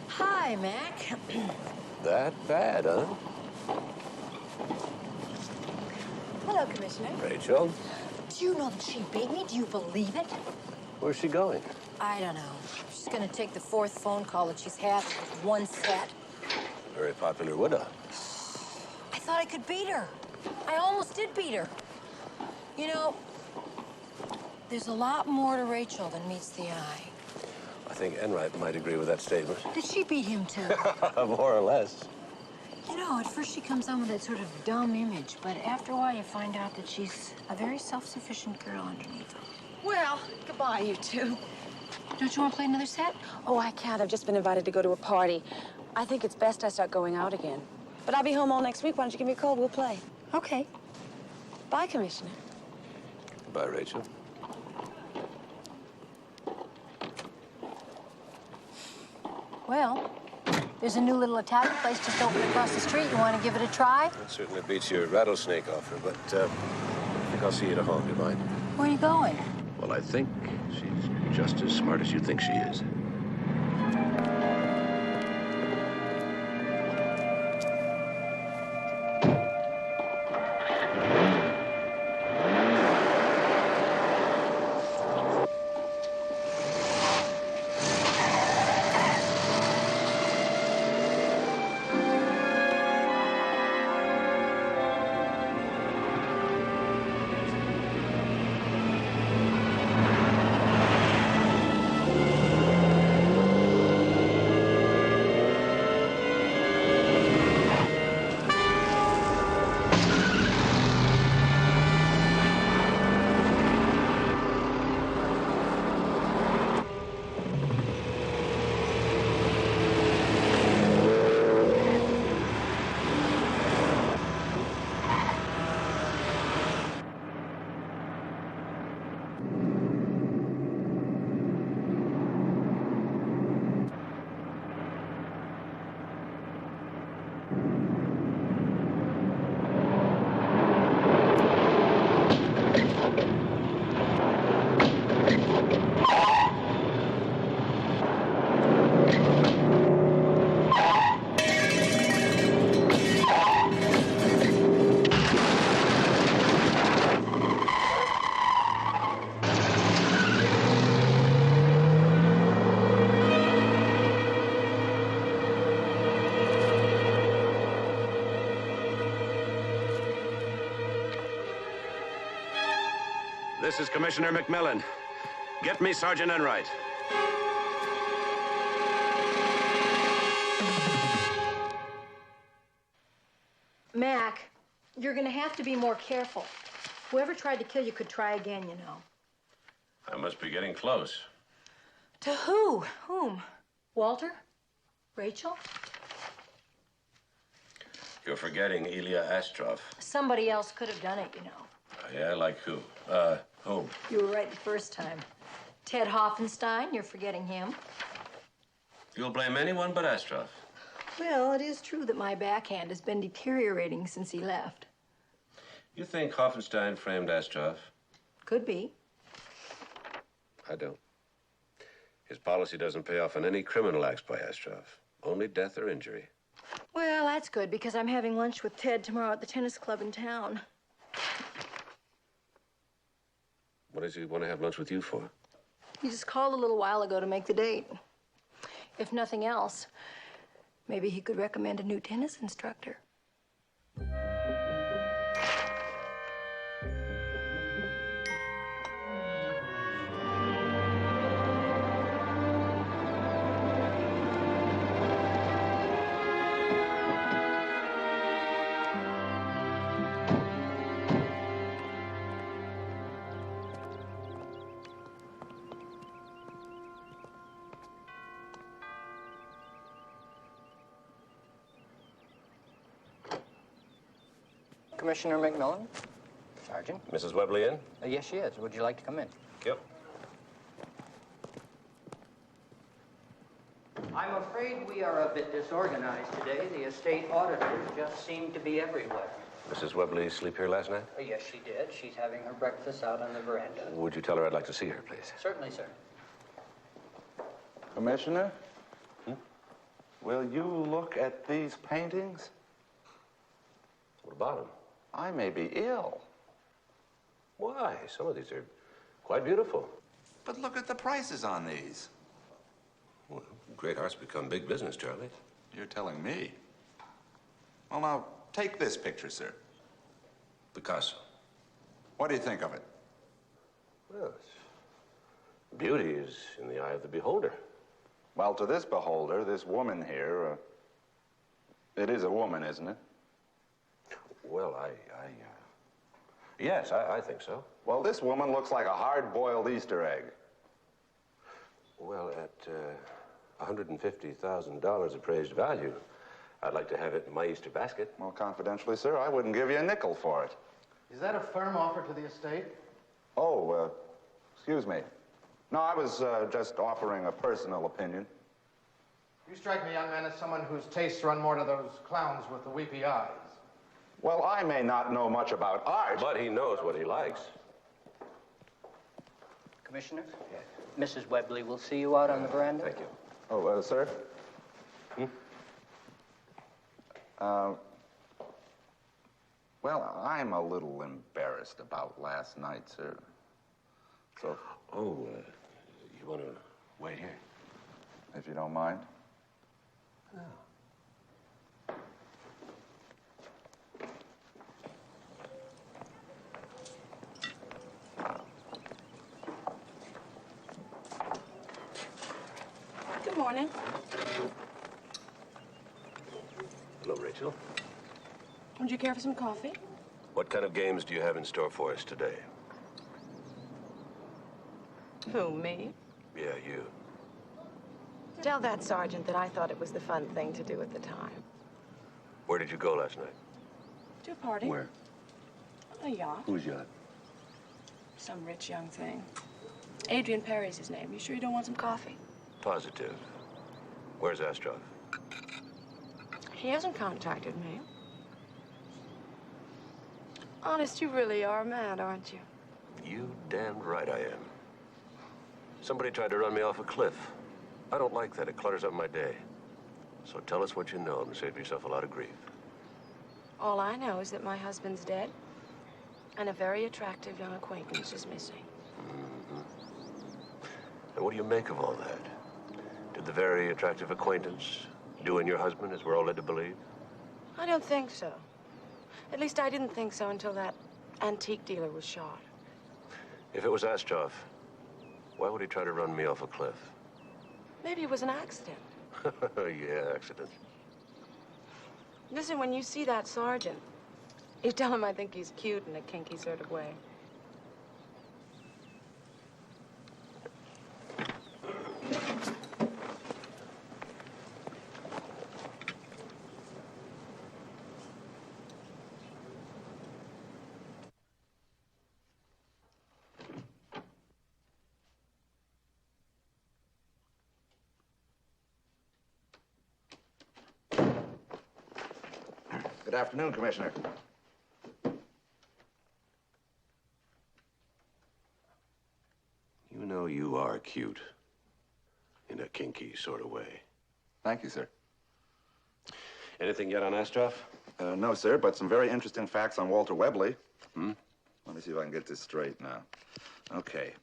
Hi, Mac. That bad, huh? Hello, Commissioner. Rachel? Do you know that she beat me? Do you believe it? Where's she going? I don't know. She's gonna take the 4th phone call that she's had with one set. Very popular widow. I thought I could beat her. I almost did beat her. You know, there's a lot more to Rachel than meets the eye. I think Enright might agree with that statement. Did she beat him, too? More or less. You know, at first she comes on with that sort of dumb image, but after a while you find out that she's a very self-sufficient girl underneath. Well, goodbye, you two. Don't you want to play another set? Oh, I can't. I've just been invited to go to a party. I think it's best I start going out again. But I'll be home all next week. Why don't you give me a call? We'll play. Okay. Bye, Commissioner. Goodbye, Rachel. Well, there's a new little Italian place just opened across the street. You want to give it a try? That certainly beats your rattlesnake offer, but I think I'll see you at home. Do you mind? Where are you going? Well, I think she's just as smart as you think she is. This is Commissioner McMillan. Get me Sergeant Enright. Mac, you're gonna have to be more careful. Whoever tried to kill you could try again, you know. I must be getting close. To who? Whom? Walter? Rachel? You're forgetting Ilya Astrov. Somebody else could have done it, you know. Yeah, like who? Whom? You were right the first time. Ted Hoffenstein, you're forgetting him. You'll blame anyone but Astrov. Well, it is true that my backhand has been deteriorating since he left. You think Hoffenstein framed Astrov? Could be. I don't. His policy doesn't pay off on any criminal acts by Astrov. Only death or injury. Well, that's good, because I'm having lunch with Ted tomorrow at the tennis club in town. What does he want to have lunch with you for? He just called a little while ago to make the date. If nothing else, maybe he could recommend a new tennis instructor. Commissioner McMillan? Sergeant? Mrs. Webley in? Yes, she is. Would you like to come in? Yep. I'm afraid we are a bit disorganized today. The estate auditors just seem to be everywhere. Mrs. Webley sleep here last night? Yes, she did. She's having her breakfast out on the veranda. Would you tell her I'd like to see her, please? Certainly, sir. Commissioner? Will you look at these paintings? What about them? I may be ill. Why? Some of these are quite beautiful. But look at the prices on these. Well, great art's become big business, Charlie. You're telling me. Well, now, take this picture, sir. Picasso. What do you think of it? Well, beauty is in the eye of the beholder. Well, to this beholder, this woman here, it is a woman, isn't it? Well, yes, I think so. Well, this woman looks like a hard-boiled Easter egg. Well, at $150,000 appraised value, I'd like to have it in my Easter basket. Well, confidentially, sir, I wouldn't give you a nickel for it. Is that a firm offer to the estate? Oh, excuse me. No, I was just offering a personal opinion. You strike me, young man, as someone whose tastes run more to those clowns with the weepy eyes. Well, I may not know much about art. But he knows what he likes. Commissioner? Yes. Mrs. Webley will see you out on the veranda. Thank you. Oh, sir? Well, I'm a little embarrassed about last night, sir. So... Oh, you want to wait here? If you don't mind. Oh. Good morning. Hello, Rachel. Would you care for some coffee? What kind of games do you have in store for us today? Who, me? Yeah, you. Tell that sergeant that I thought it was the fun thing to do at the time. Where did you go last night? To a party. Where? A yacht. Whose yacht? Some rich young thing. Adrian Perry's his name. You sure you don't want some coffee? Positive. Where's Astrov? He hasn't contacted me. Honest, you really are mad, aren't you? You damned right I am. Somebody tried to run me off a cliff. I don't like that. It clutters up my day. So tell us what you know and save yourself a lot of grief. All I know is that my husband's dead, and a very attractive young acquaintance is missing. Mm-hmm. And what do you make of all that? Did the very attractive acquaintance do in your husband as we're all led to believe? I don't think so. At least I didn't think so until that antique dealer was shot. If it was Astroff, why would he try to run me off a cliff? Maybe it was an accident. Yeah, accident. Listen, when you see that sergeant, you tell him I think he's cute in a kinky sort of way. Good afternoon, Commissioner. You know you are cute. In a kinky sort of way. Thank you, sir. Anything yet on Astroff? No, sir, but some very interesting facts on Walter Webley. Let me see if I can get this straight now. Okay.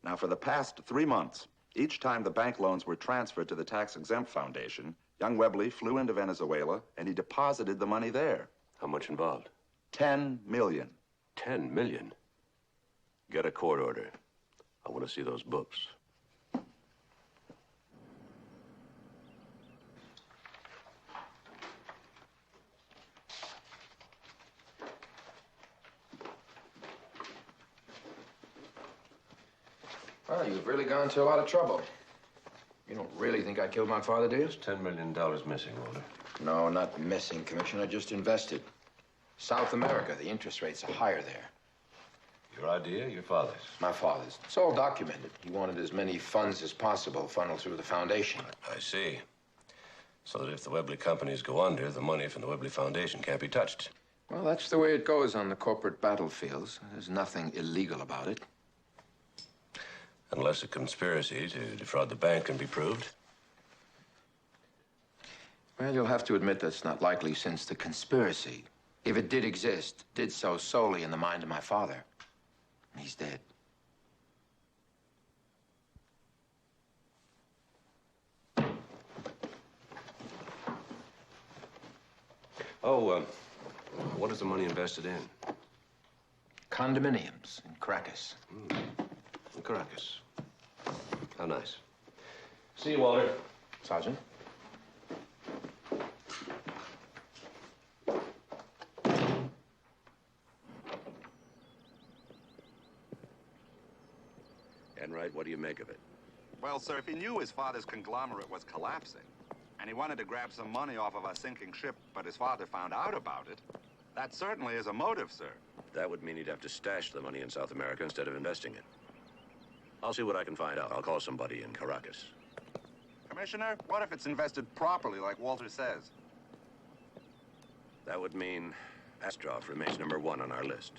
Now, for the past 3 months, each time the bank loans were transferred to the tax-exempt foundation, young Webley flew into Venezuela, and he deposited the money there. How much involved? $10 million. 10 million? Get a court order. I want to see those books. Well, you've really gone to a lot of trouble. You don't really think I killed my father, do you? There's $10 million missing, Walter. No, not missing, Commissioner. Just invested. South America, the interest rates are higher there. Your idea, your father's? My father's. It's all documented. He wanted as many funds as possible funneled through the foundation. I see. So that if the Webley companies go under, the money from the Webley Foundation can't be touched. Well, that's the way it goes on the corporate battlefields. There's nothing illegal about it. Unless a conspiracy to defraud the bank can be proved. Well, you'll have to admit that's not likely, since the conspiracy, if it did exist, did so solely in the mind of my father. He's dead. Oh, what is the money invested in? Condominiums in Caracas. In Caracas. How nice. See you, Walter. Sergeant. Enright, what do you make of it? Well, sir, if he knew his father's conglomerate was collapsing, and he wanted to grab some money off of a sinking ship, but his father found out about it, that certainly is a motive, sir. That would mean he'd have to stash the money in South America instead of investing it. I'll see what I can find out. I'll call somebody in Caracas. Commissioner, what if it's invested properly, like Walter says? That would mean Astroff remains #1 on our list.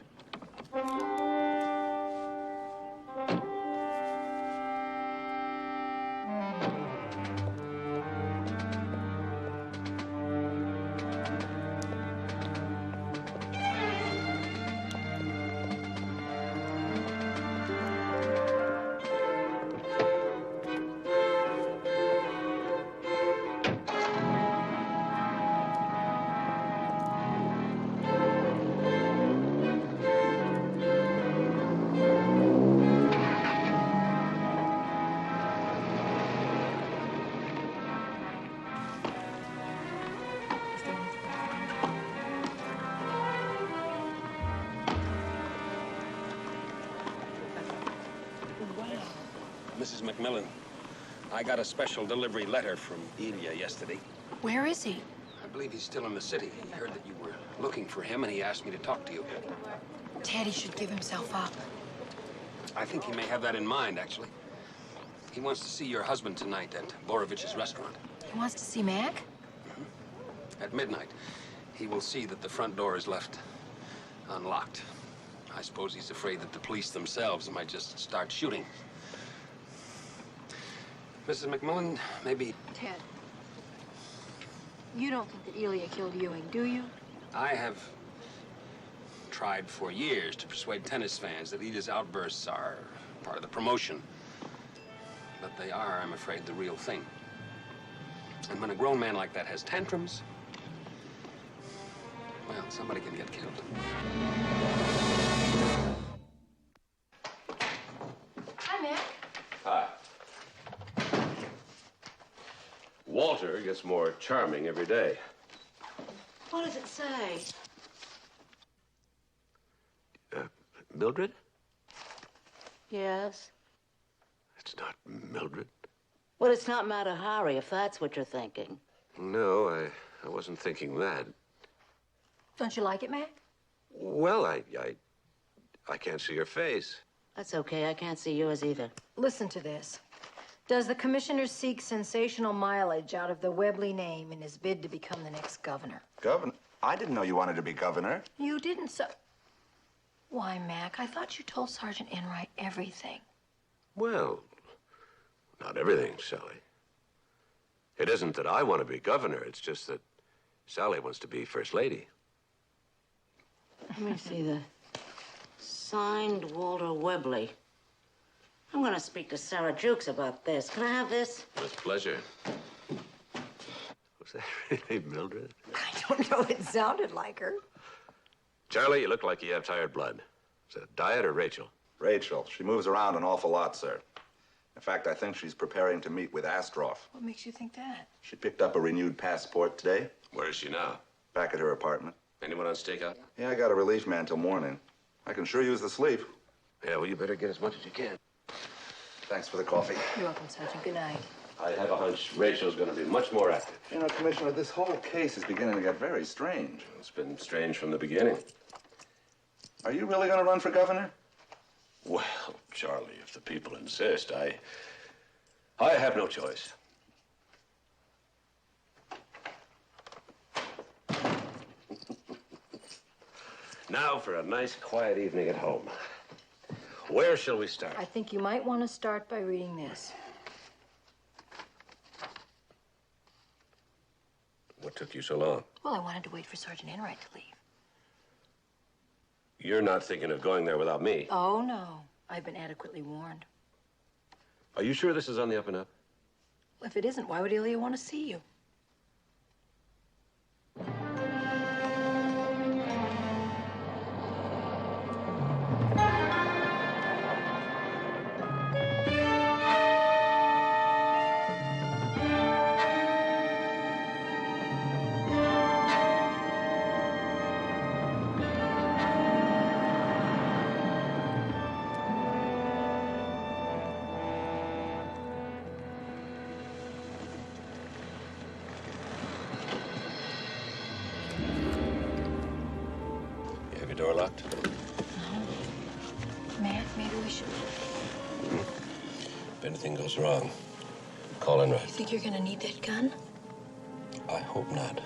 Mrs. McMillan, I got a special delivery letter from Ilya yesterday. Where is he? I believe he's still in the city. He heard that you were looking for him, and he asked me to talk to you. Teddy should give himself up. I think he may have that in mind, actually. He wants to see your husband tonight at Borovich's restaurant. He wants to see Mac? At midnight. He will see that the front door is left unlocked. I suppose he's afraid that the police themselves might just start shooting. Mrs. McMillan, maybe... Ted, you don't think that Ilya killed Ewing, do you? I have tried for years to persuade tennis fans that Ilya's outbursts are part of the promotion. But they are, I'm afraid, the real thing. And when a grown man like that has tantrums, well, somebody can get killed. Walter gets more charming every day. What does it say? Mildred? Yes? It's not Mildred. Well, it's not Mata Hari, if that's what you're thinking. No, I wasn't thinking that. Don't you like it, Mac? Well, I can't see your face. That's okay. I can't see yours either. Listen to this. Does the commissioner seek sensational mileage out of the Webley name in his bid to become the next governor? Governor? I didn't know you wanted to be governor. You didn't, so... Why, Mac, I thought you told Sergeant Enright everything. Well, not everything, Sally. It isn't that I want to be governor. It's just that Sally wants to be first lady. Let me see the signed Walter Webley. I'm going to speak to Sarah Jukes about this. Can I have this? With pleasure. Was that really Mildred? I don't know. It sounded like her. Charlie, you look like you have tired blood. Is that Diet or Rachel? Rachel. She moves around an awful lot, sir. In fact, I think she's preparing to meet with Astroff. What makes you think that? She picked up a renewed passport today. Where is she now? Back at her apartment. Anyone on stakeout? Yeah, I got a relief man till morning. I can sure use the sleep. Yeah, well, you better get as much as you can. Thanks for the coffee. You're welcome, Sergeant. Good night. I have a hunch Rachel's going to be much more active. You know, Commissioner, this whole case is beginning to get very strange. It's been strange from the beginning. Are you really going to run for governor? Well, Charlie, if the people insist, I have no choice. Now for a nice, quiet evening at home. Where shall we start? I think you might want to start by reading this. What took you so long? Well, I wanted to wait for Sergeant Enright to leave. You're not thinking of going there without me. Oh, no. I've been adequately warned. Are you sure this is on the up and up? Well, if it isn't, why would Ilya want to see you? Door locked? Matt, maybe we should... If anything goes wrong, call in. You think you're gonna need that gun? I hope not.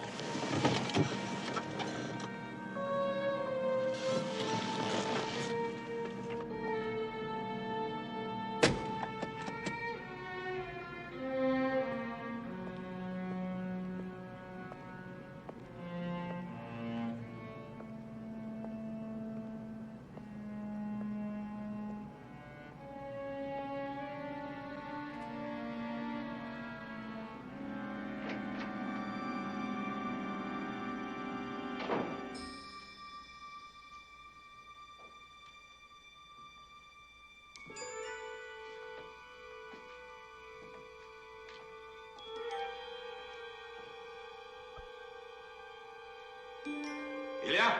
Ilya?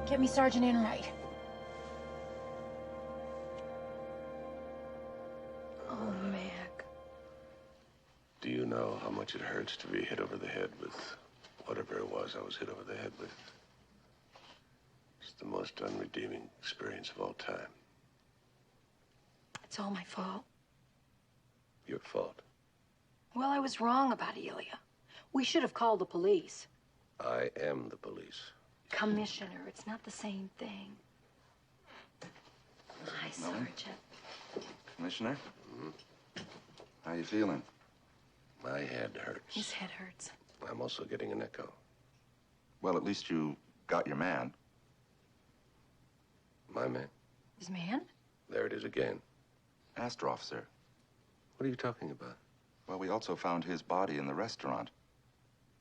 Get me Sergeant Enright. Oh, Mac. Do you know how much it hurts to be hit over the head with whatever it was I was hit over the head with? It's the most unredeeming experience of all time. It's all my fault. Your fault. Well, I was wrong about Elia. We should have called the police. I am the police. Commissioner, it's not the same thing. Hi, McMillan? Sergeant. Commissioner? How you feeling? My head hurts. His head hurts. I'm also getting an echo. Well, at least you got your man. My man? His man? There it is again. Astroff, sir. What are you talking about? Well, we also found his body in the restaurant.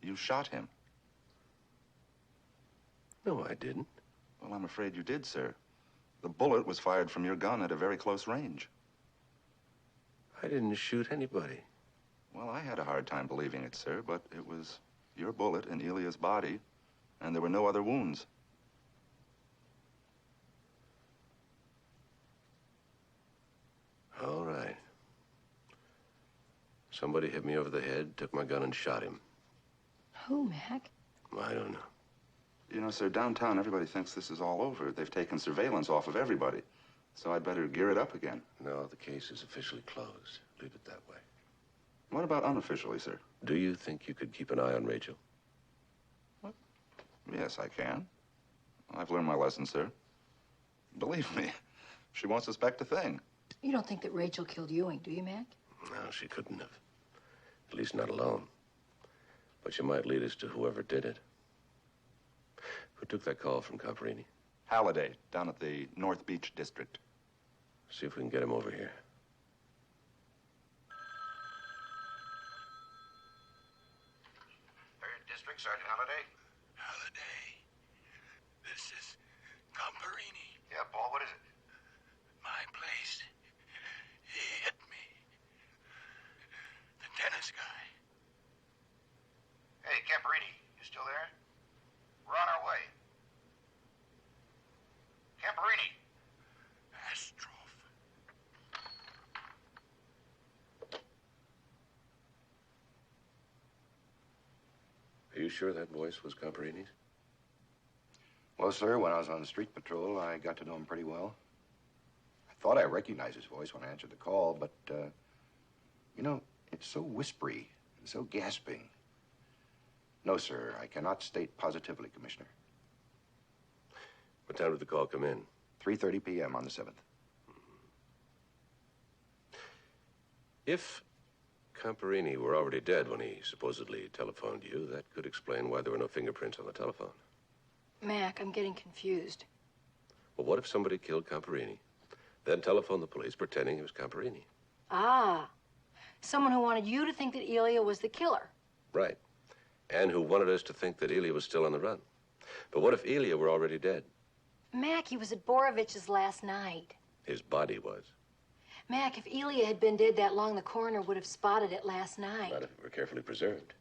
You shot him. No, I didn't. Well, I'm afraid you did, sir. The bullet was fired from your gun at a very close range. I didn't shoot anybody. Well, I had a hard time believing it, sir, but it was your bullet in Elia's body, and there were no other wounds. All right. Somebody hit me over the head, took my gun, and shot him. Who, Mac? I don't know. You know, sir, downtown, everybody thinks this is all over. They've taken surveillance off of everybody. So I'd better gear it up again. No, the case is officially closed. Leave it that way. What about unofficially, sir? Do you think you could keep an eye on Rachel? Yes, I can. I've learned my lesson, sir. Believe me, she won't suspect a thing. You don't think that Rachel killed Ewing, do you, Mac? No, she couldn't have. At least not alone. But she might lead us to whoever did it. Who took that call from Comparini? Halliday, down at the North Beach District. See if we can get him over here. Third District, Sergeant Halliday? Halliday. This is Comparini. Yeah, Paul, what is it? My place. He hit me. The tennis guy. Hey, Camperini, you still there? We're on our way. Camperini! Astroff. Are you sure that voice was Comparini's? Well, sir, when I was on street patrol, I got to know him pretty well. I thought I recognized his voice when I answered the call, but, you know, it's so whispery and so gasping. No, sir, I cannot state positively, Commissioner. What time did the call come in? 3:30 p.m. on the 7th. If Comparini were already dead when he supposedly telephoned you, that could explain why there were no fingerprints on the telephone. Mac, I'm getting confused. Well, what if somebody killed Comparini, then telephoned the police pretending he was Comparini? Ah, someone who wanted you to think that Elia was the killer. Right. And who wanted us to think that Elia was still on the run. But what if Elia were already dead? Mac, he was at Borovich's last night. His body was. Mac, if Elia had been dead that long, the coroner would have spotted it last night. Not if it were carefully preserved.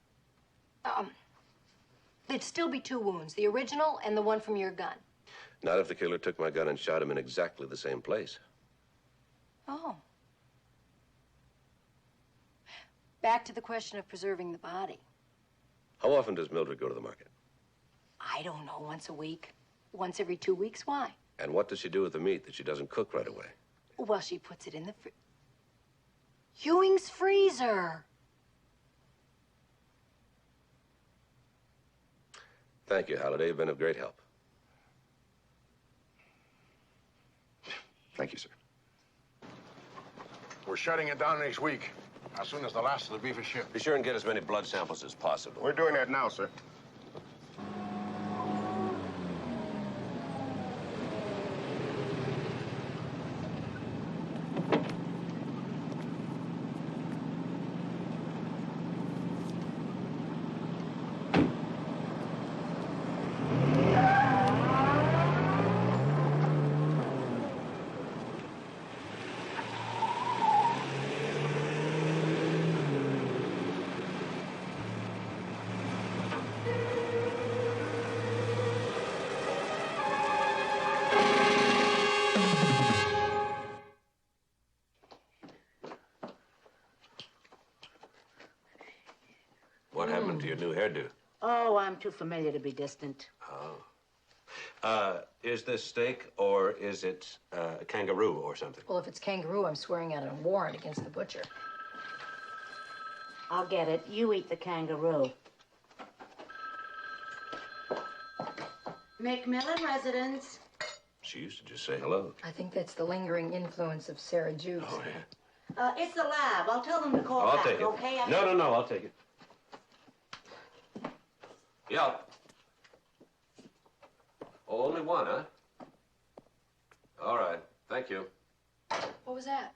There'd still be two wounds, the original and the one from your gun. Not if the killer took my gun and shot him in exactly the same place. Oh. Back to the question of preserving the body. How often does Mildred go to the market? I don't know, once a week. Once every 2 weeks, why? And what does she do with the meat that she doesn't cook right away? Well, she puts it in the Ewing's freezer. Thank you, Halliday. You've been of great help. Thank you, sir. We're shutting it down next week, as soon as the last of the beef is shipped. Be sure and get as many blood samples as possible. We're doing that now, sir. your new hairdo. Oh, I'm too familiar to be distant. Oh. Is this steak or is it a kangaroo or something? Well, if it's kangaroo, I'm swearing out a warrant against the butcher. I'll get it. You eat the kangaroo. McMillan residence. She used to just say hello. I think that's the lingering influence of Sarah Jukes. Oh, yeah. It's the lab. I'll tell them to call I'll back, take it. okay? No, I'll take it. Yeah. Oh, only one, huh? All right. Thank you. What was that?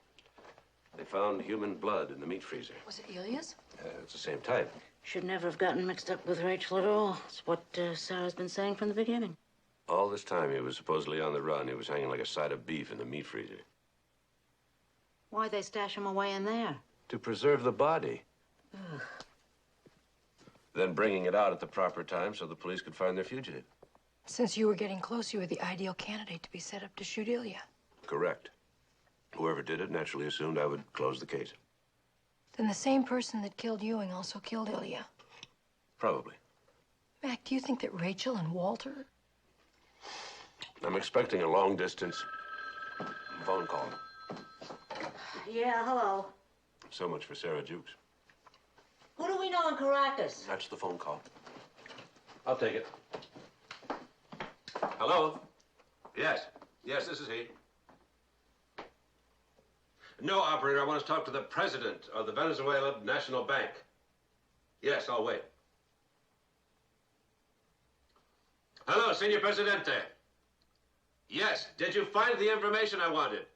They found human blood in the meat freezer. Was it Ilya's? It's the same type. Should never have gotten mixed up with Rachel at all. It's what Sarah's been saying from the beginning. All this time he was supposedly on the run. He was hanging like a side of beef in the meat freezer. Why'd they stash him away in there? To preserve the body. Ugh. Then bringing it out at the proper time so the police could find their fugitive. Since you were getting close, you were the ideal candidate to be set up to shoot Ilya. Correct. Whoever did it naturally assumed I would close the case. Then the same person that killed Ewing also killed Ilya. Probably. Mac, do you think that Rachel and Walter... I'm expecting a long-distance phone call. Yeah, hello. So much for Sarah Jukes. Who do we know in Caracas? That's the phone call. I'll take it. Hello? Yes. Yes, this is he. No, operator, I want to talk to the president of the Venezuela National Bank. Yes, I'll wait. Hello, Senor Presidente. Yes, did you find the information I wanted?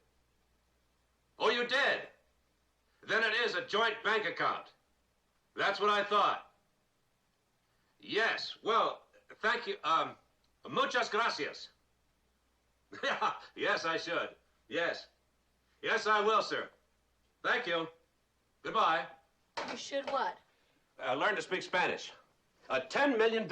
Oh, you did? Then it is a joint bank account. That's what I thought. Yes, well, thank you. Muchas gracias. Yes, I should. Yes. Yes, I will, sir. Thank you. Goodbye. You should what? Learn to speak Spanish. A $10 million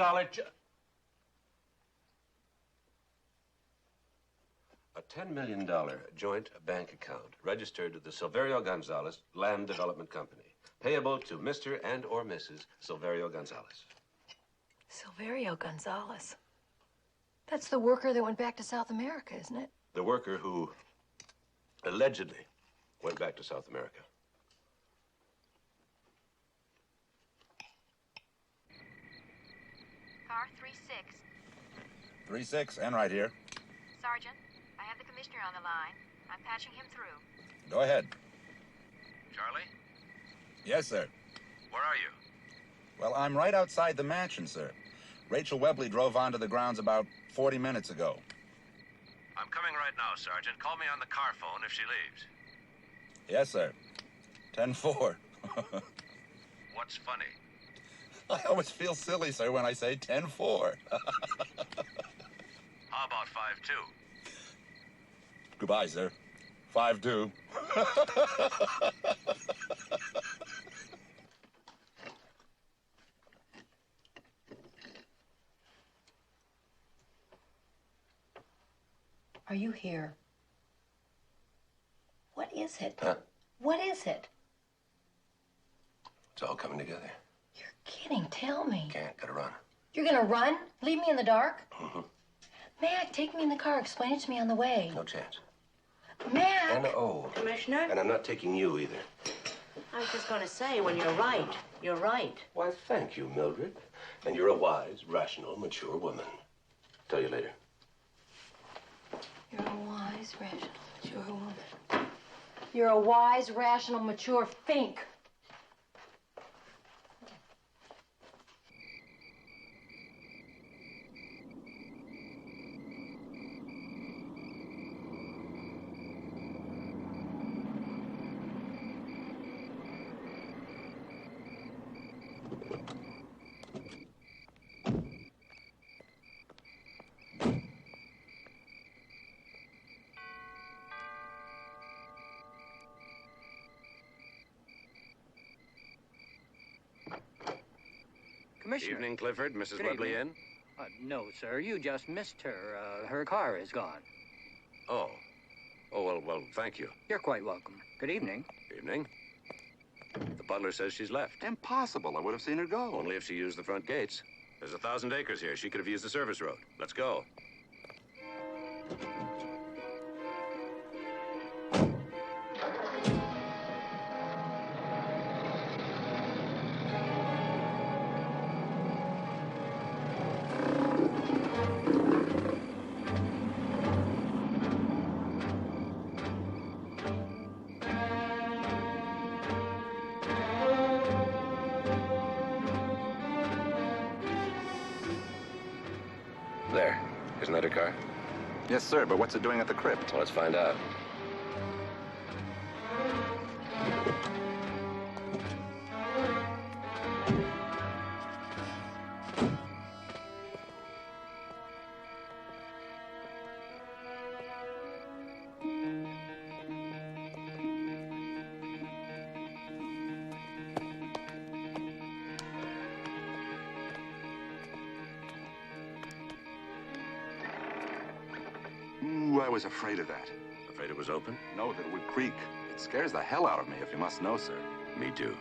A $10 million joint bank account registered to the Silverio Gonzalez Land Development Company, payable to Mr. and or Mrs. Silverio Gonzalez. Silverio Gonzalez. That's the worker that went back to South America, isn't it? The worker who allegedly went back to South America. Car 36. 36, and right here. Sergeant, I have the commissioner on the line. I'm patching him through. Go ahead. Charlie? Yes, sir. Where are you? Well, I'm right outside the mansion, sir. Rachel Webley drove onto the grounds about 40 minutes ago. I'm coming right now, Sergeant. Call me on the car phone if she leaves. Yes, sir. 10-4. What's funny? I always feel silly, sir, when I say 10-4. How about 5-2? Goodbye, sir. 5-2. Are you here? What is it? Huh? What is it? It's all coming together. You're kidding. Tell me. Can't. Gotta run. You're gonna run? Leave me in the dark? Mm-hmm. Mac, take me in the car. Explain it to me on the way. No chance. Mac! N-O. Commissioner? And I'm not taking you either. I was just going to say, when you're right, you're right. Why, thank you, Mildred. And you're a wise, rational, mature woman. Tell you later. You're a wise, rational, mature woman. You're a wise, rational, mature fink. Commissioner. Evening, Clifford. Mrs. Good Webley evening. in? No, sir. You just missed her. Her car is gone. Oh. Oh, well, thank you. You're quite welcome. Good evening. Evening. The butler says she's left. Impossible. I would have seen her go. Only if she used the front gates. There's 1,000 acres here. She could have used the service road. Let's go. There. Isn't that her car? Yes, sir, but what's it doing at the crypt? Well, let's find out. Ooh, I was afraid of that. Afraid it was open? No, that it would creak. It scares the hell out of me, if you must know, sir. Me too.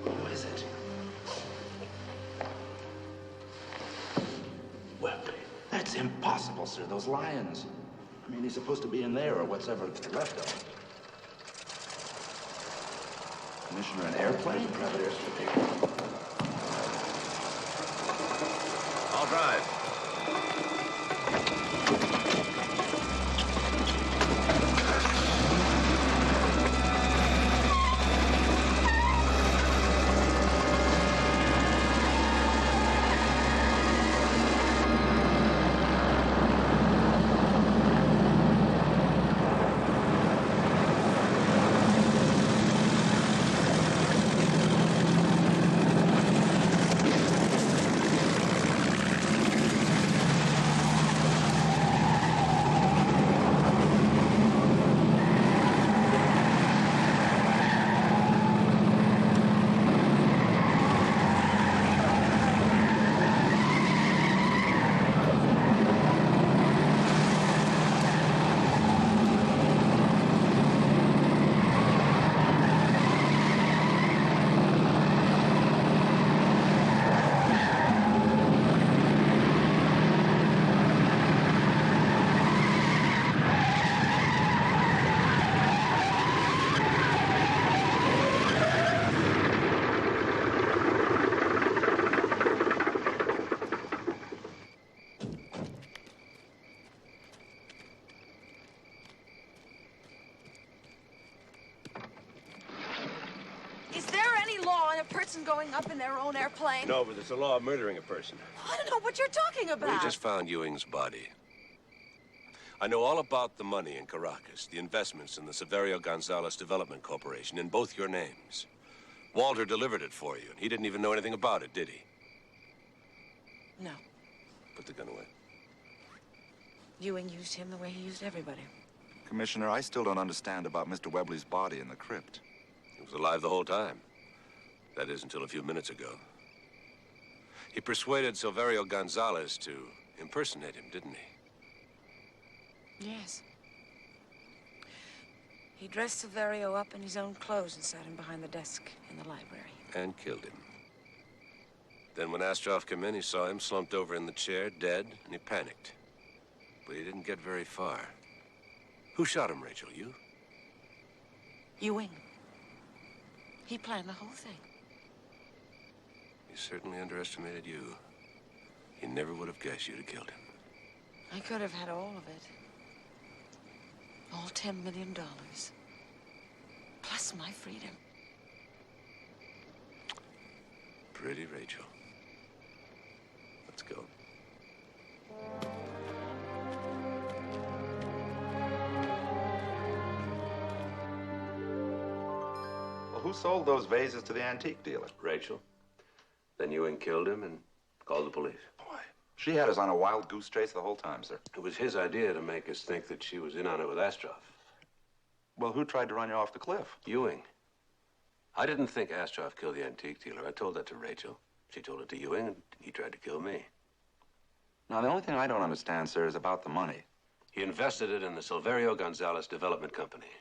What is it? Webley. That's impossible, sir. Those lions. I mean, he's supposed to be in there or what's ever left of him. Commissioner, an airplane? Private airstrip. I'll drive. Is there any law on a person going up in their own airplane? No, but it's a law of murdering a person. I don't know what you're talking about. We just found Ewing's body. I know all about the money in Caracas, the investments in the Severio Gonzalez Development Corporation in both your names. Walter delivered it for you, and he didn't even know anything about it, did he? No. Put the gun away. Ewing used him the way he used everybody. Commissioner, I still don't understand about Mr. Webley's body in the crypt. He was alive the whole time. That is, until a few minutes ago. He persuaded Silverio Gonzalez to impersonate him, didn't he? Yes. He dressed Silverio up in his own clothes and sat him behind the desk in the library. And killed him. Then when Astroff came in, he saw him slumped over in the chair, dead, and he panicked. But he didn't get very far. Who shot him, Rachel? You? Ewing. He planned the whole thing. He certainly underestimated you. He never would have guessed you'd have killed him. I could have had all of it. All $10 million. Plus my freedom. Pretty Rachel. Let's go. Who sold those vases to the antique dealer? Rachel. Then Ewing killed him and called the police. She had us on a wild goose chase the whole time, sir. It was his idea to make us think that she was in on it with Astroff. Well, who tried to run you off the cliff? Ewing. I didn't think Astroff killed the antique dealer. I told that to Rachel. She told it to Ewing, and he tried to kill me. Now, the only thing I don't understand, sir, is about the money. He invested it in the Silverio Gonzalez Development Company.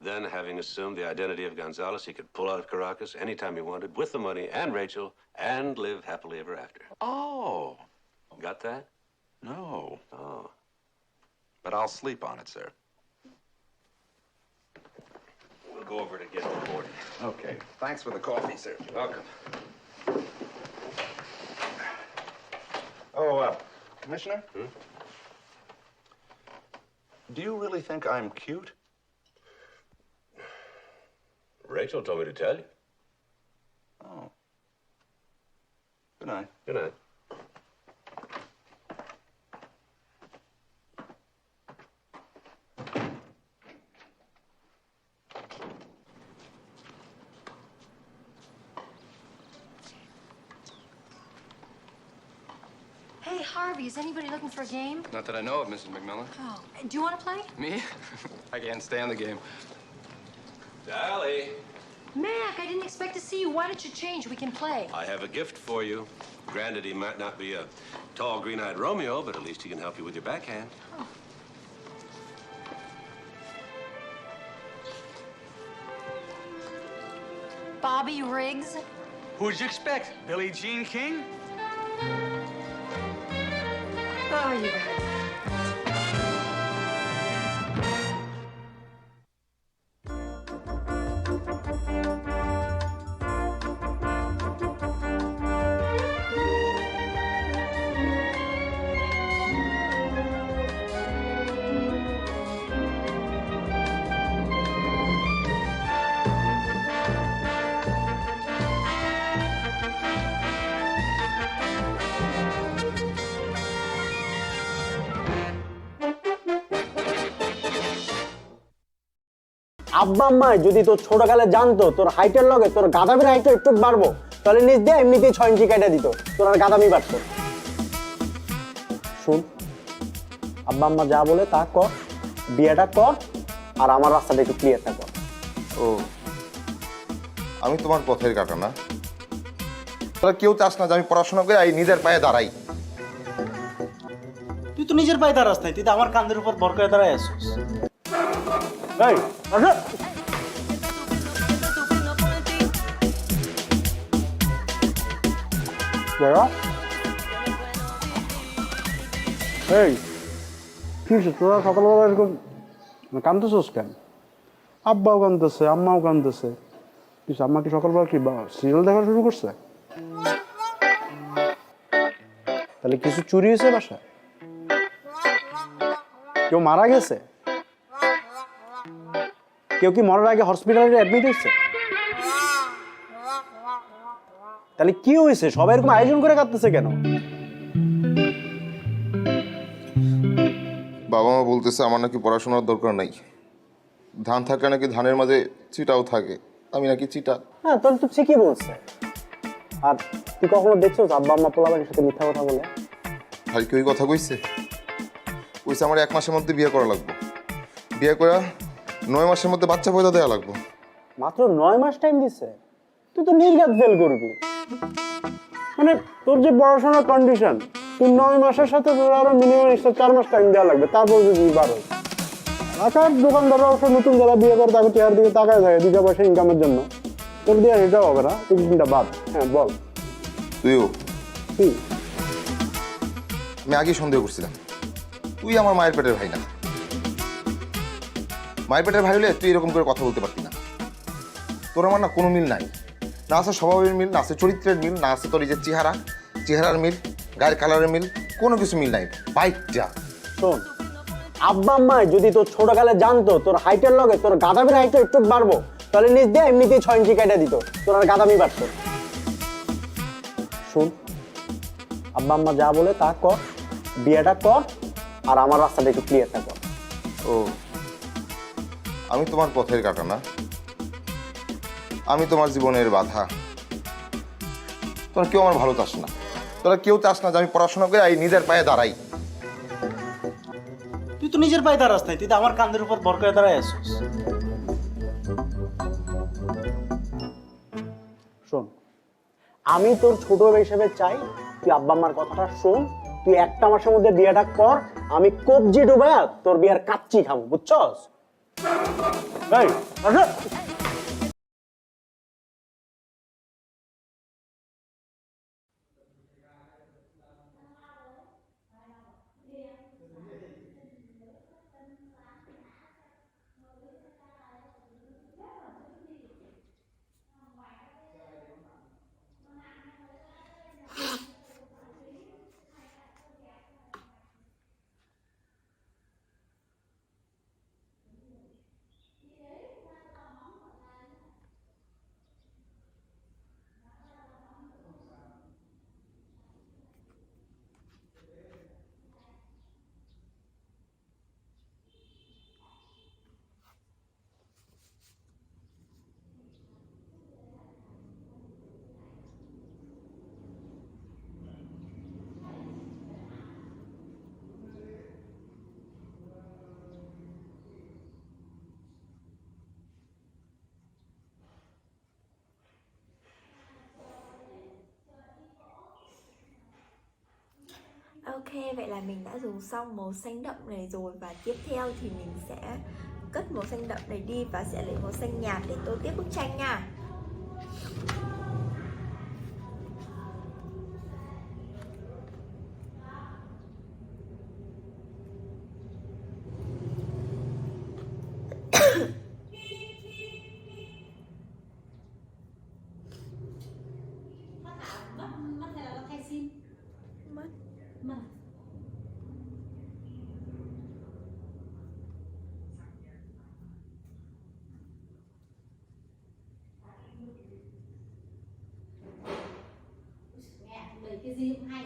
Then, having assumed the identity of Gonzalez, he could pull out of Caracas anytime he wanted with the money and Rachel and live happily ever after. Oh. Got that? No. Oh. But I'll sleep on it, sir. We'll go over to get on board. Okay. Thanks for the coffee, sir. You're welcome. Oh, Commissioner? Do you really think I'm cute? Rachel told me to tell you. Oh. Good night. Good night. Hey, Harvey, is anybody looking for a game? Not that I know of, Mrs. McMillan. Oh, do you want to play? Me? I can't stand the game. Sally, Mac, I didn't expect to see you. Why don't you change? We can play. I have a gift for you. Granted, he might not be a tall, green-eyed Romeo, but at least he can help you with your backhand. Oh. Bobby Riggs? Who'd you expect? Billie Jean King? Oh, you guys. আব্বা আম্মায় যদি তোর ছোটকালে জানতো তোর হাইটের লগে তোর গাদামির হাইটটা একটু বাড়বো, তাহলে নিজ দিয়ে এমনিতেই 6 ইঞ্চি কেটে দিত, তোর আর গাদামি বাড়তো। শুন, আব্বা আম্মা যা বলে তা কর, বিয়েটা কর, আর আমার রাস্তাটা একটু ক্লিয়ারটা কর। ও, আমি তোমার পথের কাটা না? তোরা কেউ চাস না যে আমি পড়াশোনা করে এই নিজের পায়ে দাঁড়াই? তুই তো নিজের পায়ে দাঁড়াস নাই, তুই তো আমার কাঁধের উপর ভর করে দাঁড়ায় আসছিস। এই, আসো। এই, কি তোরা সকালবেলা এরকম কাঁদতেছিস কেন? আব্বাও কাঁদতেছে, আম্মাও কাঁদতেছে। কিছু আম্মা কি সকালবেলা কি সিরিয়াল দেখা শুরু করছে? তাহলে কিছু চুরি হয়েছে বাসায়? কেউ মারা গেছে? কেউ কি মরার আগে হসপিটালে অ্যাডমিট হয়েছে? তাহলে কি হয়েছে? সবাই এরকম আয়োজন করে কাঁদতেছে কেন? বাবা মা বলতেছে আমার নাকি পড়াশোনার দরকার নাই, ধান থাকলে নাকি ধানের মাঝে চিটাও থাকে, আমি নাকি চিটা। হ্যাঁ, তাহলে তো ঠিকই বলছে। আর তুই কখনো দেখছো আব্বা আম্মা পোলাবাড়ির সাথে মিথ্যা কথা বলে? ভাই কি ওই কথা কইছে? কইছে আমার 1 মাসের মধ্যে বিয়ে করা লাগবে, বিয়ে করা 9 মাসের মধ্যে বাচ্চা পয়দা দেওয়া লাগবে। মাত্র 9 মাস টাইম দিছে? তুই তো নির্ঘাত ফেল করবি। মানে তোর যে পড়াশোনার কন্ডিশন, তুই 9 মাসের সাথে তোর আরো মিনিমাম 4 মাস টাইম দেওয়া লাগবে, তারপর যদি 12। আচ্ছা, দোকানদাররা অবশ্য নতুন যারা বিয়ে করে তাকে চেয়ার দিকে তাকায় থাকে 2 পয়সা ইনকামের জন্য। তোর দিয়ে এটাও হবে না, তুই চিন্তা বাদ। হ্যাঁ বল। তুইও? কি? আমি আগেই সন্দেহ করছিলাম তুই আমার মায়ের পেটের ভাই না। মায়ের পেটের ভাই হলে তুই এরকম করে কথা বলতে পারতি না। তোর আমার না কোনো মিল নাই, না আছে স্বভাবের মিল, না আছে চরিত্রের মিল, না আছে তোর এই যে চেহারার মিল, গায়ের কালারের মিল, কোনো কিছু মিল নাই। বাইকটা শোন, আব্বা আম্মায় যদি তোর ছোটকালে জানতো তোর হাইটের লগে তোর গাদামির হাইটটা একটু বাড়বো, তাহলে নিজ দিয়ে এমনিতেই 6 ইঞ্চি কেটে দিত, তোর আর গাদামি বাড়তো। শুন, আব্বা আম্মা যা বলে তা কর, বিয়েটা কর, আর আমার রাস্তাটা একটু ক্লিয়ারটা কর। ও, আমি তোমার পথের কাটা না? আমি তোমার জীবনের বাধা। তোরা কেউ আমার ভালো চাস না, তোরা কেউ চাস না যে আমি পড়াশোনা করে এই নিজের পায়ে দাঁড়াই। তুই তো নিজের পায়ে দাঁড়াস নাই, তুই তো আমার কাঁধের উপর ভর করে দাঁড়ায় আসছিস। শোন, আমি তোর ছোট ভাই হিসেবে চাই তুই আব্বা আম্মার কথাটা শোন, তুই একটা মাসের মধ্যে বিয়েটা কর, আমি কবজি ডুবায়া তোর বিয়ার কাচ্চি খাবো, বুঝছস? এই আসো। Ok, vậy là mình đã dùng xong màu xanh đậm này rồi. Và tiếp theo thì mình sẽ cất màu xanh đậm này đi và sẽ lấy màu xanh nhạt để tô tiếp bức tranh nha. Lấy cái gì cũng hay.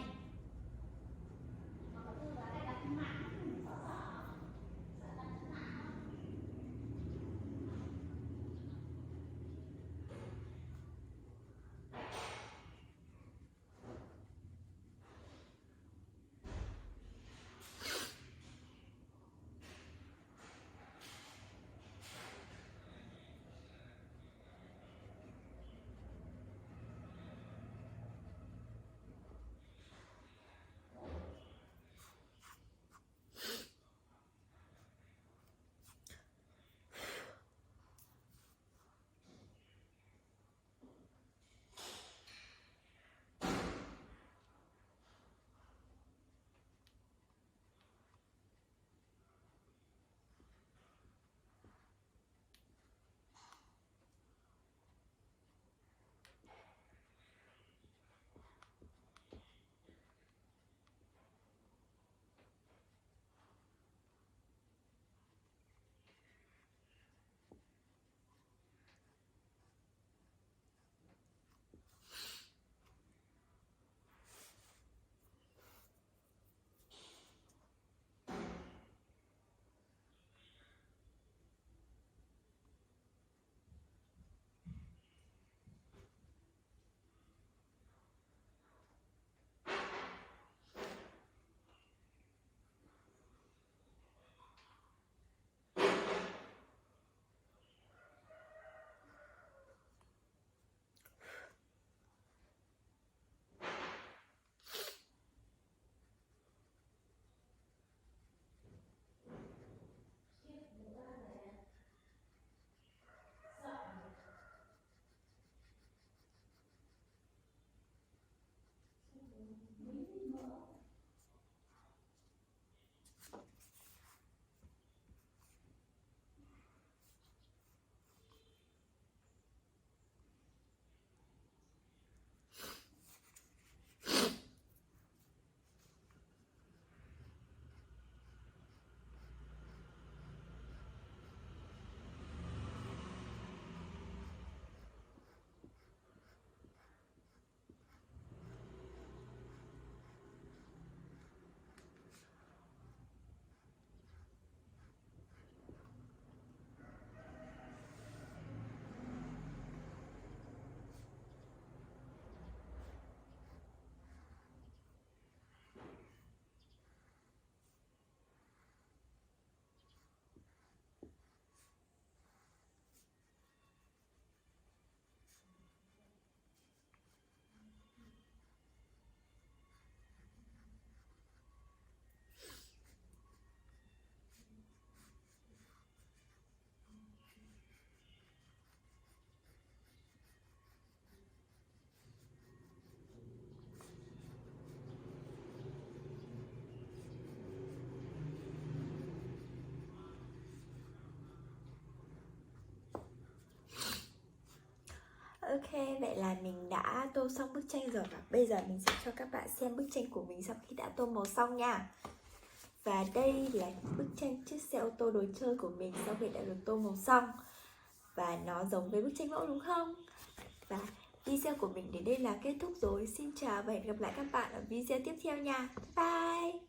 vậy là mình đã tô xong bức tranh rồi, và bây giờ mình sẽ cho các bạn xem bức tranh của mình sau khi đã tô màu xong nha. Và đây là bức tranh chiếc xe ô tô đồ chơi của mình sau khi đã được tô màu xong. Và nó giống với bức tranh mẫu đúng không? Và video của mình đến đây là kết thúc rồi. Xin chào và hẹn gặp lại các bạn ở video tiếp theo nha. Bye!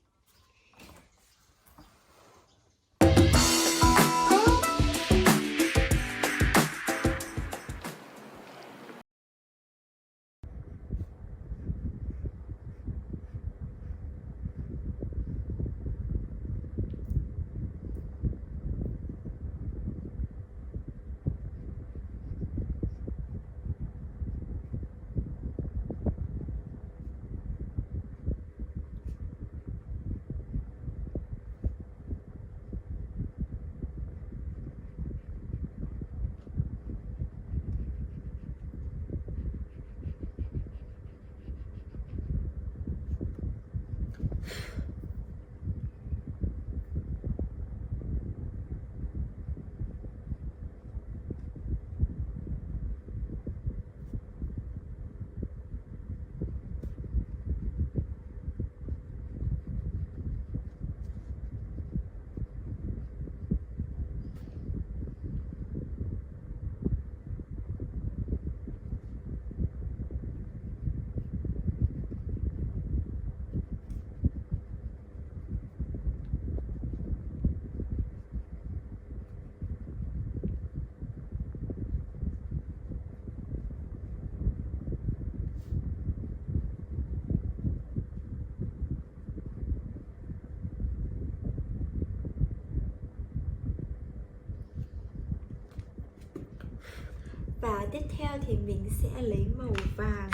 Và tiếp theo thì mình sẽ lấy màu vàng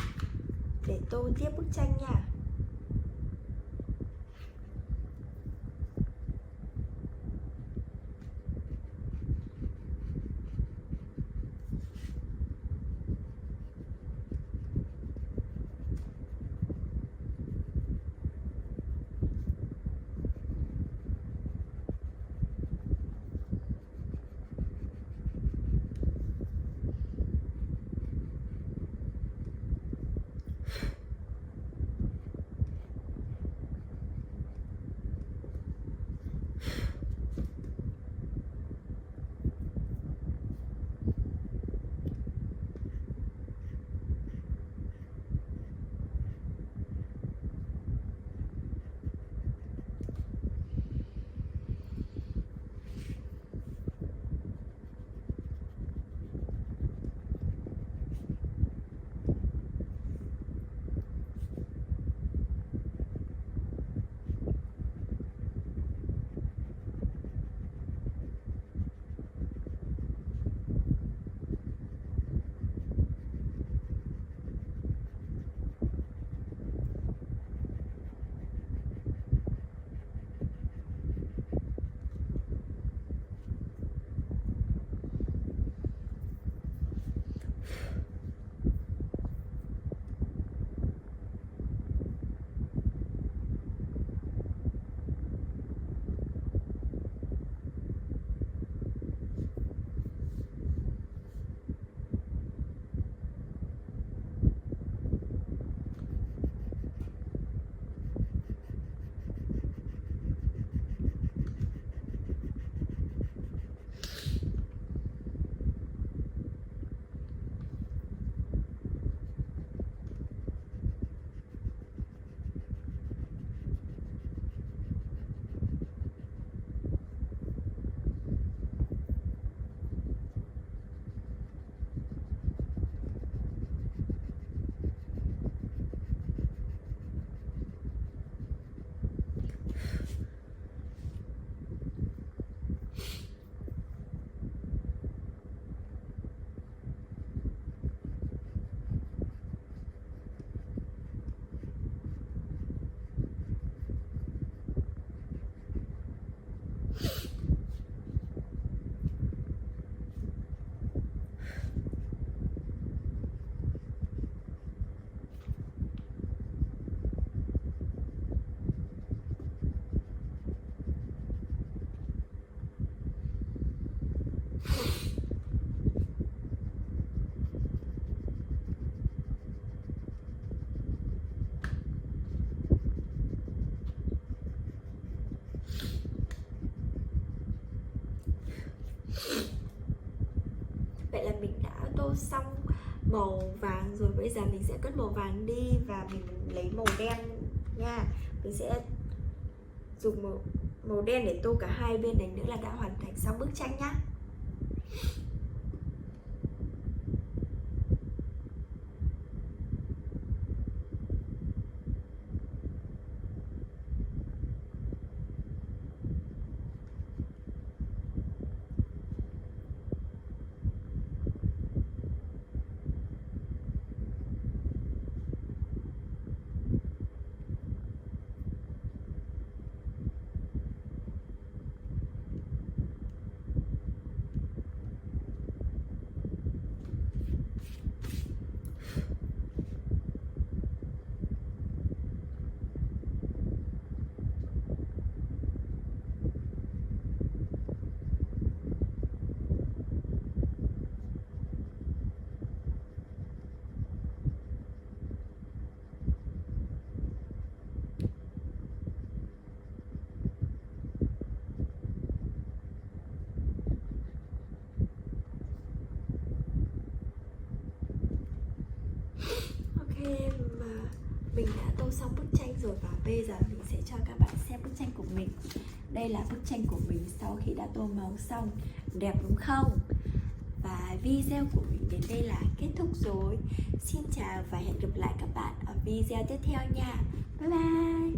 để tô tiếp bức tranh nha. Vậy là mình đã tô xong màu vàng rồi. Bây giờ mình sẽ cất màu vàng đi và mình lấy màu đen nha. Mình sẽ dùng màu đen để tô cả hai bên này nữa là đã hoàn thành xong bức tranh nhá. Mà mình đã tô xong bức tranh rồi và bây giờ mình sẽ cho các bạn xem bức tranh của mình. Đây là bức tranh của mình sau khi đã tô màu xong. Đẹp đúng không? Và video của mình đến đây là kết thúc rồi. Xin chào và hẹn gặp lại các bạn ở video tiếp theo nha. Bye bye.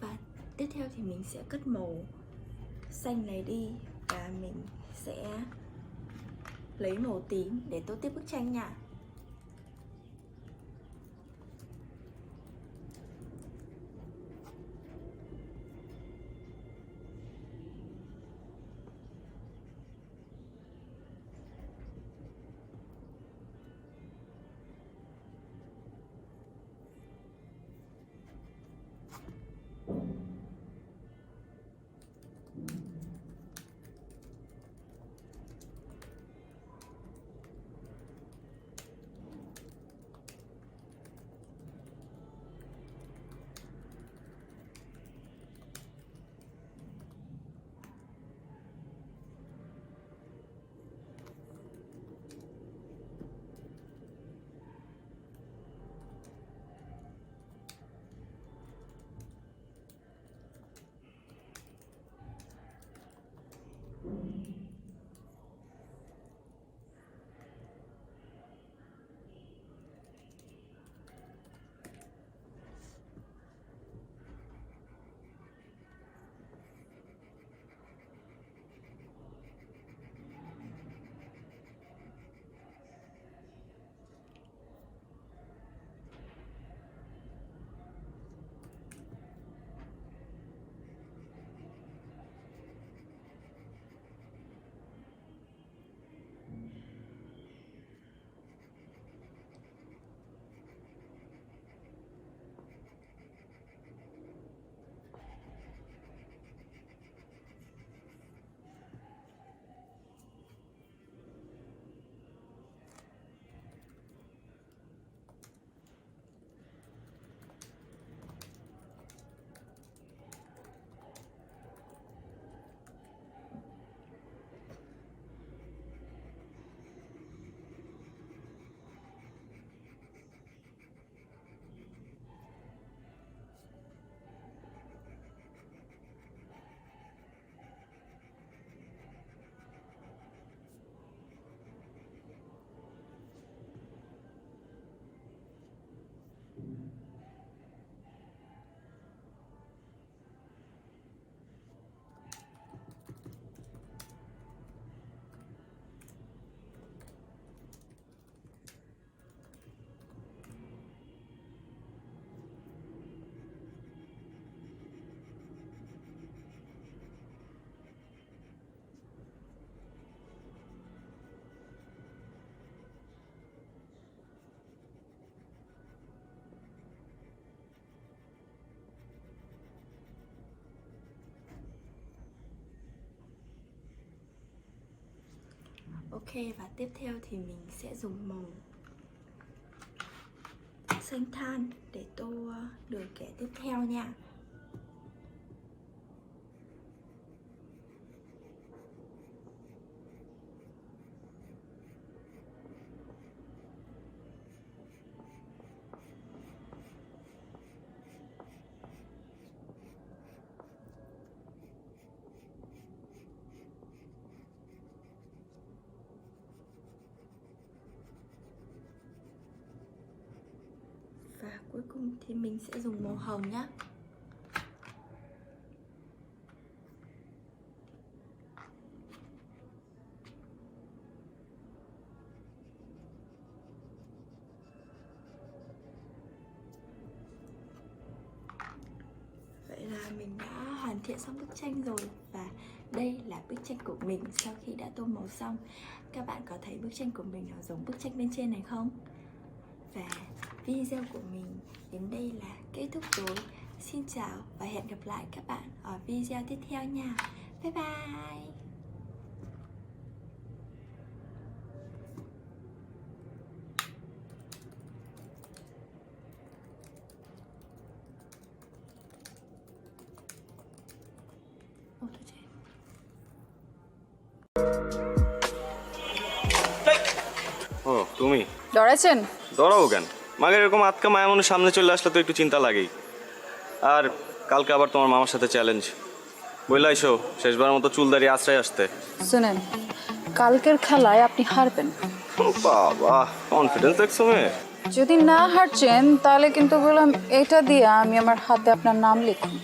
Và tiếp theo thì mình sẽ cất màu xanh này đi và mình sẽ lấy màu tím để tô tiếp bức tranh nha. Ok, và tiếp theo thì mình sẽ dùng màu xanh than để tô đường kẻ tiếp theo nha. Và cuối cùng thì mình sẽ dùng màu hồng nhé. Vậy là mình đã hoàn thiện xong bức tranh rồi. Và đây là bức tranh của mình sau khi đã tô màu xong. Các bạn có thấy bức tranh của mình nó giống bức tranh bên trên này không? Và video của mình đến đây là kết thúc rồi. Xin chào và hẹn gặp lại các bạn ở video tiếp theo nha. Bye bye. ও তুমি ডরাইছেন? ডরাবো কেন? মাগের এরকম আটকা মায়া মনে সামনে চলে আসলে তো একটু চিন্তা লাগেই। আর কালকে আবার তোমার মামার সাথে চ্যালেঞ্জ, বললে এসো শেষবার মতো চুল দাঁড়িয়ে আশ্রয় আসতে। শুনেন, কালকের খেলায় আপনি হারবেন। বাবা, কনফিডেন্স দেখছো মেয়ে। যদি না হারছেন তাহলে কিন্তু বললাম এটা দিয়ে আমি আমার হাতে আপনার নাম লিখুন।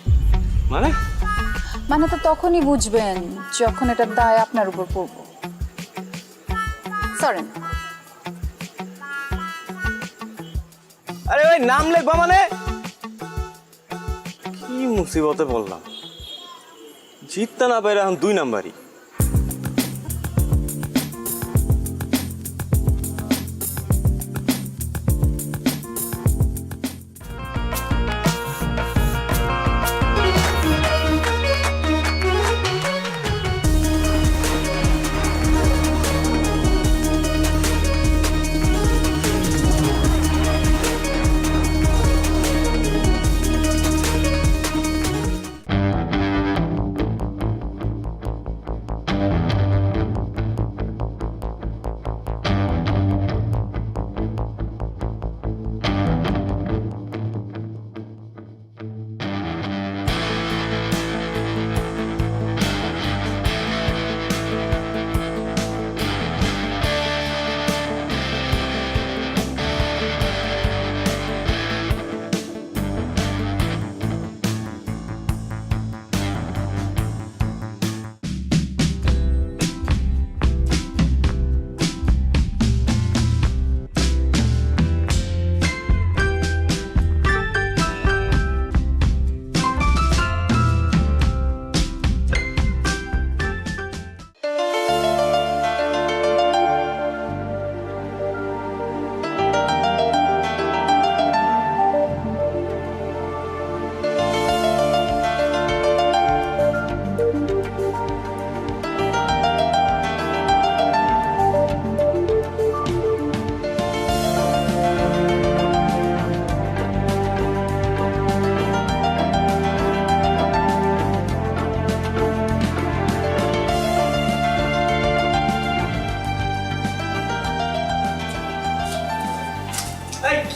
মানে তো তখনই বুঝবেন যখন এটার দায় আপনার উপর পড়বো। সরেন। আরে ভাই, নাম লিখবা মানে? কি মুসিবতে বললাম, জিততে না পারে এখন 2 নাম্বারই।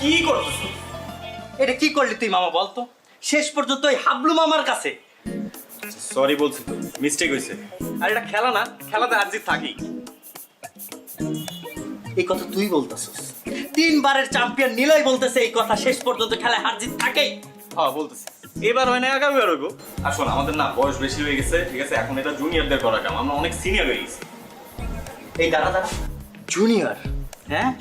কি করতেছ? এটা কি করলি তুই মামা বলতো? শেষ পর্যন্ত ওই হাবলু মামার কাছে। সরি বলছি তো, মিস্টেক হয়েছে। আর এটা খেলা না, খেলাতে হার জিত থাকি। এই কথা তুই বলতেছিস? 3 বারের চ্যাম্পিয়ন নিলয় বলতেছে এই কথা, শেষ পর্যন্ত খেলায় হার জিত থাকেই। হ্যাঁ বলতেছি, এবার হয় না আগামীবার হইব। আর শোন, আমাদের না বয়স বেশি হয়ে গেছে, ঠিক আছে? এখন এটা জুনিয়রদের করা কাম, আমরা অনেক সিনিয়র হয়ে গেছি। এই দাঁড়া দাঁড়া, জুনিয়র? হ্যাঁ,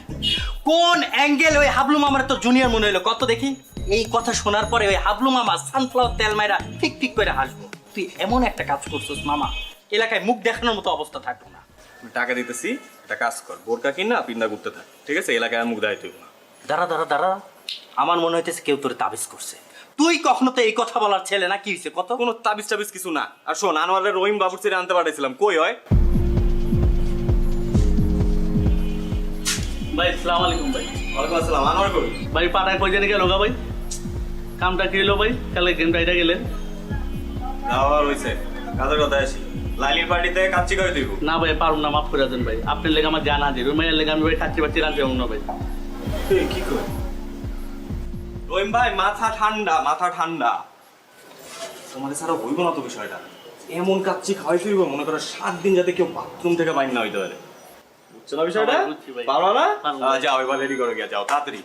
কোন অ্যাঙ্গেল ওই হাবলু মামার তোর জুনিয়র মনে হলো কত দেখি? এই কথা শোনার পরে ওই হাবলু মামা সানফ্লাওয়ার তেল মাইরা ঠিক ঠিক করে হাসবো। তুই এমন একটা কাজ করছিস মামা, এলাকায় মুখ দেখানোর মতো অবস্থা থাকলো না। টাকা দিতেছি, একটা কাজ কর, বোরকা কিনা পিন্দা ঘুরতে থাক, ঠিক আছে? এলাকায় মুখ দেখাইতে হইব না। দাঁড়া দাঁড়া দাঁড়া, আমার মনে হইতেছে কেউ তোর তাবিজ করছে। তুই কখনো তো এই কথা বলার ছেলে না, কি হয়েছে কত? কোনো তাবিজ টাবিজ কিছু না। আর শোন, আনোয়ারের রহিম বাবুর ছেড়ে আনতে পাঠাইছিলাম, কই হয়? ভাই আসসালামু আলাইকুম ভাই। ওয়ালাইকুম আসসালাম। আনোয়ার কই? ভাই পাড়ায় কই জানি গেল গা ভাই? কামটা কি হলো ভাই? কালকে গেম রাইডা গেলেন? যাওয়া হইছে। কাজের কথা আসি। লাইলির পার্টিতে কাচ্চি করে দিব। না ভাই পারুম না, মাফ করে দেন ভাই। আপনার লেগে আমার জানা আছে, রুমাইয়ের লেগে আমি ভাই কাচ্চি বাচ্চি রাঁধতে পারবো না ভাই। তুই কি কর? রহিম ভাই মাথা ঠান্ডা, মাথা ঠান্ডা। তোমাদের ছাড়া হইব না তো বিষয়টা। এমন কাচ্চি খাওয়াই তুইব মনে করো 7 দিন যাতে কেউ বাথরুম থেকে বাইর না হইতে পারে। বুঝছো না বিষয়টা? পারো না? যাও এবার রেডি করো গিয়া, যাও তাড়াতাড়ি।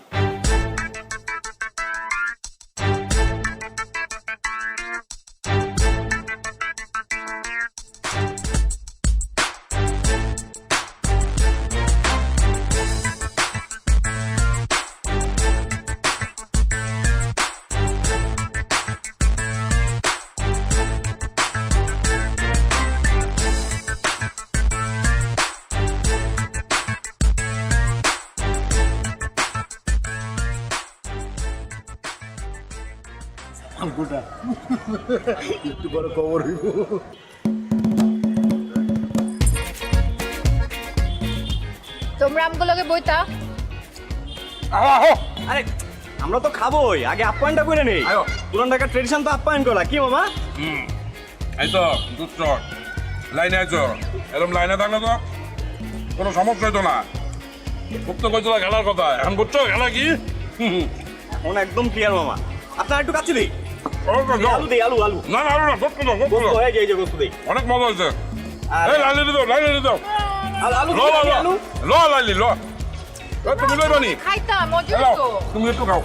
গোটা একটু বড় খবর হইব। তোমরা আমগুলোকে বইতা আরে আমরা তো খাবোই, আগে আপ্যায়নটা করে নেই। পুরান ঢাকার ট্রেডিশন তো আপ্যায়ন করা, কি মামা? এই তো দুধ লাইনে আইছো, এরকম লাইনে থাকলে তো কোনো সমস্যা হইতো না। খুব তো কইছিল খেলার কথা, এখন বুঝছো খেলা কি? এখন একদম ক্লিয়ার মামা। আপনার একটু কাছে দিই। আলু দেই, আলু আলু। না না আলু না, গোস্ত দাও, গোস্ত দাও। এই যে গোস্ত দেই। অনেক মজা হয়েছে। এই লাইলি দাও, লাইলি দাও। আলু লো লো লো লাইলি লো। তুমি লই বানি খাইতা মজা তো। তুমি একটু খাও।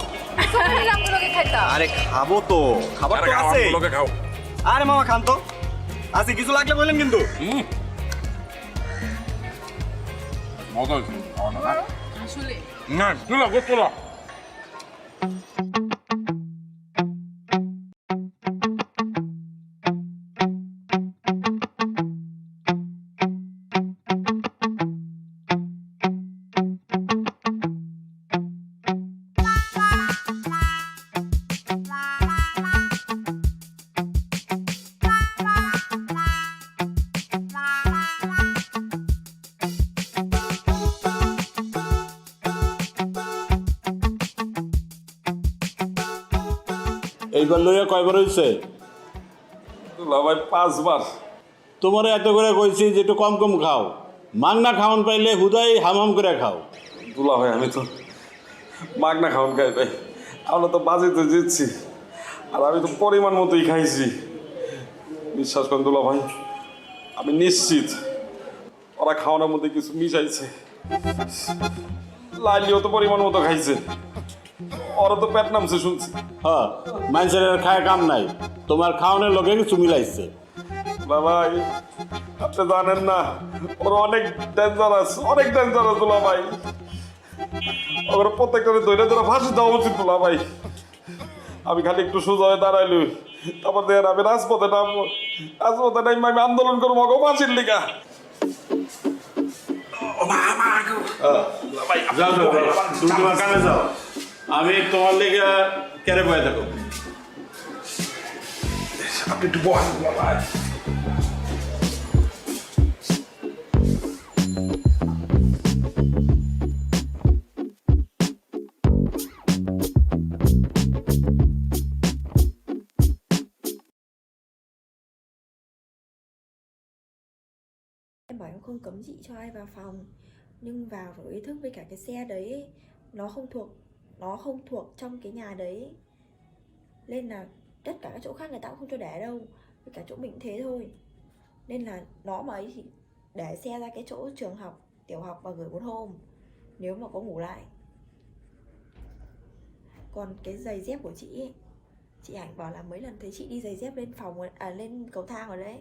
তোমরা আমগুলোকে খাইতা। আরে খাবো তো, খাবার তো আছে। আমগুলোকে খাও। আরে মামা খান তো। আছে কিছু লাগলে বলেন কিন্তু। মজা হয়েছে। আসলে না তুলো গোস্ত দাও। এইবার লইয়া কয়বার হয়েছে? ভাই 5 বার। তোমার এত করে কইছি যে একটু কম কম খাও, মাগনা খাওয়ান পাইলে হুদাই হামাম করে খাও। দুলা ভাই আমি তো মাগনা খাওয়ান খাই ভাই, আমরা তো বাজিতে জিতছি আর আমি তো পরিমাণ মতোই খাইছি। বিশ্বাস করেন দুলা ভাই, আমি নিশ্চিত ওরা খাওয়ানোর মধ্যে কিছু মিশাইছে। লাইলিও তো পরিমাণ মতো খাইছে, ওরা তো পেট নামছে শুনছি। হ্যাঁ, মানুষের খায় কাম নাই, তোমার খাওয়ানোর লোকে কিছু মিলাইছে। ভাই আপনি জানেন না ওরা অনেক ডেঞ্জারাস, অনেক ডেঞ্জারাস দুলা ভাই। ওরা প্রত্যেকটা ধরে ধরে ফাঁসি দেওয়া উচিত দুলা ভাই। আমি খালি একটু সোজা হয়ে দাঁড়াইলই, তারপর দেখেন আমি রাজপথে নামবো, রাজপথে নামবো, আমি আন্দোলন করবো অগো ফাঁসির লিগা। যাও যাও, তুমি তোমার কানে যাও, আমি তোমার লেগে কেড়ে বয়ে থাকো। আপনি একটু বহান ভাই। Em bảo em không cấm chị cho ai vào phòng, nhưng vào phải có ý thức với cả cái xe đấy ấy. Nó không thuộc trong cái nhà đấy, nên là tất cả các chỗ khác người ta cũng không cho để đâu, với cả chỗ mình cũng thế thôi. Nên là nó mà ấy thì để xe ra cái chỗ trường học, tiểu học và gửi 1 hôm nếu mà có ngủ lại. Còn cái giày dép của chị ấy, chị Hạnh bảo là mấy lần thấy chị đi giày dép lên phòng lên cầu thang ở đấy.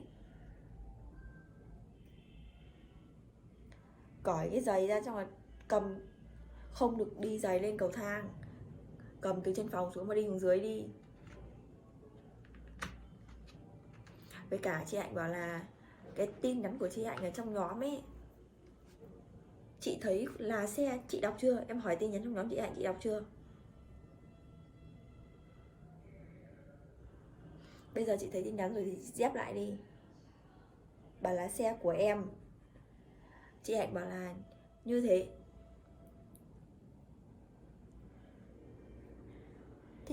Cởi cái giày ra xong rồi cầm, không được đi giày lên cầu thang, cầm từ trên phòng xuống mà đi xuống dưới đi. Với cả chị Hạnh bảo là cái tin nhắn của chị Hạnh ở trong nhóm ấy, chị thấy là xe, chị đọc chưa? Em hỏi tin nhắn trong nhóm chị Hạnh, chị đọc chưa? Bây giờ chị thấy tin nhắn rồi thì dép lại đi. Bảo là xe của em. Chị Hạnh bảo là như thế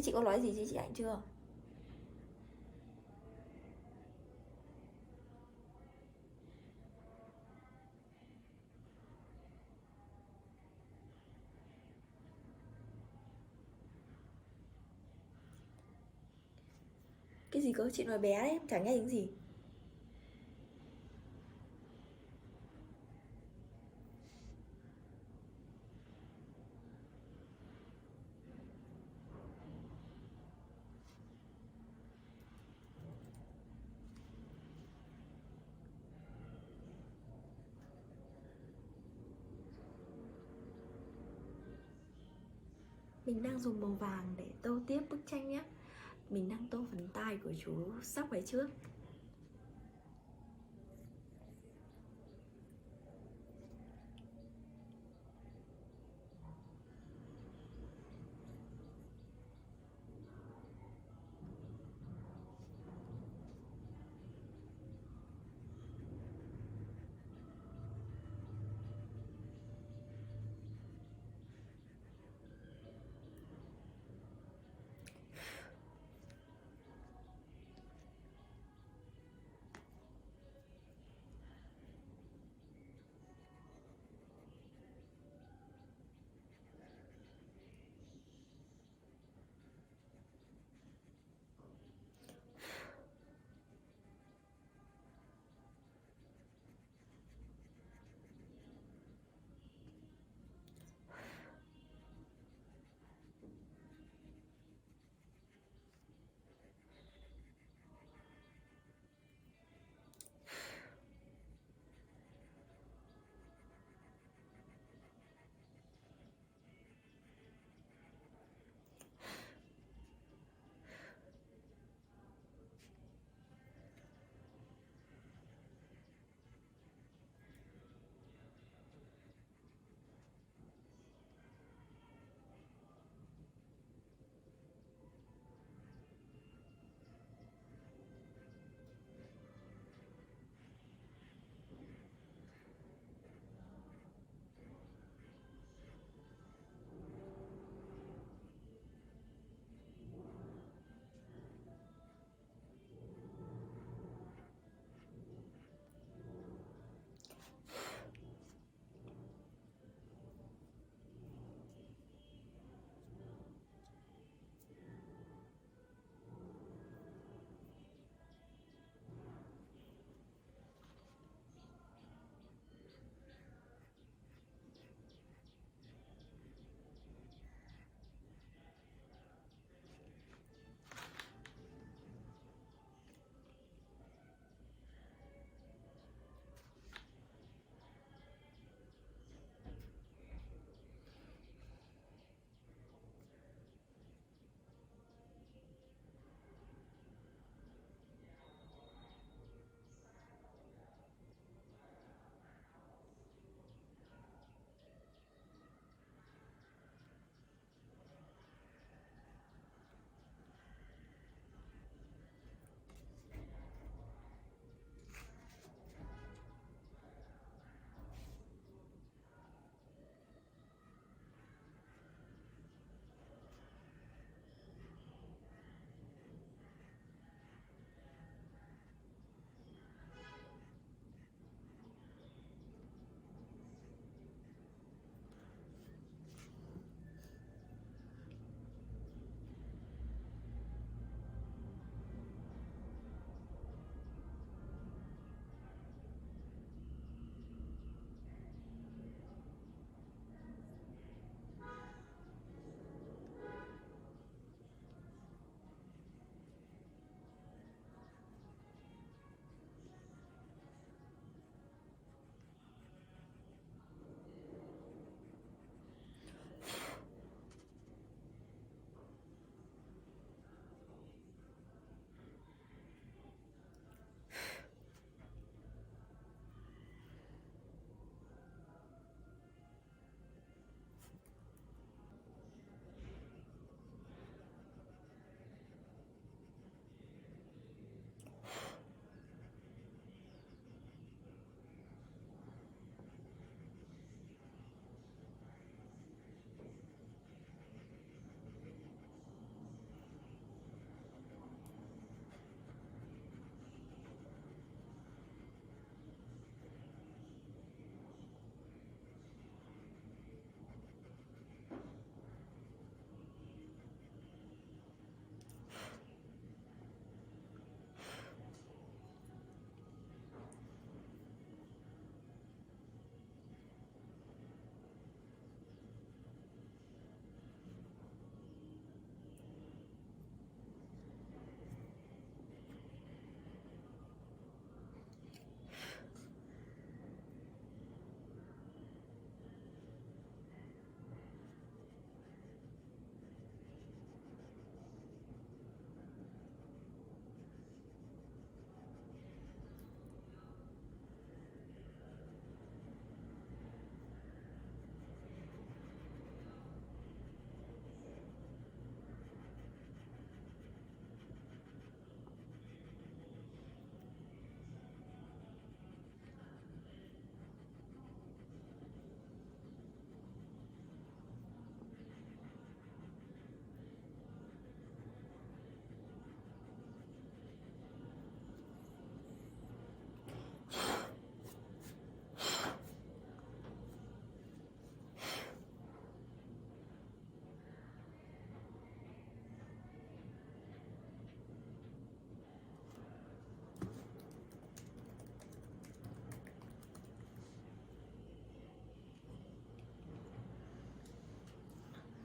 chị có nói gì với chị Hạnh chưa? Cái gì cơ? Chị nói bé đấy, em chẳng nghe những gì. Mình đang dùng màu vàng để tô tiếp bức tranh nhé. Mình đang tô phần tai của chú sóc ấy trước.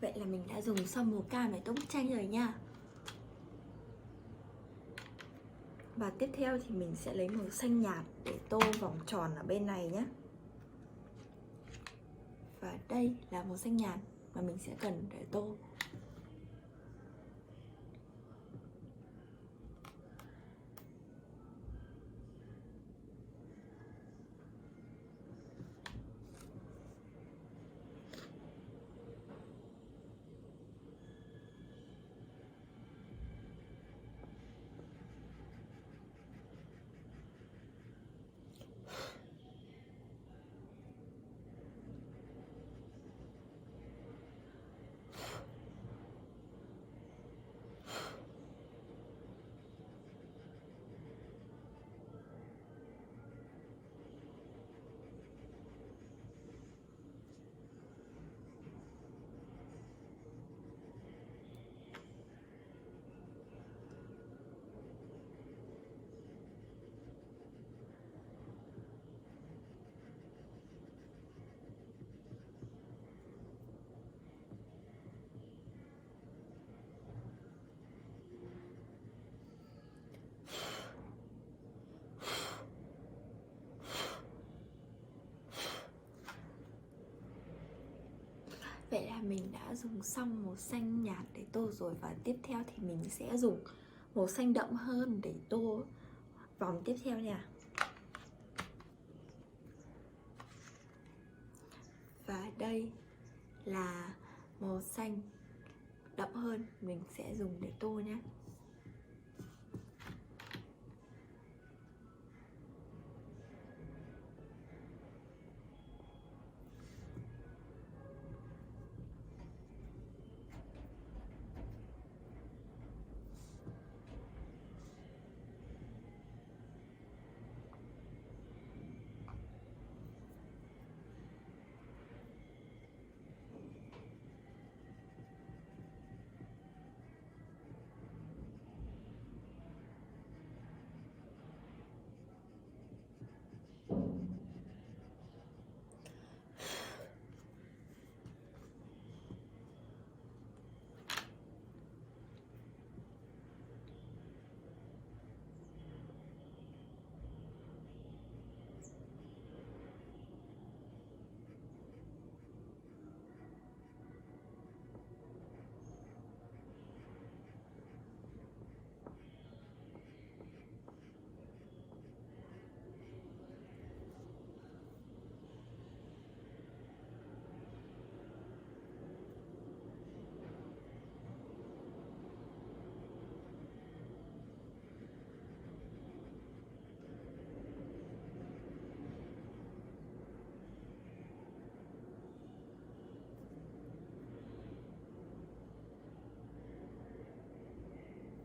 Vậy là mình đã dùng xong màu cam để tô bức tranh rồi nha. Và tiếp theo thì mình sẽ lấy màu xanh nhạt để tô vòng tròn ở bên này nhé. Và đây là màu xanh nhạt mà mình sẽ cần để tô. Vậy là mình đã dùng xong màu xanh nhạt để tô rồi. Và tiếp theo thì mình sẽ dùng màu xanh đậm hơn để tô vòng tiếp theo nha. Và đây là màu xanh đậm hơn mình sẽ dùng để tô nhé.